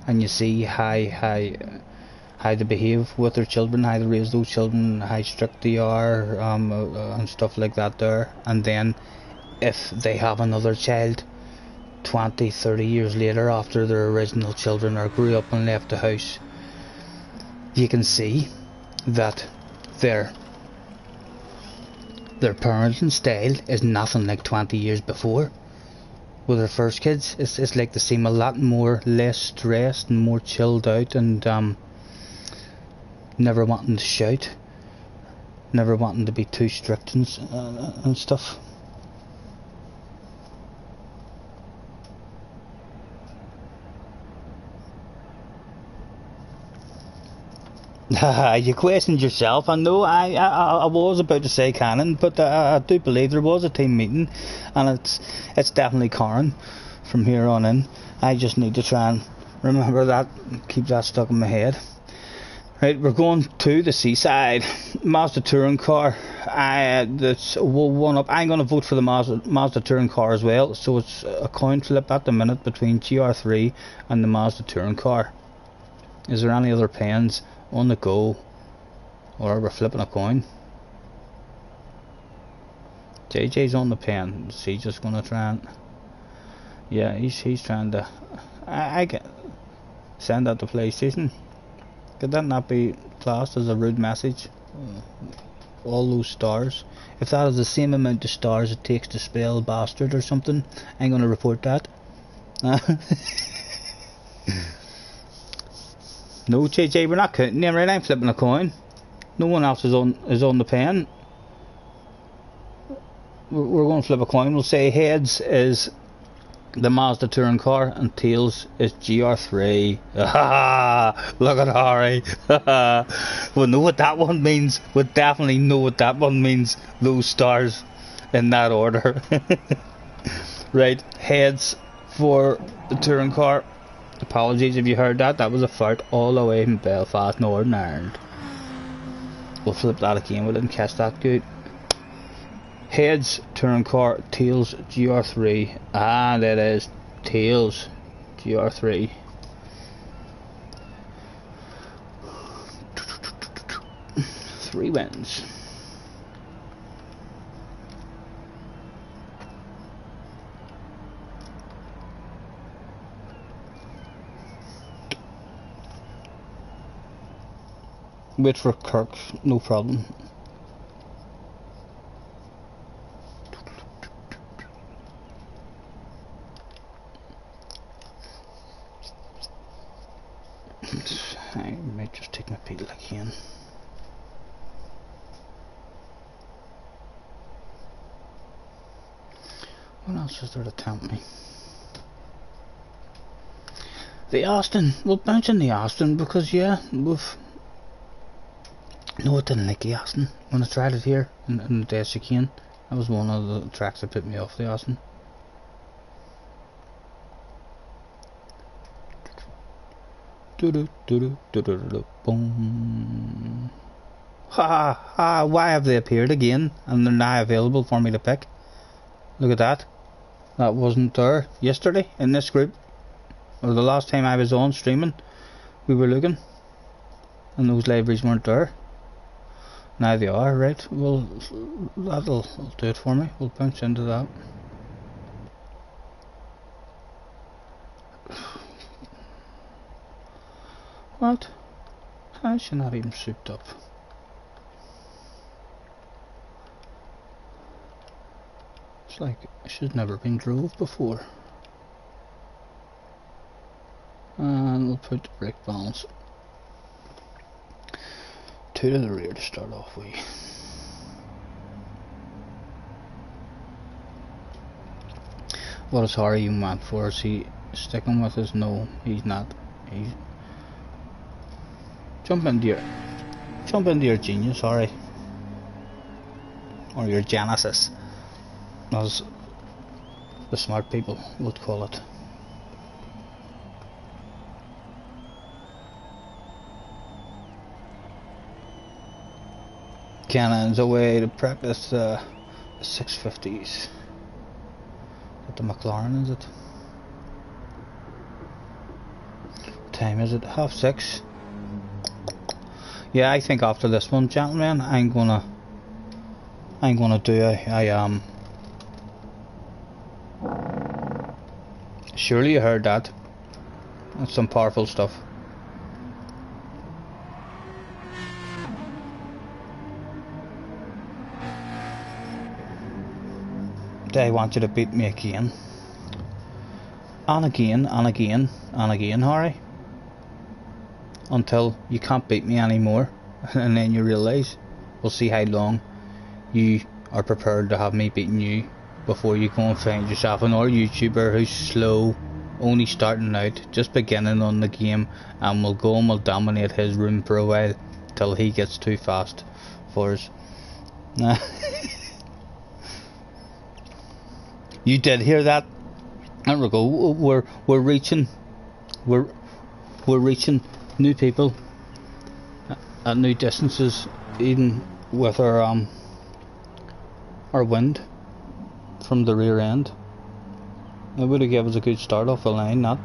and you see how they behave with their children, how they raise those children, how strict they are, and stuff like that there. And then if they have another child 20-30 years later, after their original children are grew up and left the house, you can see that their parenting style is nothing like 20 years before. With their first kids, it's like they seem a lot more less stressed and more chilled out, and never wanting to shout, never wanting to be too strict and stuff. You questioned yourself. I know I was about to say Cannon, but I do believe there was a team meeting, and it's definitely Karen from here on in. I just need to try and remember that, keep that stuck in my head. Right, we're going to the seaside. Mazda touring car. That's one up. I'm going to vote for the Mazda touring car as well. So it's a coin flip at the minute between GR3 and the Mazda touring car. Is there any other pens on the go, or we're flipping a coin? JJ's on the pen. Is he just gonna try and, yeah, he's trying to, I get send out the PlayStation. Could that not be classed as a rude message? all those stars. If that is the same amount of stars it takes to spell bastard or something, I'm gonna report that. No, JJ, we're not counting them, right? I'm flipping a coin. No one else is on the pen. We're going to flip a coin. We'll say heads is the Mazda touring car and tails is GR3. Look at Harry. We'll know what that one means. We'll definitely know what that one means. Those stars in that order. Right, heads for the touring car. Apologies if you heard that. That was a fart all the way from Belfast, Northern Ireland. We'll flip that again. We didn't catch that good. Heads, touring car, tails, GR3. Ah, that is tails, GR3. Three wins. Wait for Kirk, no problem. I might just take my peel again. What else is there to tempt me? The Austin. We'll bounce in the Austin because yeah, we've. No, I didn't like the Austin when I tried it here in the Dash Chicane. That was one of the tracks that put me off the Austin. Boom. Ha ha! Why have they appeared again and they're now available for me to pick? Look at that. That wasn't there yesterday in this group, or the last time I was on streaming. We were looking, and those libraries weren't there. Now they are, right? Well, that'll do it for me. We'll bounce into that. What? How is she not even souped up? It's like she's never been drove before. And we'll put the brake balance 2 to the rear to start off with. What is Harry you mad for? Is he sticking with us? No, he's not. He's jump into your genius, Harry, or your Genesis, as the smart people would call it. Cannon's away to practice 650s. At the McLaren, is it? What time is it? 6:30. Yeah, I think after this one, gentlemen, I'm gonna do a surely you heard that. That's some powerful stuff. I want you to beat me again. And again, and again, and again, Harry. Until you can't beat me anymore. And then you realise, we'll see how long you are prepared to have me beating you before you go and find yourself another YouTuber who's slow, only starting out, just beginning on the game, and we'll go and we'll dominate his room for a while till he gets too fast for us. You did hear that? There we go. We're reaching new people at new distances, even with our wind from the rear end. It would have given us a good start off the line, that.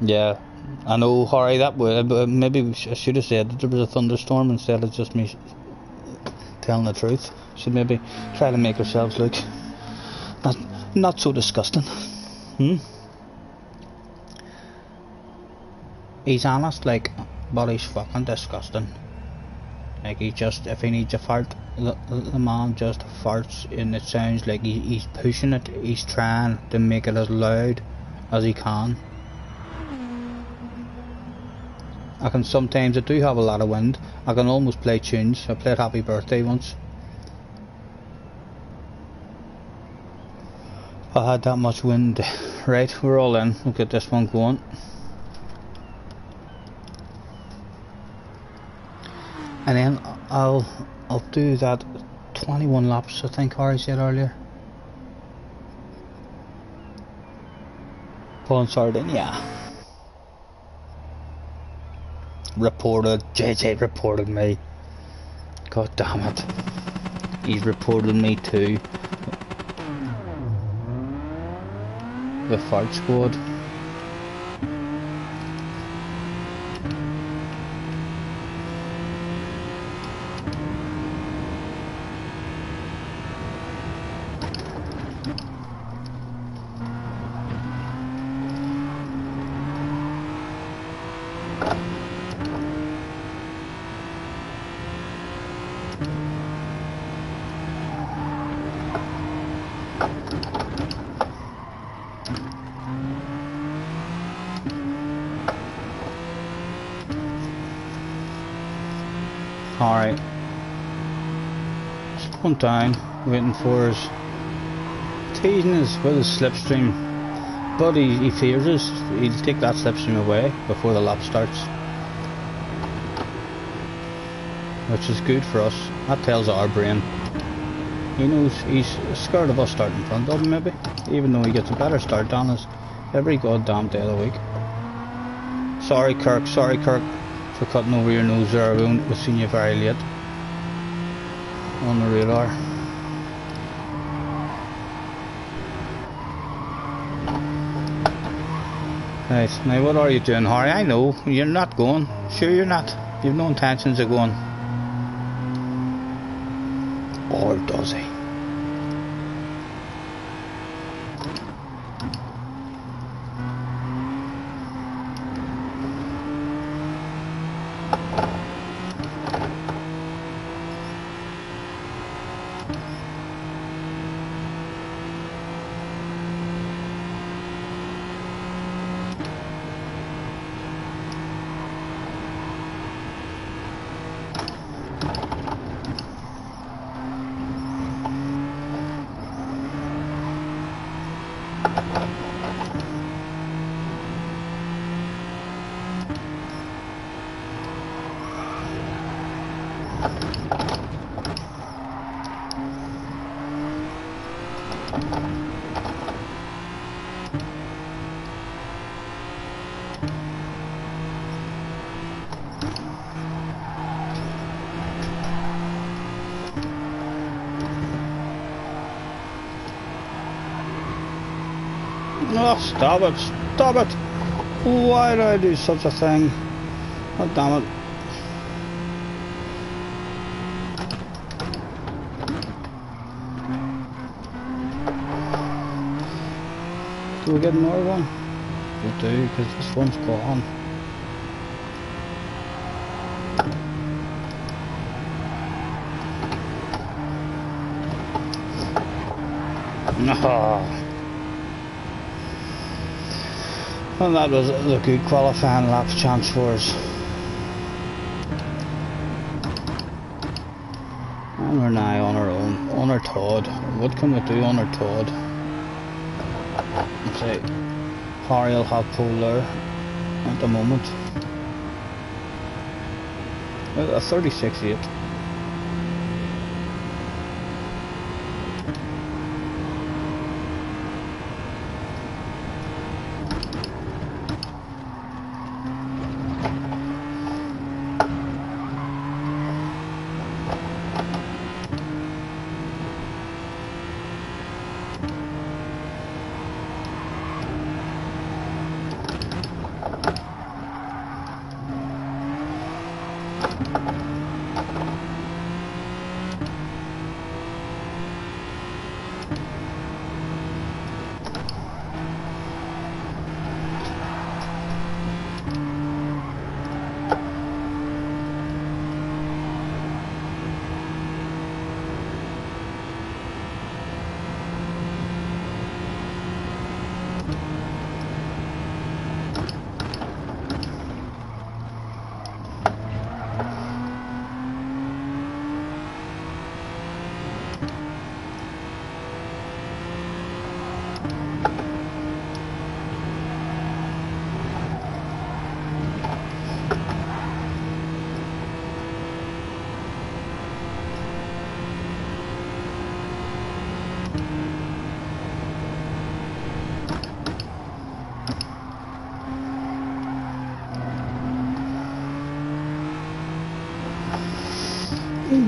Yeah, I know, Harry, that would, but maybe I should have said that there was a thunderstorm instead of just me telling the truth. Should maybe try to make ourselves look not so disgusting. He's honest, like, but he's fucking disgusting. Like, he just, if he needs a fart, the man just farts, and it sounds like he's pushing it. He's trying to make it as loud as he can. I can sometimes, I do have a lot of wind, I can almost play tunes. I played Happy Birthday once. I had that much wind. Right, we're all in. We'll get this one going. And then I'll do that 21 laps, I think Harry said earlier. Pulling Sardinia. Reported. JJ reported me. God damn it. He's reported me too. The fart squad. Alright. Slowing down, waiting for us. Teasing us with his slipstream. But he fears us. He'll take that slipstream away before the lap starts. Which is good for us. That tells our brain. He knows he's scared of us starting in front of him, maybe. Even though he gets a better start than us every goddamn day of the week. Sorry Kirk, for cutting over your nose there. We've seen you very late on the radar. Right, now what are you doing, Harry? I know, you're not going. Sure you're not. You've no intentions of going. Or does he? Oh, stop it, stop it! Why do I do such a thing? Oh, damn it. Do we get another one? We do, because this one's gone. No. And that was a good qualifying lap chance for us. And we're now on our own, on our Todd. What can we do on our Todd? Let's say Harry will have pole there at the moment. A 36.8.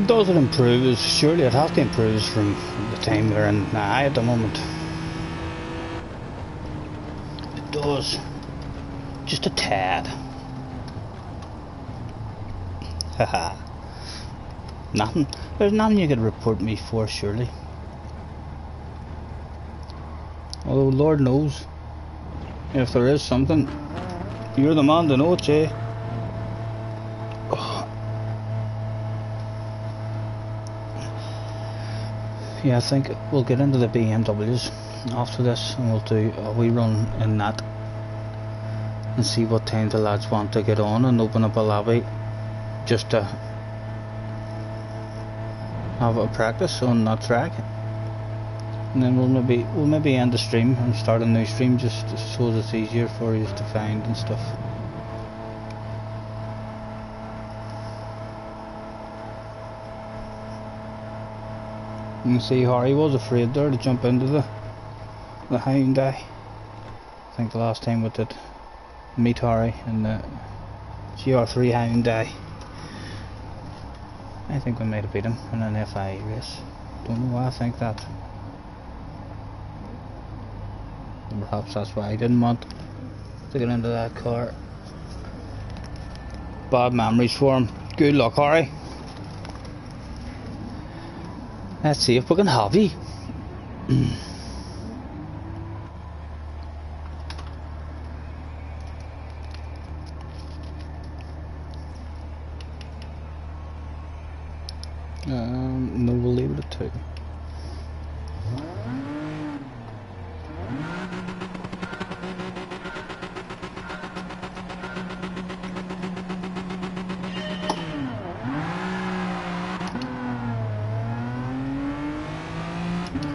Does it improve? Surely it has to improve from the time we're in now at the moment. It does. Just a tad. Haha. Nothing. There's nothing you could report me for, surely. Although Lord knows, if there is something, you're the man to know it, Jay. Oh. Yeah, I think we'll get into the BMWs after this, and we'll do a wee run in that and see what time the lads want to get on and open up a lobby just to have a practice on that track. And then we'll maybe end the stream and start a new stream just so that it's easier for you to find and stuff. You can see Harry was afraid there to jump into the Hyundai. I think the last time we did meet Harry in the GR3 Hyundai, I think we might have beat him in an FI race. Don't know why I think that. Perhaps that's why I didn't want to get into that car. Bad memories for him. Good luck, Harry. Let's see if we can have you. No, we'll leave it at 2.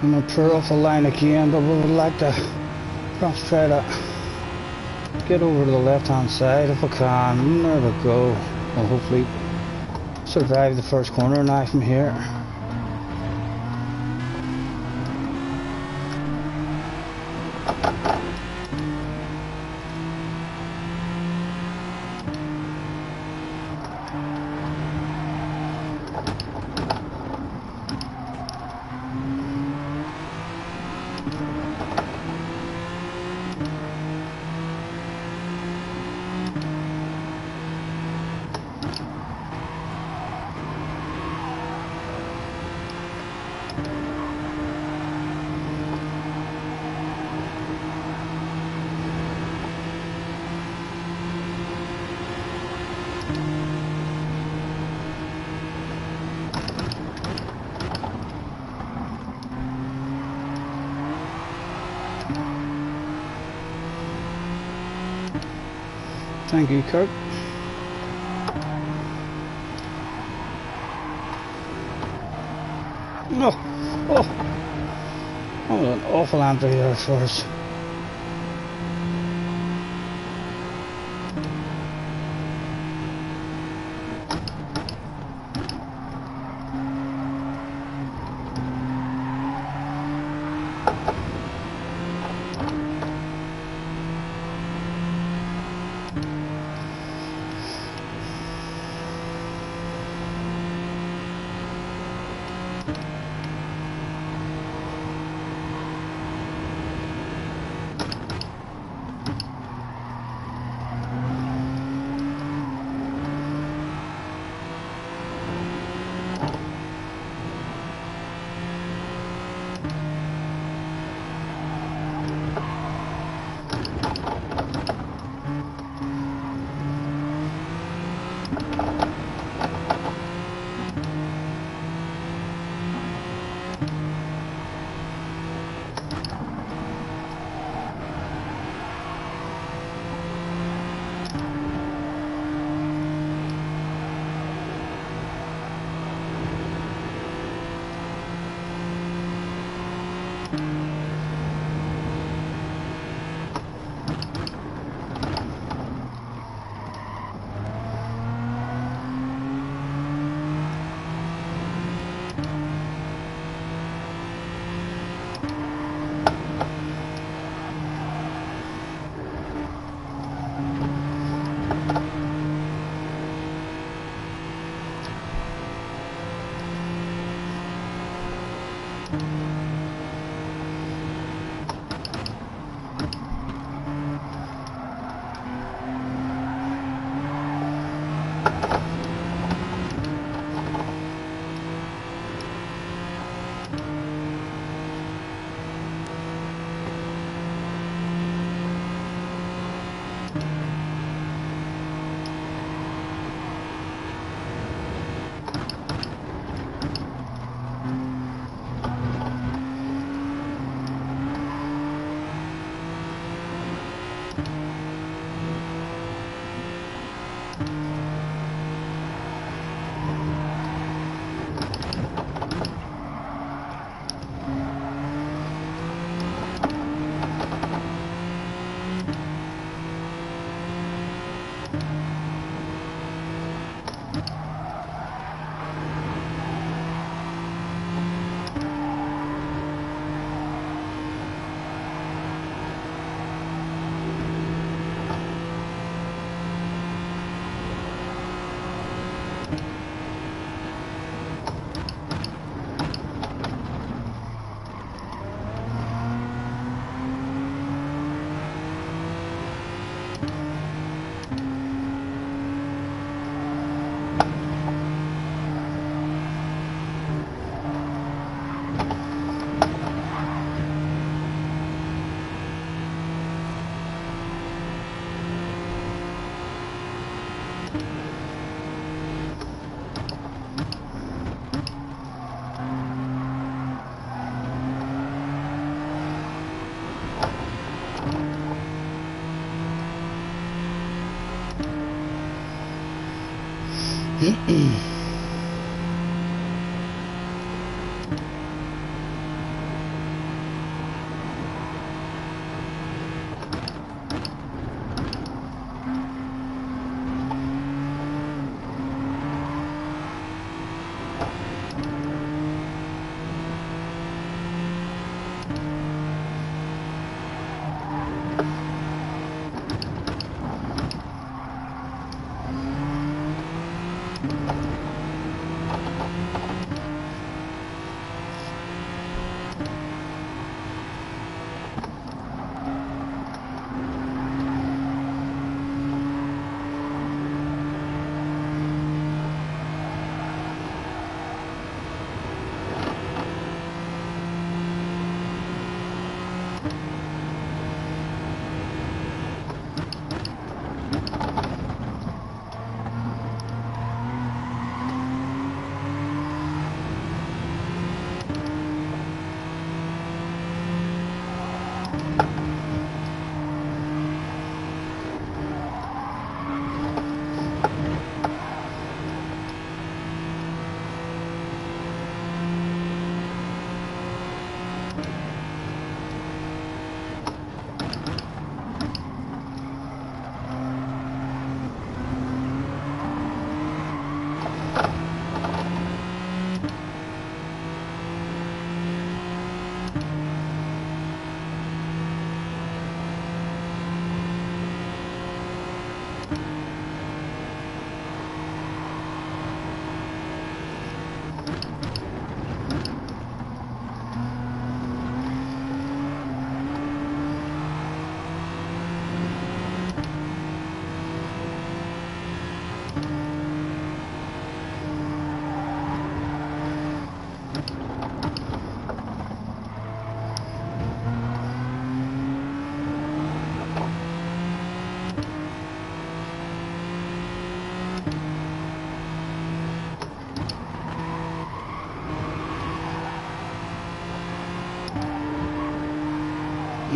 I'm going to put off the line again, but we would like to perhaps try to get over to the left hand side if we can. There we go. We'll hopefully survive the first corner now from here. Thank you, Kurt. Oh, an awful entry there for us.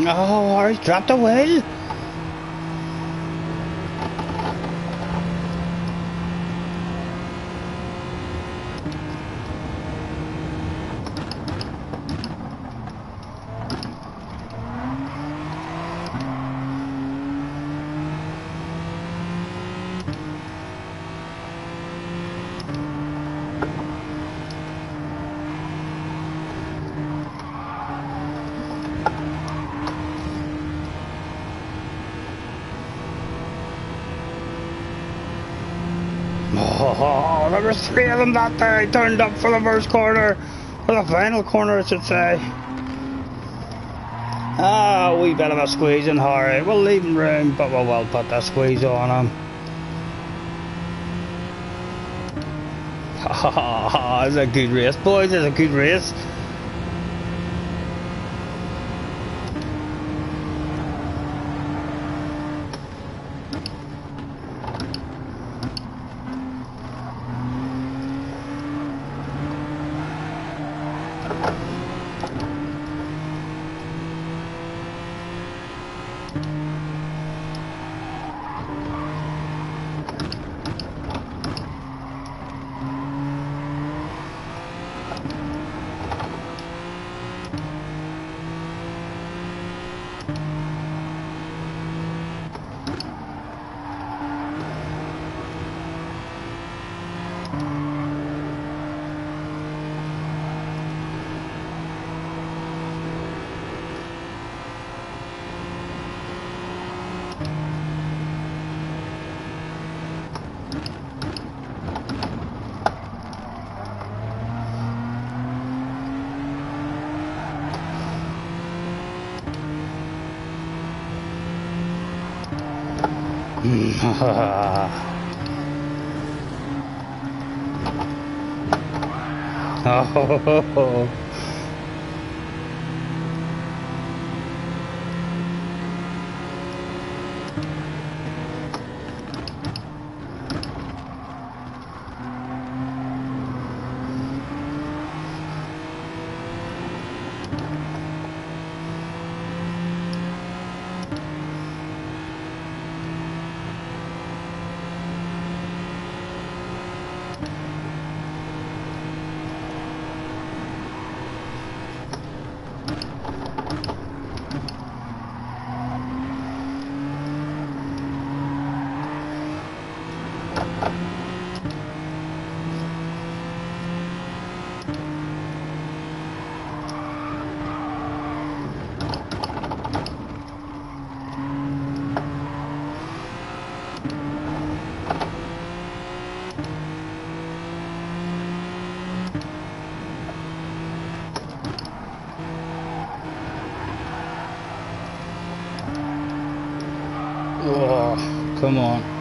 Oh, he's dropped the wheel. Oh, there was 3 of them that day turned up for the first corner. For the final corner, I should say. Ah, a wee bit of a squeeze in hurry. We'll leave him room, but we'll put that squeeze on him. It's a good race, boys. It's a good race. Oh. Come on.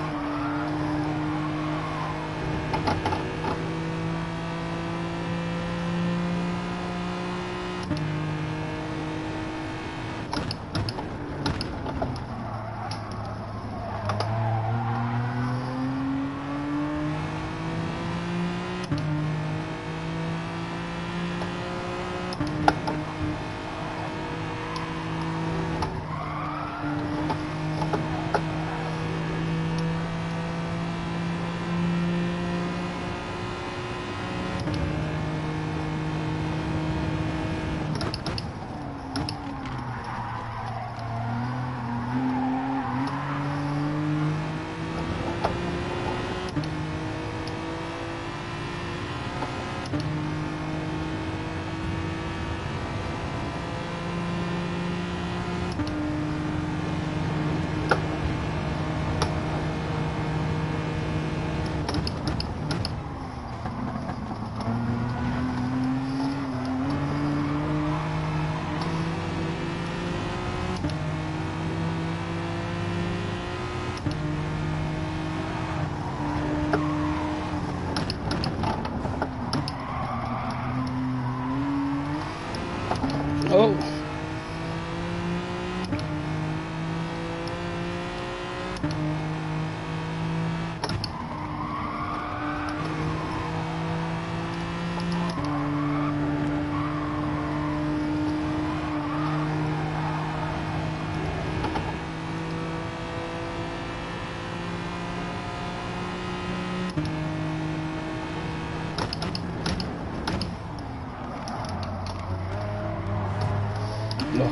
Oh.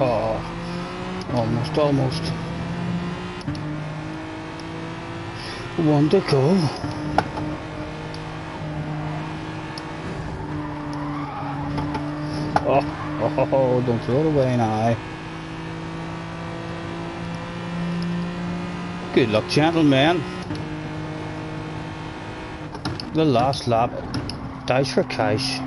Oh, almost. One to go. Oh, don't throw it away now. Good luck, gentlemen. The last lap. Dice for cash.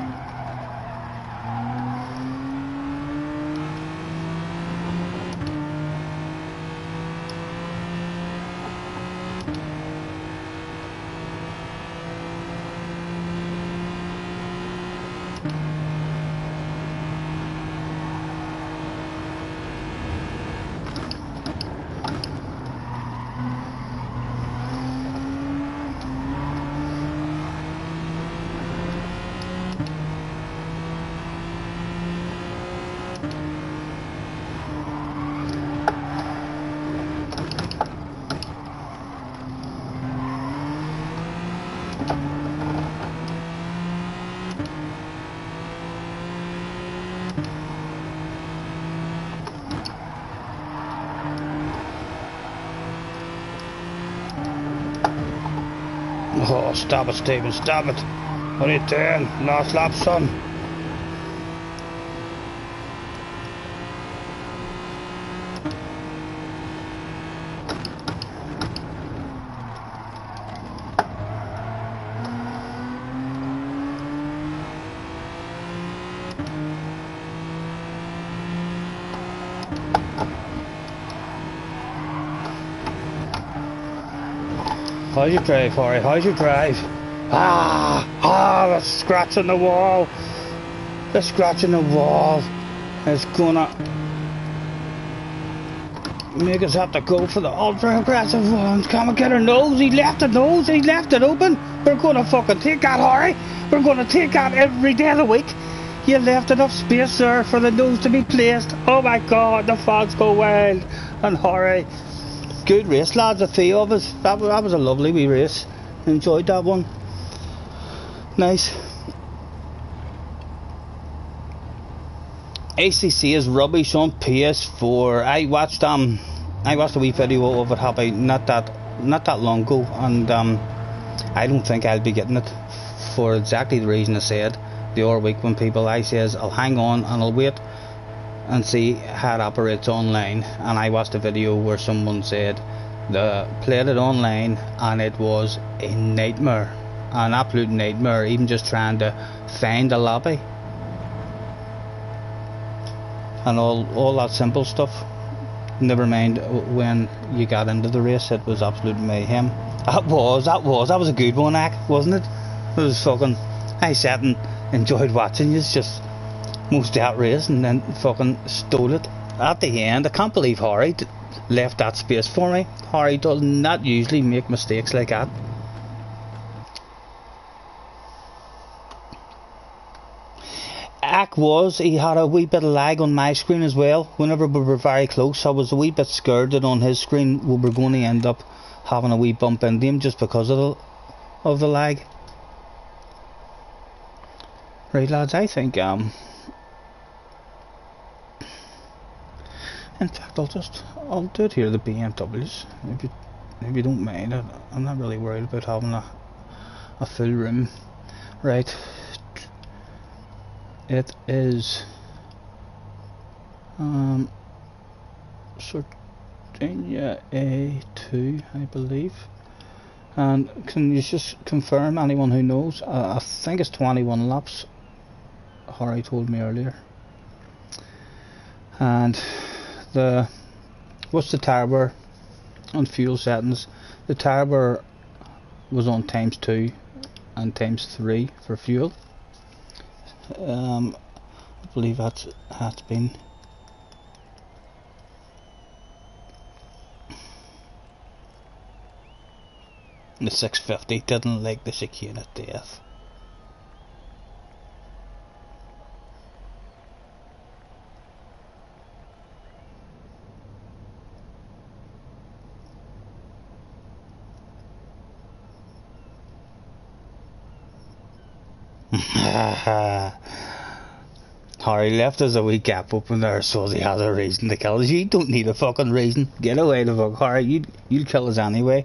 Oh, stop it, Stephen, stop it. What are you doing? Last lap, son. How's your drive, Harry? How's your drive? The scratch on the wall. The scratch on the wall is gonna make us have to go for the ultra aggressive ones. Come and get her nose. He left the nose. He left it open. We're gonna fucking take that, Harry. We're gonna take that every day of the week. You left enough space there for the nose to be placed. Oh my God, the fans go wild. And Harry. Good race, lads, the three of us. That was a lovely wee race. Enjoyed that one. Nice. ACC is rubbish on PS4. I watched a wee video of it happening not that long ago, and I don't think I'll be getting it for exactly the reason I said the other week when I says I'll hang on and I'll wait and see how it operates online. And I watched a video where someone said they played it online and it was a nightmare, an absolute nightmare, even just trying to find a lobby and all that simple stuff. Never mind when you got into the race, it was absolute mayhem. That was a good one, Ack, wasn't it? It was fucking, I sat and enjoyed watching you just most of that race and then fucking stole it at the end. I can't believe Harry left that space for me. Harry does not usually make mistakes like that. He had a wee bit of lag on my screen as well. Whenever we were very close, I was a wee bit scared that on his screen we were going to end up having a wee bump into him just because of the lag. Right, lads, I think in fact I'll do it here, the BMWs, if you don't mind. I'm not really worried about having a full room. Right, it is Sardinia A2, I believe. And can you just confirm, anyone who knows? I think it's 21 laps, Harry told me earlier. And what's the tyre wear on fuel settings? The tyre wear was on ×2 and ×3 for fuel. I believe that's been the 650 didn't like the chicane at death. Harry left us a wee gap open there so he has a reason to kill us. You don't need a fucking reason. Get away the fuck, Harry. You'll kill us anyway.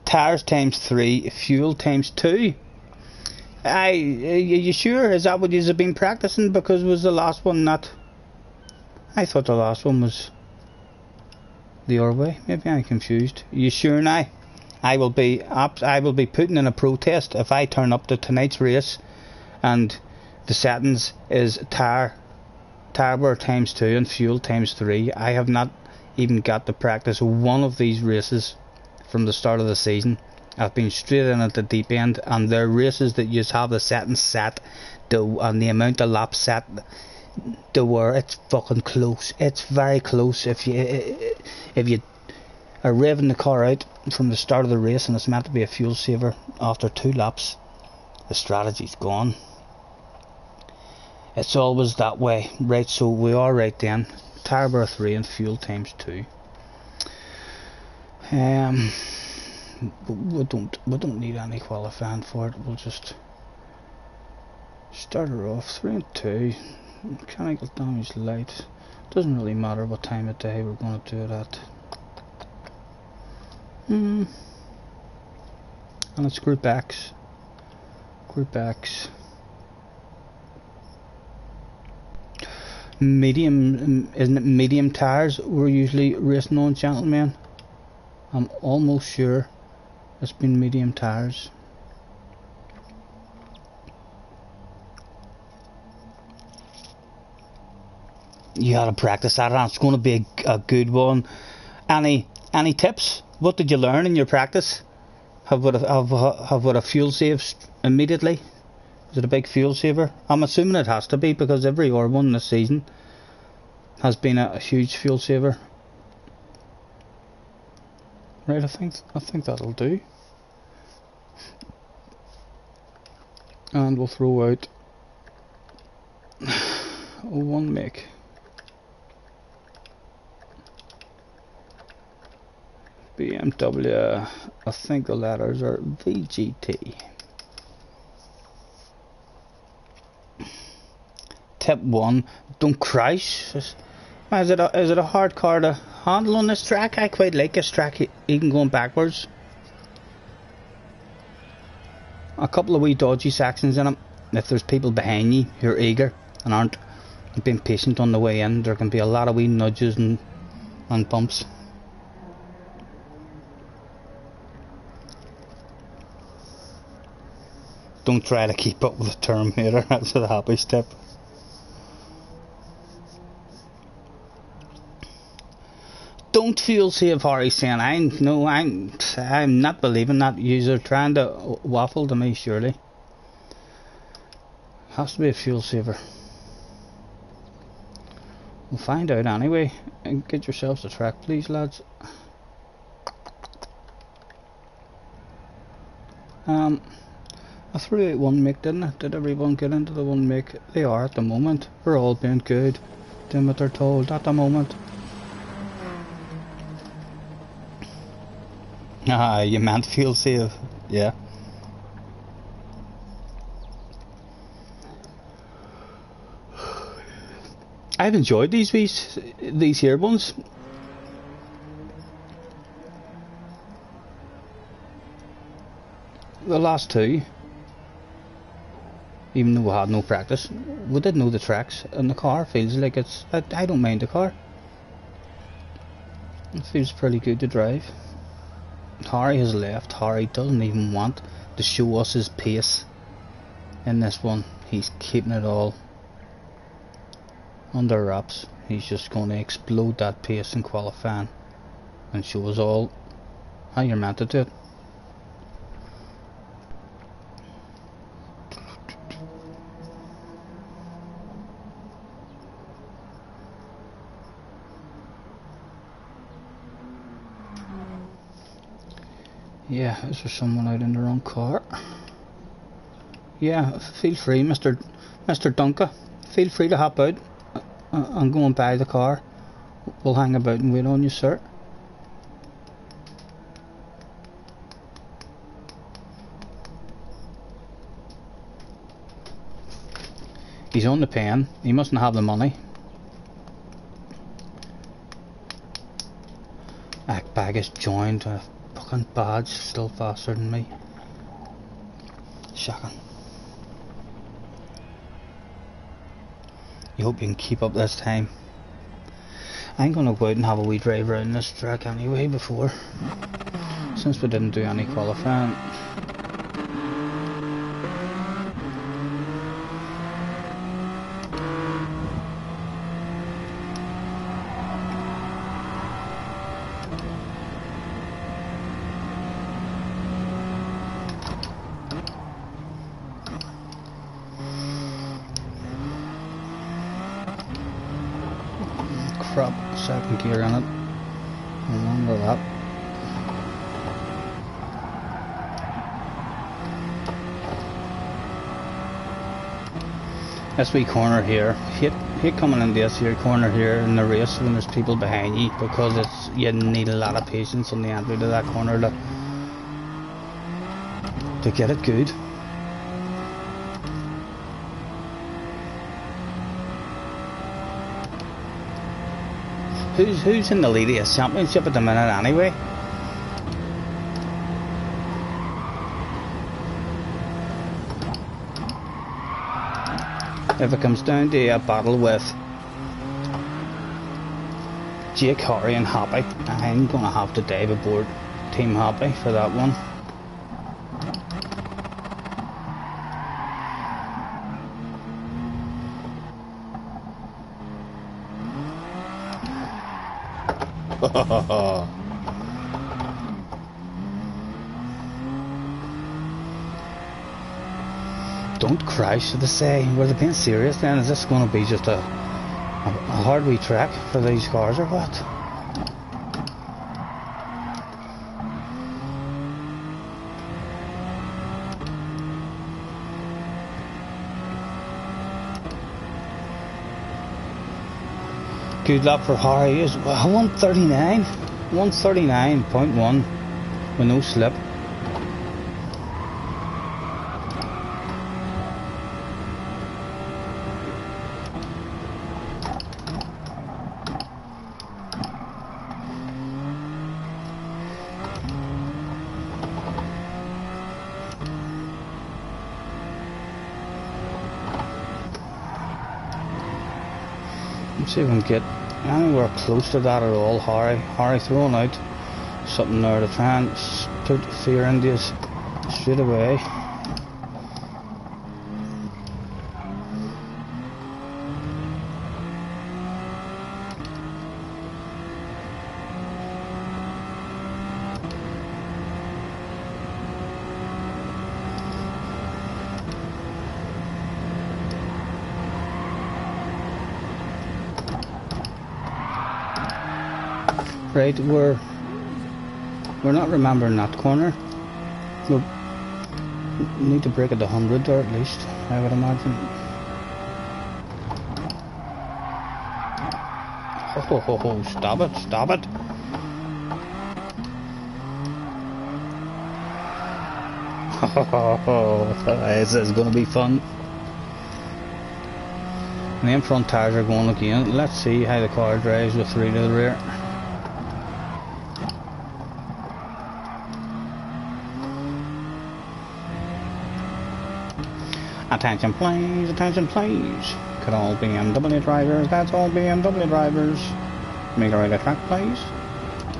Tires ×3, fuel ×2. Are you sure? Is that what you have been practicing? Because was the last one not? I thought the last one was the other way. Maybe I'm confused. Are you sure now? I will be putting in a protest if I turn up to tonight's race and the settings is tire wear ×2 and fuel ×3. I have not even got to practice one of these races from the start of the season. I've been straight in at the deep end, and they're races that you just have the settings set to, and the amount of laps set to where it's fucking close. It's very close. If you are revving the car out from the start of the race and it's meant to be a fuel saver, after 2 laps the strategy's gone. It's always that way. Right, so we are right then. Tire wear 3 and fuel ×2. We don't need any qualifying for it. We'll just start her off 3 and 2. Mechanical damage light. Doesn't really matter what time of day we're going to do it at. And it's Group X. Group X. Medium, isn't it medium tires we're usually racing on, gentlemen? I'm almost sure it's been medium tires. You gotta practice that, and it's going to be a good one. Any tips? What did you learn in your practice? Have a fuel save immediately? Is it a big fuel saver? I'm assuming it has to be, because every other one this season has been a huge fuel saver. Right, I think that'll do. And we'll throw out one make. BMW, I think the letters are VGT. Tip 1, don't crash. Is it a hard car to handle on this track? I quite like this track, even going backwards. A couple of wee dodgy sections in it. If there's people behind you who are eager and aren't being patient on the way in, there can be a lot of wee nudges and bumps. Don't try to keep up with the Terminator. That's a happy step. Don't feel safe, Harry saying. I'm not believing that. You're trying to waffle to me, surely. Has to be a fuel saver. We'll find out anyway. And get yourselves a track, please, lads. I threw out one make, didn't I? Did everyone get into the one make? They are at the moment. We're all being good, doing what they're told at the moment. Ah, you meant feel safe. Yeah. I've enjoyed these here ones. The last two, even though we had no practice, we did know the tracks, and the car feels like it's. I don't mind the car. It feels pretty good to drive. Harry has left. Harry doesn't even want to show us his pace in this one. He's keeping it all under wraps. He's just going to explode that pace in qualifying and show us all how you're meant to do it. Yeah, is there someone out in the wrong car? Yeah, feel free, Mr. Dunker. Feel free to hop out and go and buy the car. We'll hang about and wait on you, sir. He's on the pen. He mustn't have the money. Bag is joined. Fucking badge, still faster than me. Shocking. You hope you can keep up this time. I'm gonna go out and have a wee drive around this track anyway before, since we didn't do any qualifying. Crap, second gear in it. Remember that. This wee corner here, hate coming into this here corner here in the race when there's people behind you, because you need a lot of patience on the entry to that corner to get it good. Who's in the lead of the championship at the minute anyway? If it comes down to a battle with Jake, Harry and Happy, I'm gonna have to dive aboard Team Happy for that one. Don't crash, they say. Were they being serious then? Is this going to be just a hard wee track for these cars or what? Good luck for Harry. Is 139, 139.1 with no slip. Let's see if we can get anywhere close to that at all. Harry throwing out something there to try and put fear into us straight away. Right, we're not remembering that corner. We need to break it to 100 or at least, I would imagine. Oh, stop it, stop it. This is going to be fun. And the front tires are going again. Let's see how the car drives with 3 to the rear. Attention please, attention please. Could all BMW drivers, that's all BMW drivers. Make a right of track please.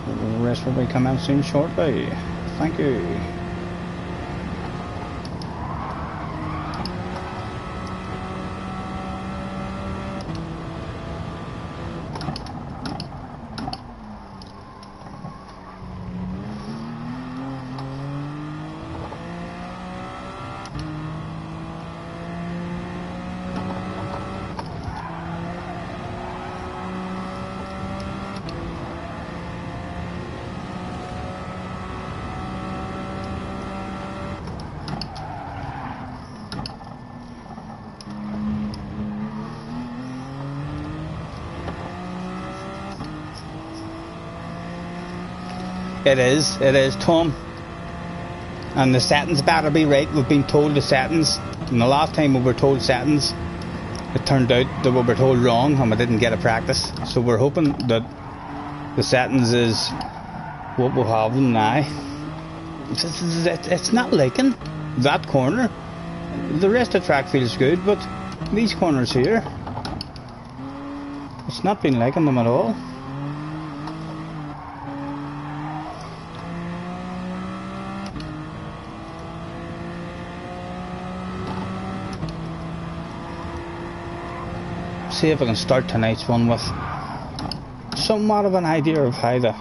The rest will be commencing shortly. Thank you. It is, Tom. And the settings better be right. We've been told the settings. And the last time we were told settings, it turned out that we were told wrong and we didn't get a practice. So we're hoping that the settings is what we'll have them now. It's not liking that corner. The rest of the track feels good, but these corners here, it's not been liking them at all. See if I can start tonight's one with somewhat of an idea of how the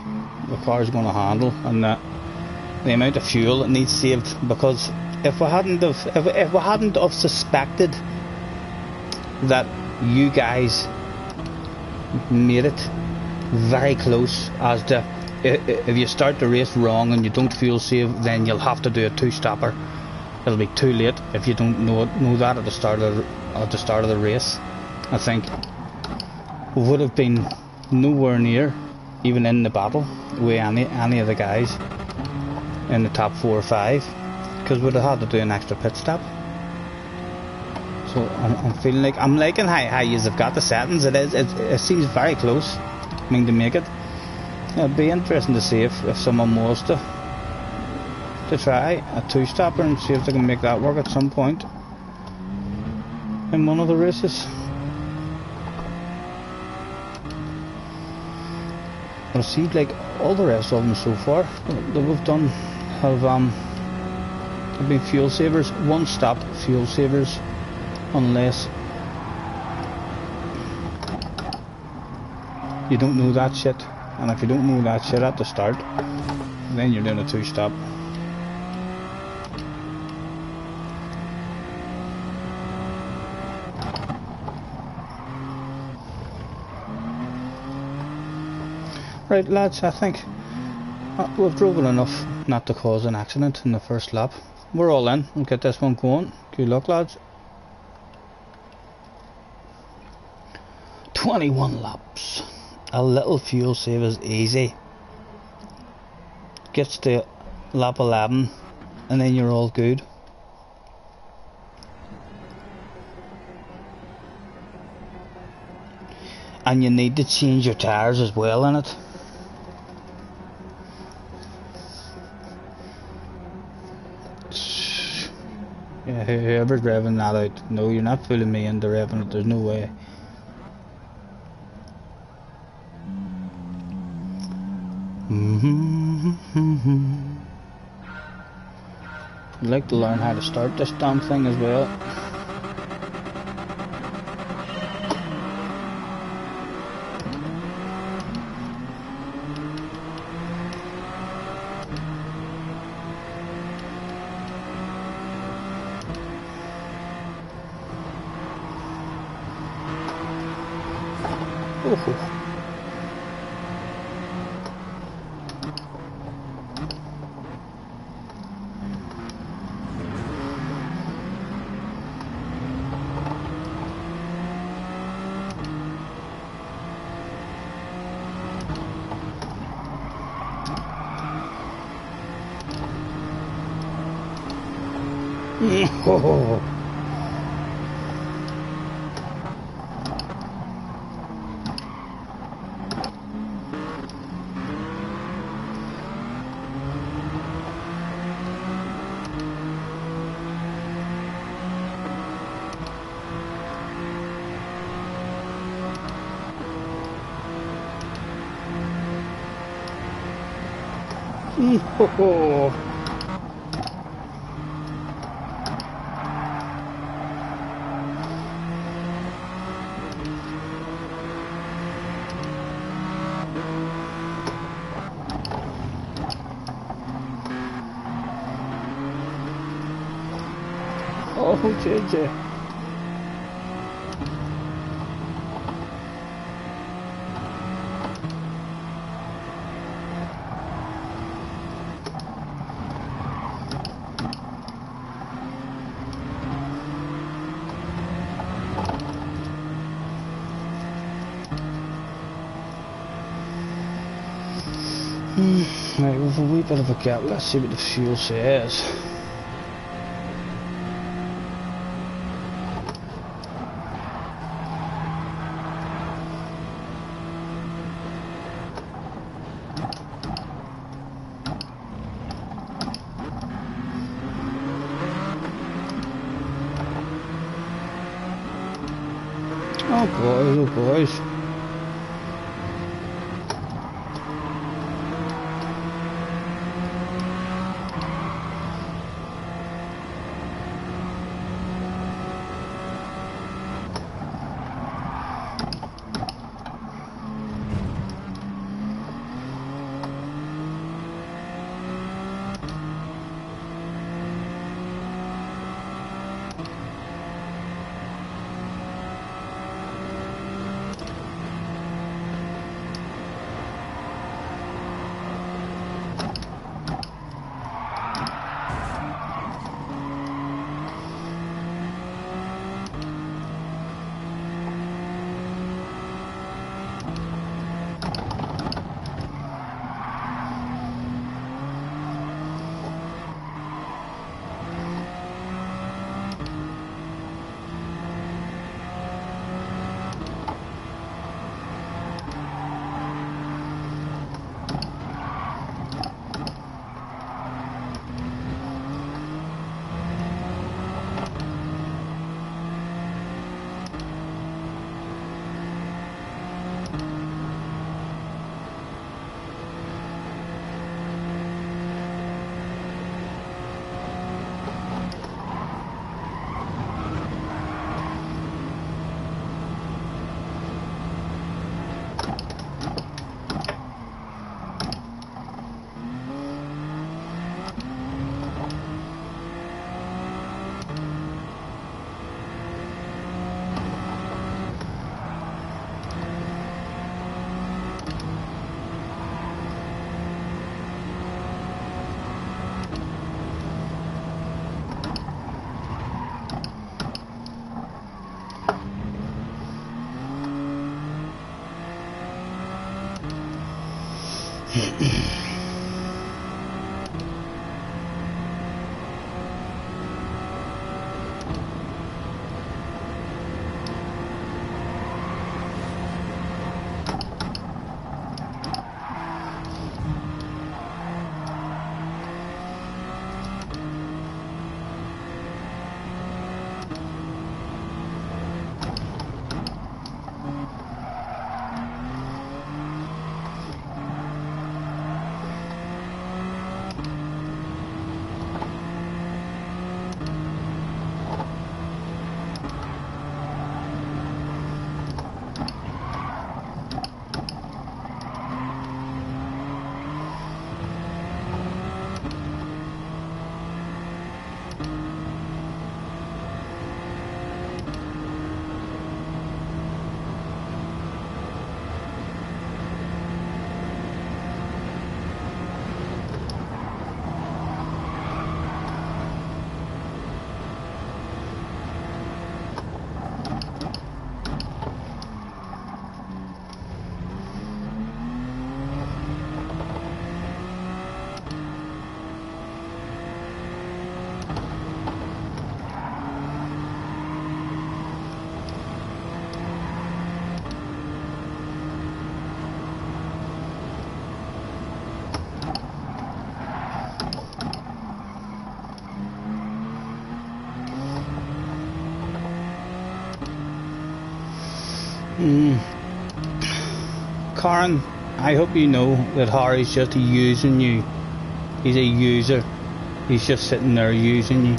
car is going to handle and the amount of fuel it needs saved. Because if we hadn't have suspected that you guys made it very close as to if you start the race wrong and you don't fuel save, then you'll have to do a 2-stopper. It'll be too late if you don't know that at the start of the race. I think we would have been nowhere near even in the battle with any of the guys in the top 4 or 5, because we'd have had to do an extra pit stop. So I'm feeling like I'm liking how you've got the settings. It seems very close. I mean, to make it. It'd be interesting to see if someone was to try a 2-stopper and see if they can make that work at some point in one of the races. But it seems like all the rest of them so far that we've done have been fuel savers, 1-stop fuel savers, unless you don't know that shit. And if you don't know that shit at the start, then you're doing a 2-stop. Right lads, I think we've driven enough not to cause an accident in the first lap. We're all in, we'll get this one going. Good luck lads. 21 laps. A little fuel save is easy. Gets to lap 11 and then you're all good. And you need to change your tyres as well in it. Yeah, whoever's revving that out, no, you're not fooling me into revving it, there's no way. I'd like to learn how to start this damn thing as well. Oh. Oh. Oh, JJ. Right, with a wee bit of a gap, let's see what the fuel says. Oh boys. Karen, I hope you know that Harry's just using you. He's a user. He's just sitting there using you.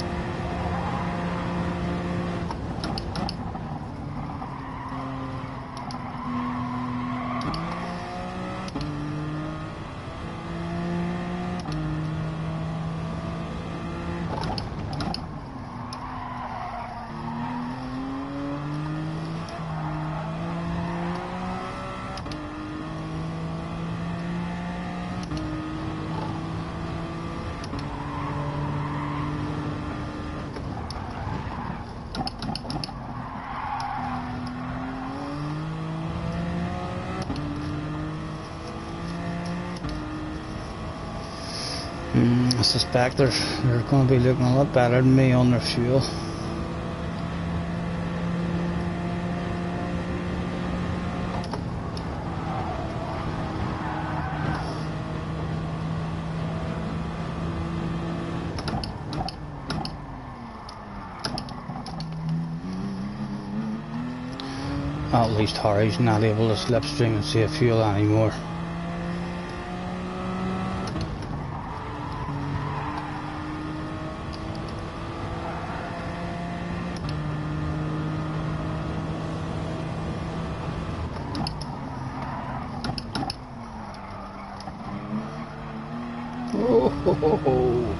I suspect they're going to be looking a lot better than me on their fuel. At least Harry's not able to slipstream and save fuel anymore. Oh, ho, ho, ho.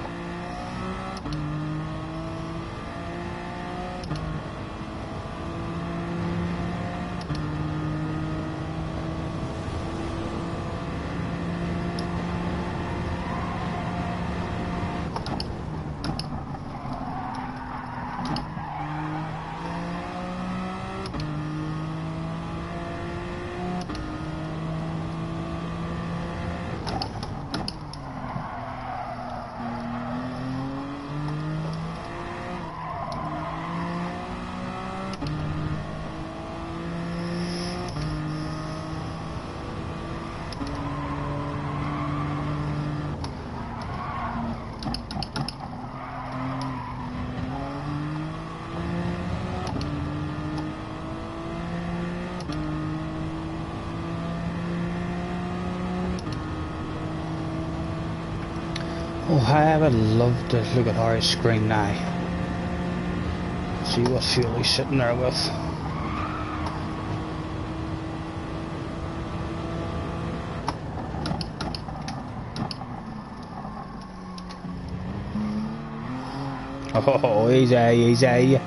Oh, I would love to look at Harry's screen now. See what fuel he's sitting there with. Oh, easy, easy.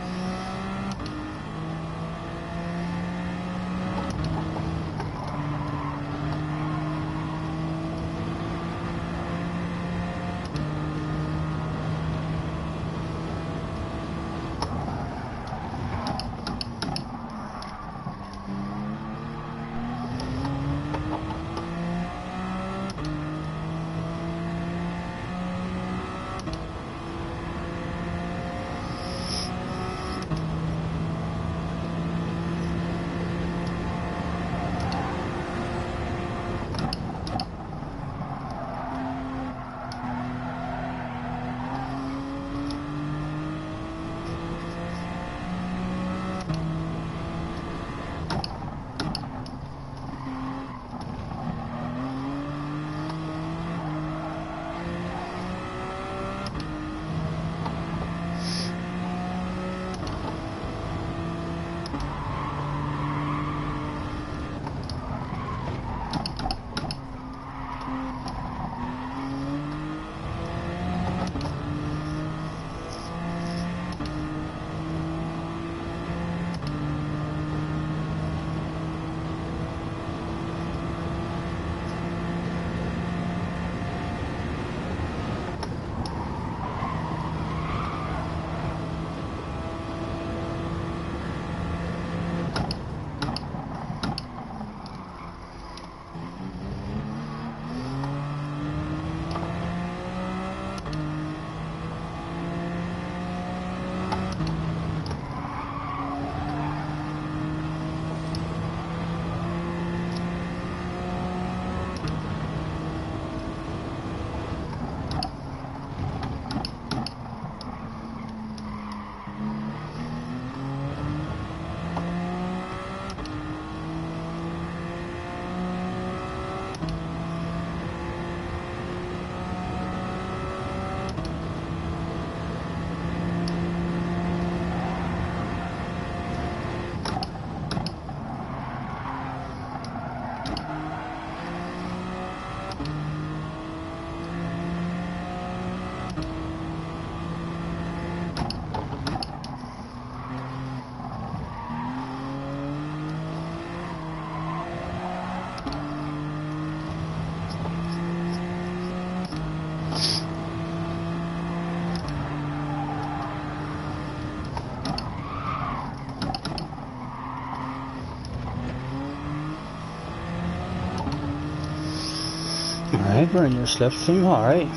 Alright, we're in your slipstream, alright.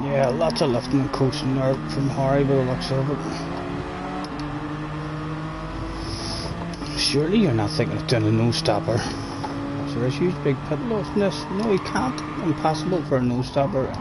Yeah, lots of lifting and coaching there from Harry by the looks of it. Surely you're not thinking of doing a no-stopper. Is there a huge big pit loss in this? No, he can't. Impossible for a no-stopper.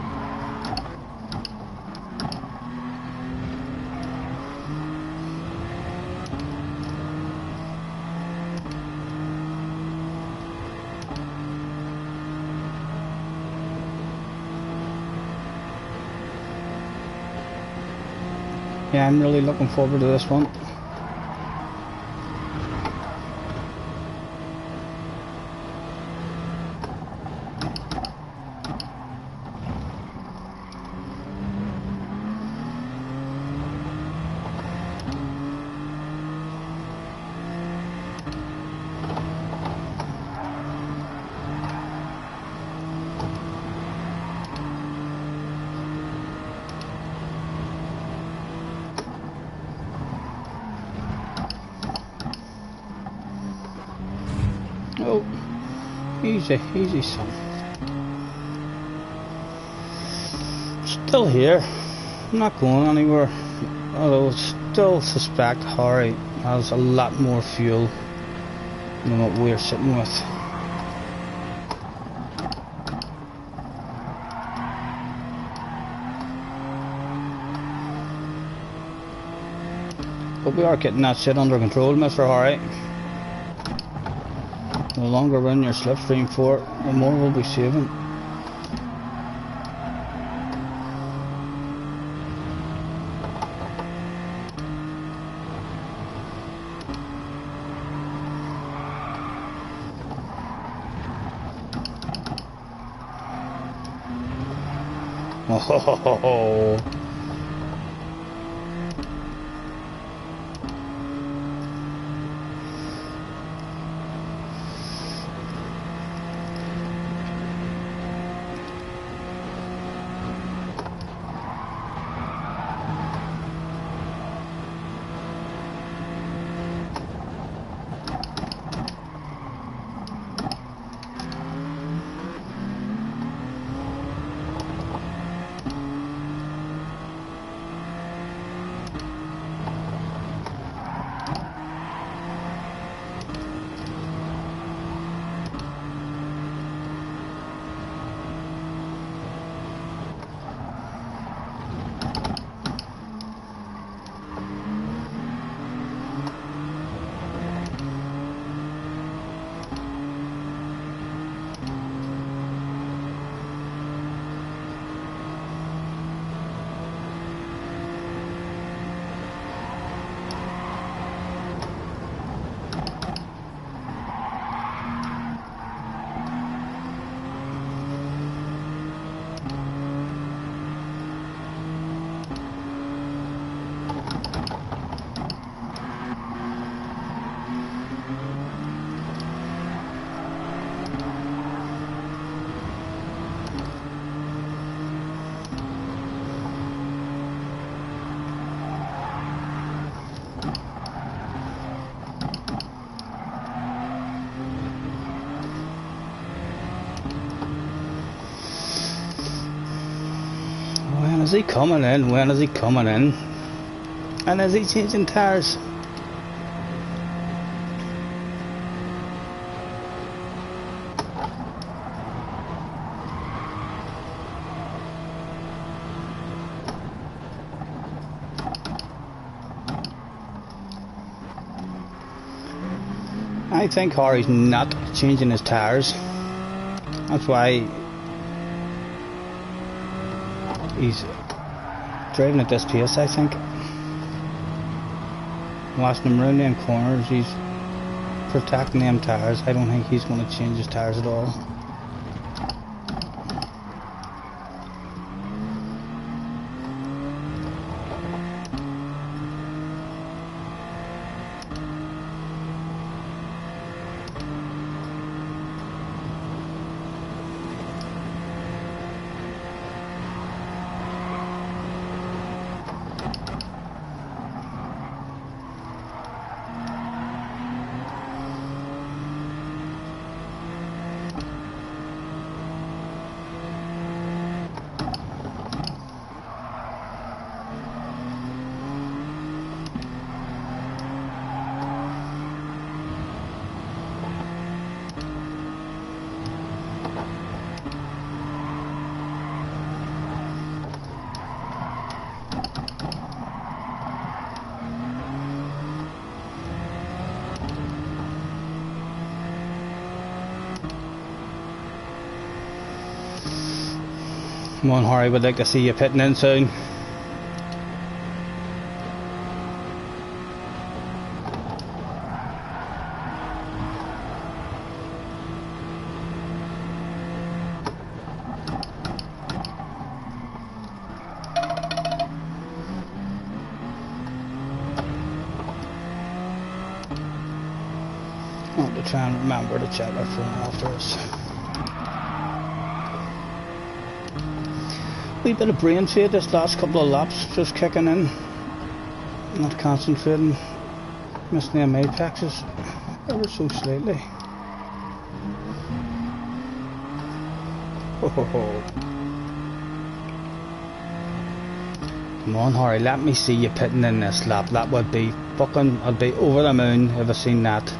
Yeah, I'm really looking forward to this one. Oh, easy, easy son. Still here, I'm not going anywhere, although I still suspect Harry has a lot more fuel than what we're sitting with. But we are getting that shit under control, Mr. Harry. The longer we're in your slipstream for, the more we'll be saving. Oh. Is he coming in? When is he coming in? And is he changing tyres? I think Harry's not changing his tyres. That's why he's driving at this pace, I think. Watching him round them corners, he's protecting them tyres. I don't think he's going to change his tyres at all. Come on, Harry, would like to see you pitting in soon. I want to try and remember to check our phone after us. Wee bit of brain fade this last couple of laps, just kicking in, not concentrating, missing them apexes ever so slightly. Ho ho ho. Come on, Harry, let me see you pitting in this lap. That would be fucking, I'd be over the moon if I seen that.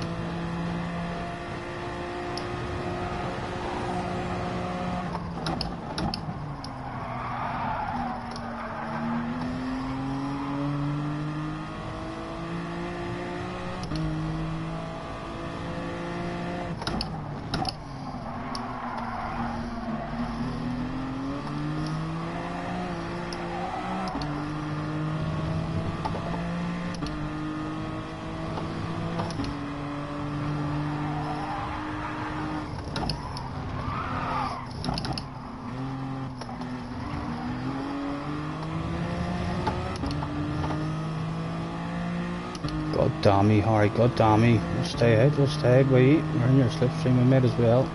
God damn me, Harry, god damn me. We'll stay out, we're in your slipstream, we might as well.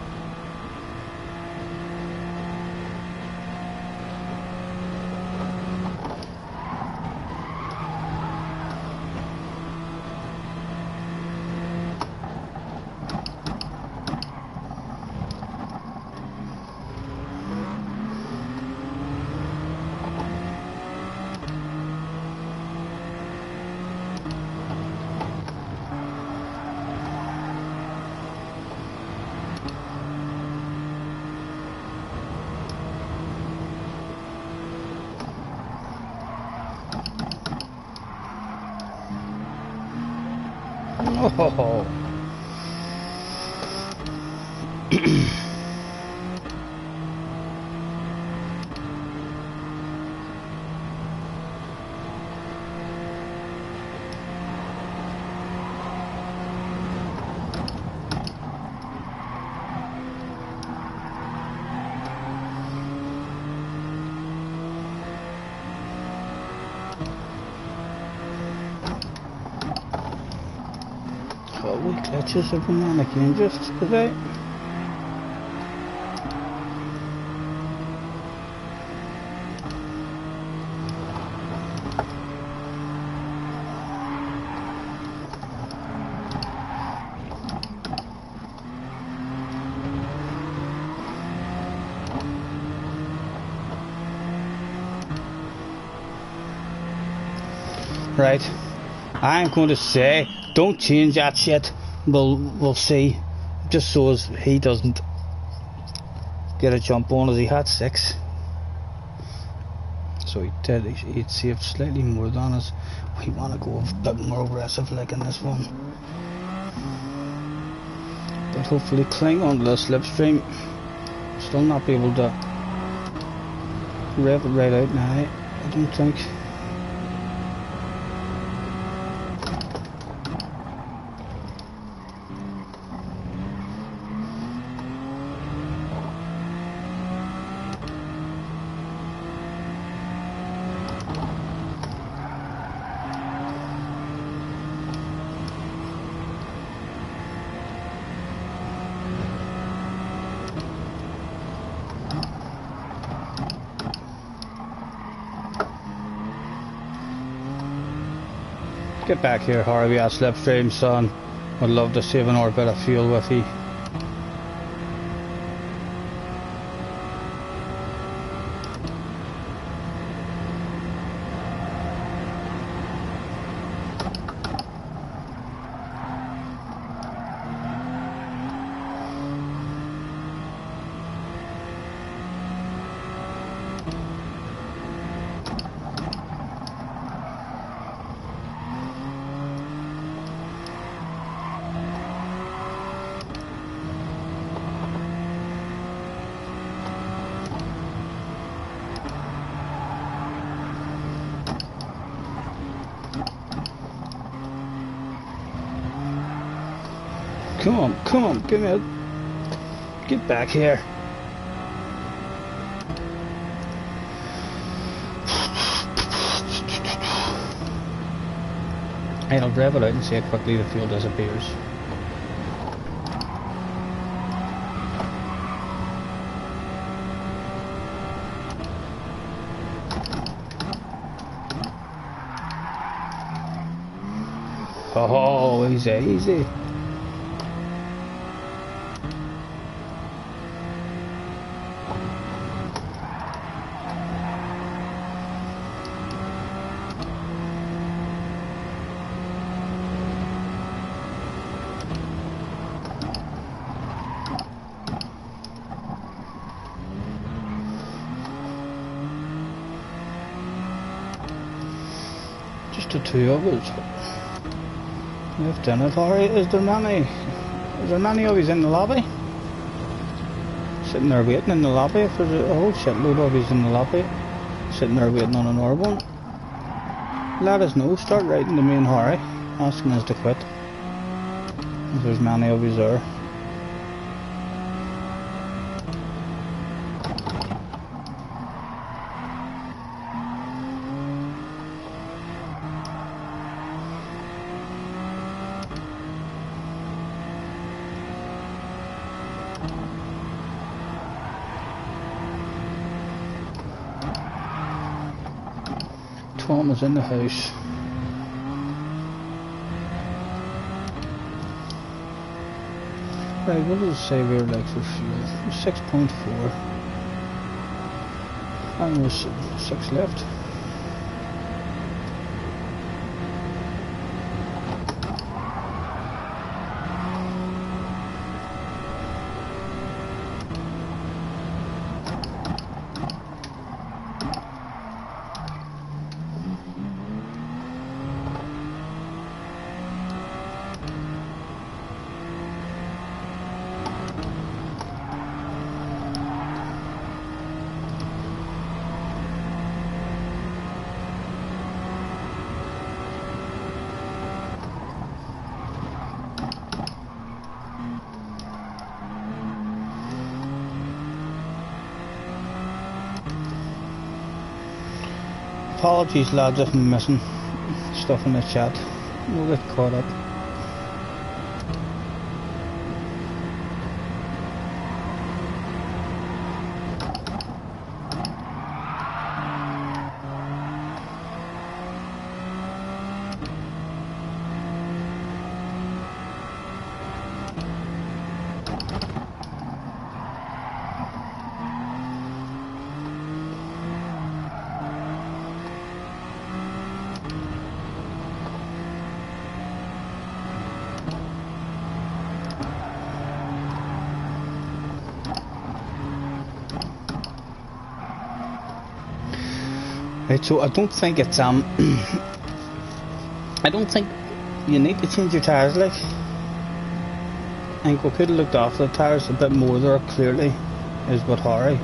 Oh. Wee glitches every now and again just today. Right. I ain't going to say don't change that shit. We'll see. Just so as he doesn't get a jump on as he had 6. So he'd saved slightly more than us. We want to go a bit more aggressive like in this one. But hopefully cling onto the slipstream. Still not be able to rev it right out now, I don't think. Get back here, Harvey, at slipstream, son. Would love to save an bit of fuel with you. Come on, give me a... Get back here. And I'll rev it out and see how quickly the fuel disappears. Oh, easy. Just the 2 of us. We've done it, alright. Is there many of you in the lobby? Sitting there waiting in the lobby. If there's a whole shitload of you in the lobby sitting there waiting on an one, let us know. Start writing to me and Harry asking us to quit if there's many of you there. Tom is in the house. Right, what does it say we're like for fuel? 6.4. And there's 6 left. Apologies lads if I'm missing stuff in the chat. We'll get caught up. Right, so I don't think it's I don't think you need to change your tyres. Like, I think we could have looked after the tyres a bit more there. Clearly, is what Harry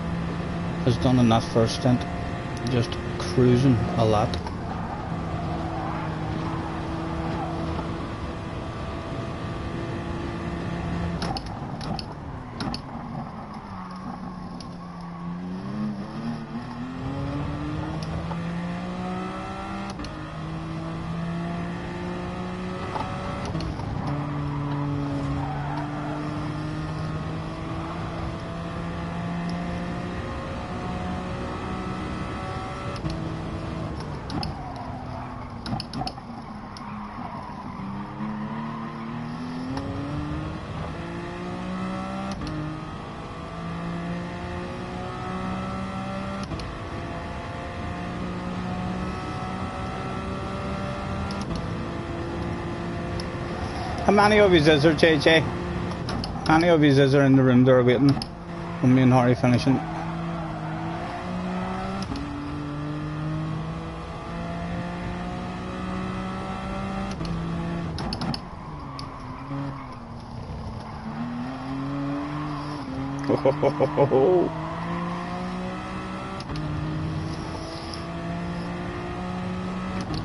has done in that first stint, just cruising a lot. How many of you is there, JJ? How many of you is there in the room there waiting when me and Harry finishing?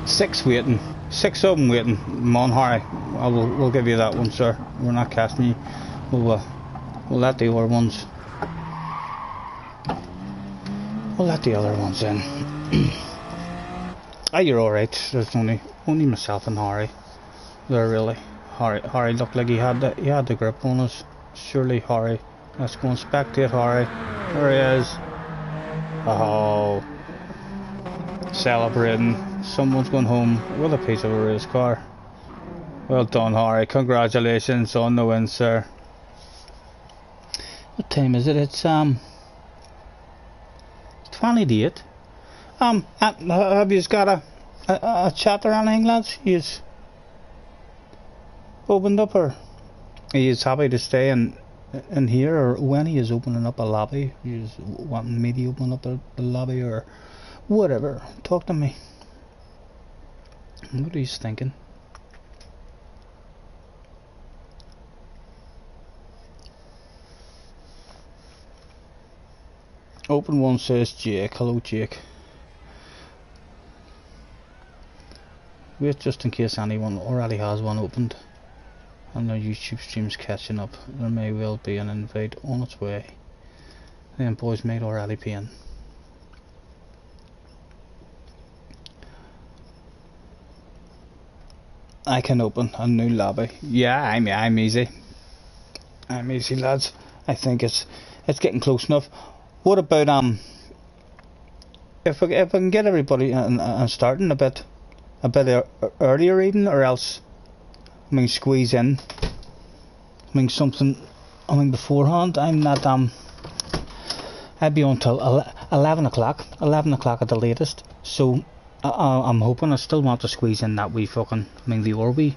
Six waiting. 6 of them waiting. Come on, Harry. We'll give you that one, sir. We're not casting you. We'll let the other ones. We'll let the other ones in. Ah, you're alright. There's only myself and Harry. There really. Harry looked like he had the grip on us. Surely Harry. Let's go and spectate Harry. There he is. Oh. Celebrating. Someone's going home with a piece of a race car. Well done, Harry. Congratulations on the win, sir. What time is it? It's 20 to 8. Have you got a chat or anything, lads? You's opened up, or are you happy to stay in here, or when he is opening up a lobby? You wanting me to open up the lobby or whatever? Talk to me. What are you thinking? Open one says Jake. Hello, Jake. Wait just in case anyone already has one opened and their YouTube stream's catching up. There may well be an invite on its way. The boys might already be in. I can open a new lobby. Yeah, I'm easy. I'm easy, lads. I think it's getting close enough. What about if I can get everybody and starting a bit earlier even, or else squeeze in something beforehand. I'm not I'd be on till 11 o'clock at the latest, so I'm hoping I still want to squeeze in that wee fucking, the Orby,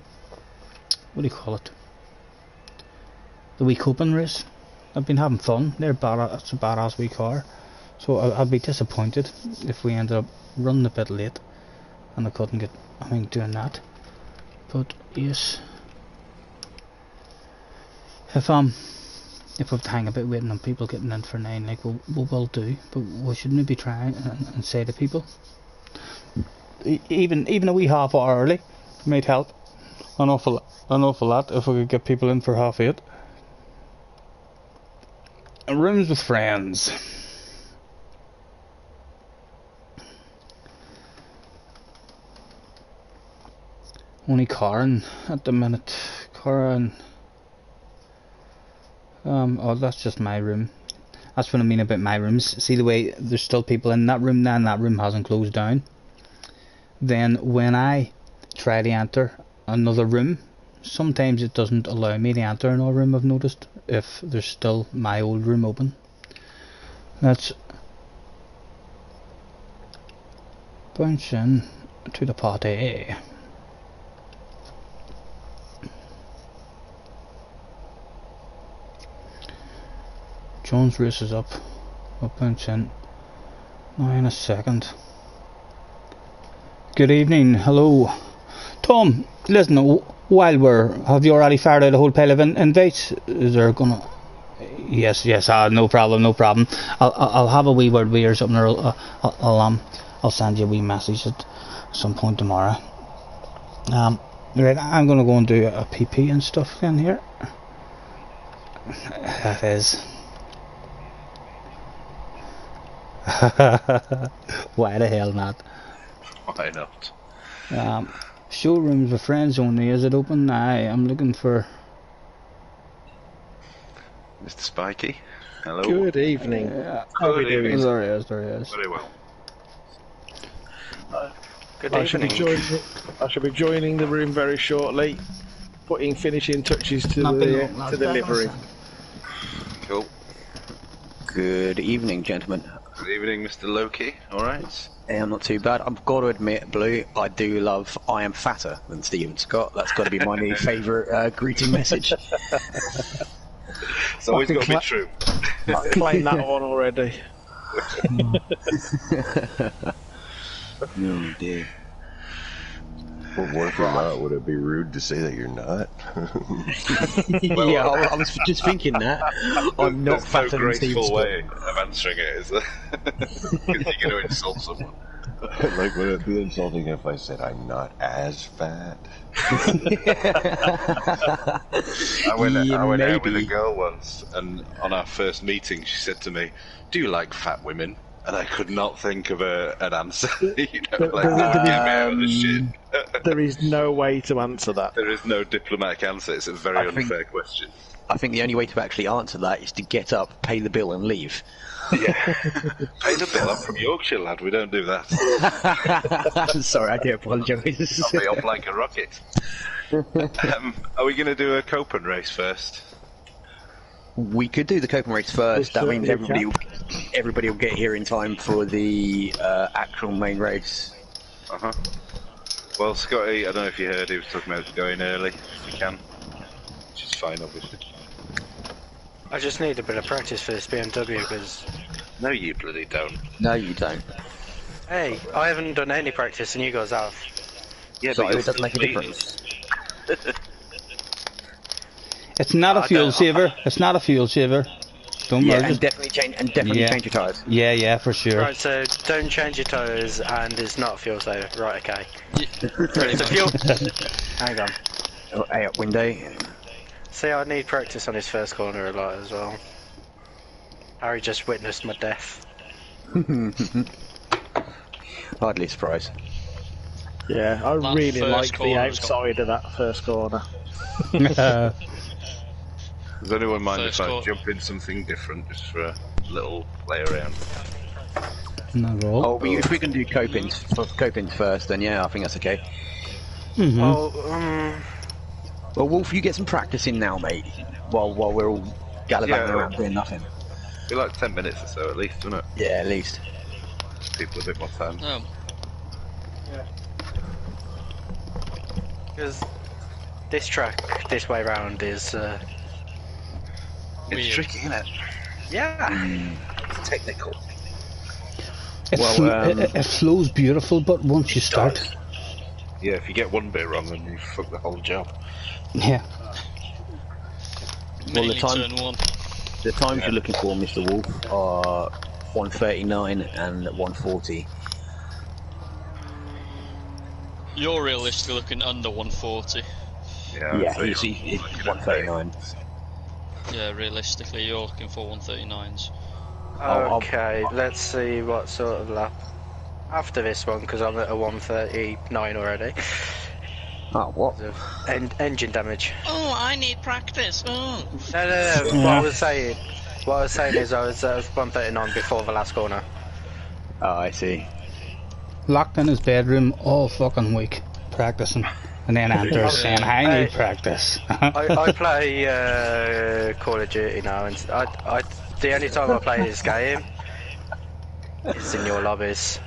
what do you call it? The wee coping race. I've been having fun. It's a badass wee car. So I'd be disappointed if we ended up running a bit late and I couldn't get, doing that. But yes. If we have to hang a bit waiting on people getting in for 9, like we will do, but we should maybe try and say to people, even a wee half hour early might help an awful lot if we could get people in for 8:30. Rooms with friends. Only Karen at the minute. Karen. Oh, that's just my room. That's what I mean about my rooms. See the way there's still people in that room now, and that room hasn't closed down. Then when I try to enter another room, sometimes it doesn't allow me to enter another room, I've noticed, if there's still my old room open. Let's bounce in to the party. Jones race is up. We'll bounce in now in a second. Good evening. Hello. Tom, listen, have you already fired out a whole pile of invites? Is there gonna... Yes, no problem. I'll have a wee word with you or something, or I'll send you a wee message at some point tomorrow. Right, I'm gonna go and do a PP and stuff in here. That is. Why the hell not? Why not? Showrooms for friends only. Is it open? I'm looking for Mr. Spiky. Hello. Good evening. How are we doing? There he is. Very well. Good I evening. shall be joining the room very shortly, putting finishing touches to the livery. Cool. Good evening, gentlemen. Good evening, Mr. Loki. All right. Yeah, I'm not too bad. I've got to admit, Blue, I do love I am fatter than Stephen Scott. That's got to be my new favourite greeting message. It's always got to be true. I claimed that one already. Oh dear. Well, what if you're not? Would it be rude to say that you're not? Yeah, I was just thinking that. I'm not fatter than Stephen Scott. Way of answering it is because you're going to insult someone. Like, would it be insulting if I said I'm not as fat? I went out with a girl once, and on our first meeting, she said to me, "Do you like fat women?" And I could not think of an answer. You know, like, get me out of the shit. There is no way to answer that. There is no diplomatic answer. It's a very unfair question. I think the only way to actually answer that is to get up, pay the bill, and leave. Yeah. Pay the bill. I'm from Yorkshire, lad. We don't do that. Sorry, I do apologise. I'll be off like a rocket. Are we going to do a Copen race first? We could do the Copen race first. That means everybody will get here in time for the actual main race. Well, Scottie, I don't know if you heard, he was talking about going early, if you can. Which is fine, obviously. I just need a bit of practice for this BMW because... No, you bloody don't. No, you don't. Hey, I haven't done any practice and you guys have. Yeah, so but it doesn't make a difference. It's not a fuel saver. It's not a fuel saver. Don't yeah, merge and it. definitely change your tyres. Yeah, for sure. Right, so don't change your tyres and it's not a fuel saver. Right, okay. It's a fuel... Hang on. Oh, hey, up window. See, I need practice on his first corner a lot as well. Harry just witnessed my death. Hardly a surprise. Yeah, I really like the outside of that first corner. Does anyone mind if I jump in something different just for a little play around? No roll. Oh, if we can do Copins first, then yeah, I think that's okay. Well, Wolf, you get some practice in now, mate. While we're all gallivanting around doing nothing. It'll be like 10 minutes or so at least, wouldn't it? Yeah, at least. People a bit more time. Yeah. Because this track, this way round, is it's tricky, isn't it? Yeah. It's technical. It flows beautiful, but once you start... Yeah, if you get one bit wrong, then you fuck the whole job. Yeah. Well, the times you're looking for, Mr. Wolf, are 1:39 and 1:40. You're realistically looking under 140. Yeah, you see, it's 1:39. Yeah, realistically, you're looking for 1:39s. Okay, let's see what sort of lap after this one, because I'm at a 1:39 already. Oh, what? Engine damage. Oh, I need practice. Oh. No. What I was saying is I was 1:39 before the last corner. Oh, I see. Locked in his bedroom all fucking week, practicing. And then enters saying, I need practice. I play Call of Duty now, and the only time I play this game is in your lobbies.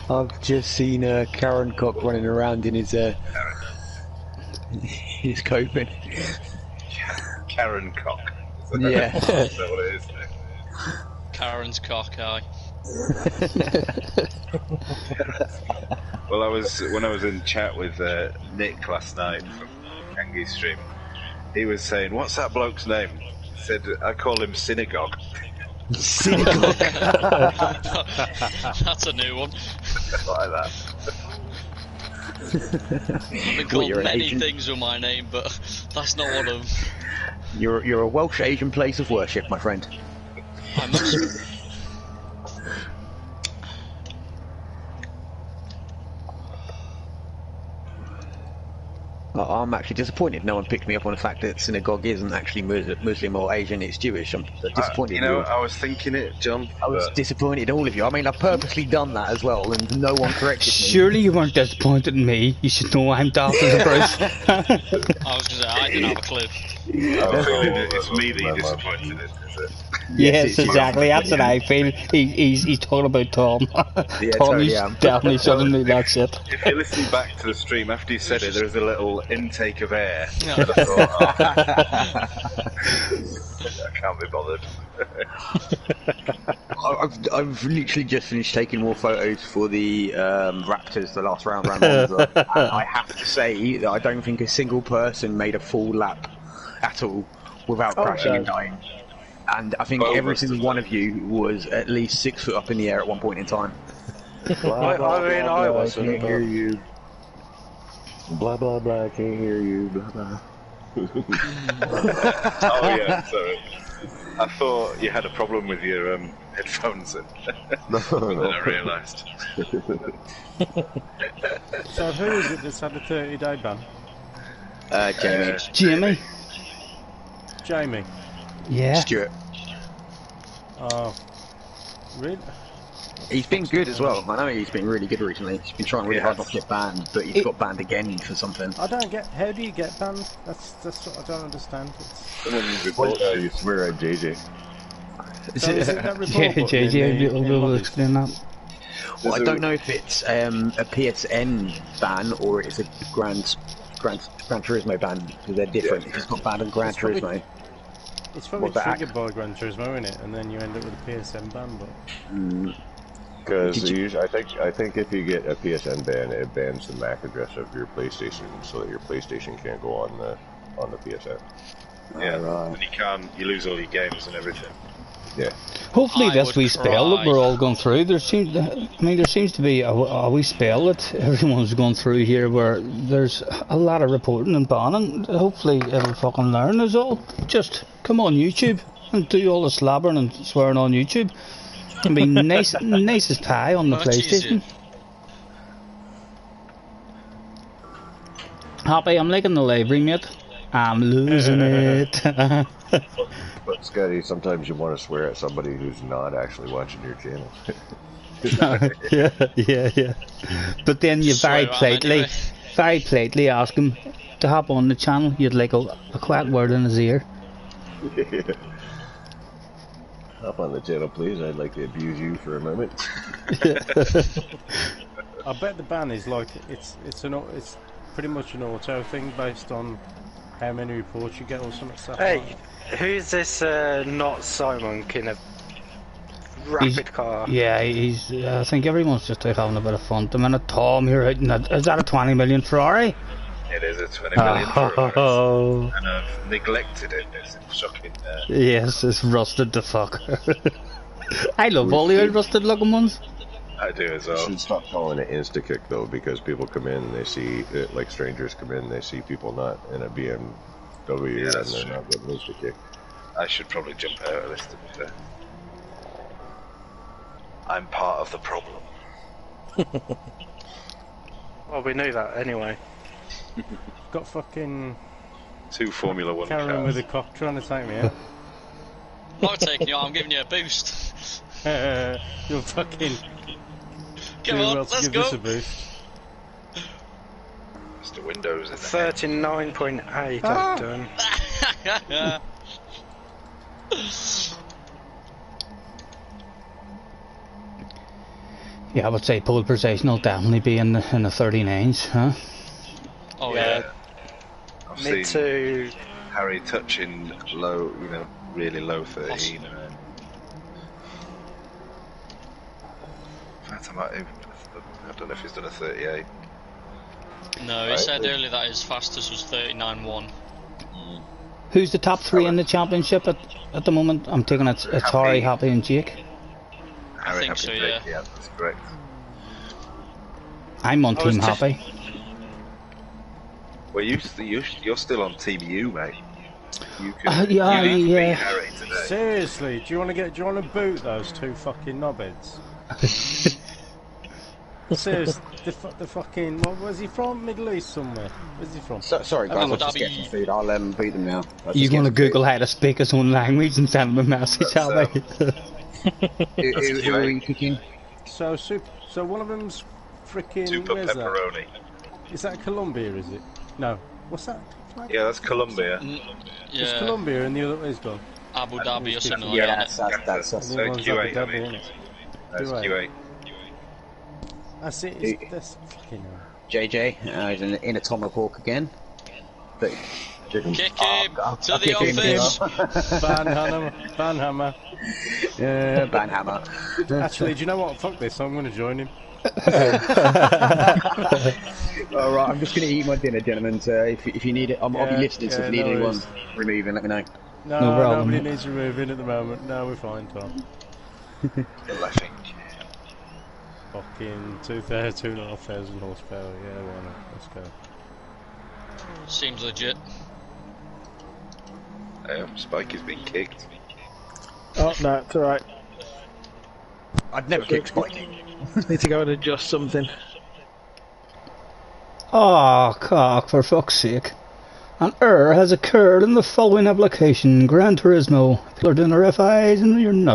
I've just seen Karen Cock running around in his Copen. Karen Cock. Yeah. Is that what it is? Karen's cock eye. Well, when I was in chat with Nick last night from Kangi's stream, he was saying, "What's that bloke's name?" He said, "I call him Synagogue." Synagogue. That's a new one. Like that. I've been called many things with my name, but that's not one of them. You're a Welsh Asian place of worship, my friend. I must. I'm actually disappointed no one picked me up on the fact that synagogue isn't actually Muslim or Asian, it's Jewish. I'm disappointed. I was thinking it, John. I was disappointed in all of you. I mean, I've purposely done that as well, and no one corrected me. Surely you weren't disappointed in me. You should know I'm daft as a Bruce. I was going to say, I didn't have a clue. It's me that you're disappointed in, is it? Yes, exactly. That's what I feel. He's talking about Tom. Yeah, Tom, totally you am. definitely shouldn't do that shit. If you listen back to the stream after you said it, there was a little intake of air. Yeah. And I thought, I can't be bothered. I've literally just finished taking more photos for the Raptors, the last round Monza, and I have to say that I don't think a single person made a full lap at all without crashing and dying. And I think every single one of you was at least 6 foot up in the air at one point in time. I wasn't. Can't hear you. Blah blah blah. Can't hear you. Blah blah. Oh yeah, sorry. I thought you had a problem with your headphones, and then I realised. So who is it that's had a 30-day ban? Jamie. Jamie. Yeah. Stuart. Oh, really? He's been good as well. I know he's been really good recently. He's been trying really hard not to get banned, but he's got banned again for something. I don't get. How do you get banned? That's what I don't understand. You swear at JJ. So is it that report Yeah, button JJ in will lobbies? explain that. Well, I don't know if it's a PSN ban or it's a Gran Turismo ban, because they're different. It's got banned on Gran Turismo. It's probably triggered by Gran Turismo, isn't it? And then you end up with a PSN ban, but... Because I think if you get a PSN ban, it bans the MAC address of your PlayStation, so that your PlayStation can't go on the PSN. Yeah, and you lose all your games and everything. Yeah. Hopefully I this would wee spell that try. we're all going through, there seems to be a wee spell that everyone's going through here where there's a lot of reporting and banning. Hopefully it'll fucking learn us all. Just come on YouTube and do all the slabbering and swearing on YouTube. And be nice as pie on the Much PlayStation. easier. Happy, I'm liking the library, mate. I'm losing it. But Scotty, sometimes you want to swear at somebody who's not actually watching your channel. yeah. But then you very politely ask him to hop on the channel. You'd like a quiet word in his ear. Hop on the channel, please. I'd like to abuse you for a moment. I bet the ban is like, it's pretty much an auto thing based on how many reports you get or something. Hey, who's this not Simon in a rapid car? Yeah, I think everyone's just out having a bit of fun. The minute Tom, you're out in that, is that a 20 million Ferrari? It is a 20 million Ferrari, and I've neglected it. It's shocking. Yes, it's rusted the fuck. I love all the old rusted looking ones. I do as well. You should stop calling it insta-kick though, because people come in and they see it, like strangers come in, they see people not in a BMW and they're not getting insta-kick. I should probably jump out of this, to be fair. I'm part of the problem. Well, we knew that anyway. Got fucking 2 Formula 1 Karen cars. with a cock trying to take me out. I'm not taking you out, I'm giving you a boost. You're fucking... Come doing on, well to let's give go. this a boost. Mr. Windows in the 39.8 I've done. Yeah, I would say pole position will definitely be in the 39s, huh? Oh yeah. I've Me seen too. Harry touching low, really low 13. Awesome. And in fact, I might even I don't know if he's done a 38. No, he said earlier that his fastest was 39.1. Who's the top 3 in the championship at the moment? I'm taking it's Harry, Happy and Jake. I think so, yeah. Yeah, that's correct. I'm on Team Happy. Well, you're still on Team U, mate. You can, yeah. Harry today. Seriously, do you want to boot those 2 fucking knobheads? Seriously, the fucking, where's he from? Middle East somewhere. Where's he from? Sorry guys, I'll just get some food. I'll beat them now. You're going to Google how to speak his own language and send him a message, Happy. Who are you picking? So one of them's freaking. Super where's pepperoni. That? Is that Colombia? Is it? No. What's that? Yeah, that's Colombia. Yeah. It's Colombia, and the other is gone. Abu Dhabi or something Yeah, like that. that's Q8. Dhabi, I mean. That's Q8. Q8. That's it. That's fucking. JJ, he's in a tomahawk again. But Kick him to the office. Banhammer. Banhammer. Actually, do you know what? Fuck this. I'm going to join him. Alright, I'm just going to eat my dinner, gentlemen. So if you need it, I'll be listening. So if you need anyone removing, let me know. No problem. Nobody needs removing at the moment. No, we're fine, Tom. Laughing. Fucking 2,500 horsepower. Yeah, why not? Let's go. Seems legit. Spike has been kicked. Oh no, it's alright. I'd never kick Scottie. Need to go and adjust something. Oh, cock, for fuck's sake. An error has occurred in the following application. Gran Turismo. People are doing RFIs and you're not.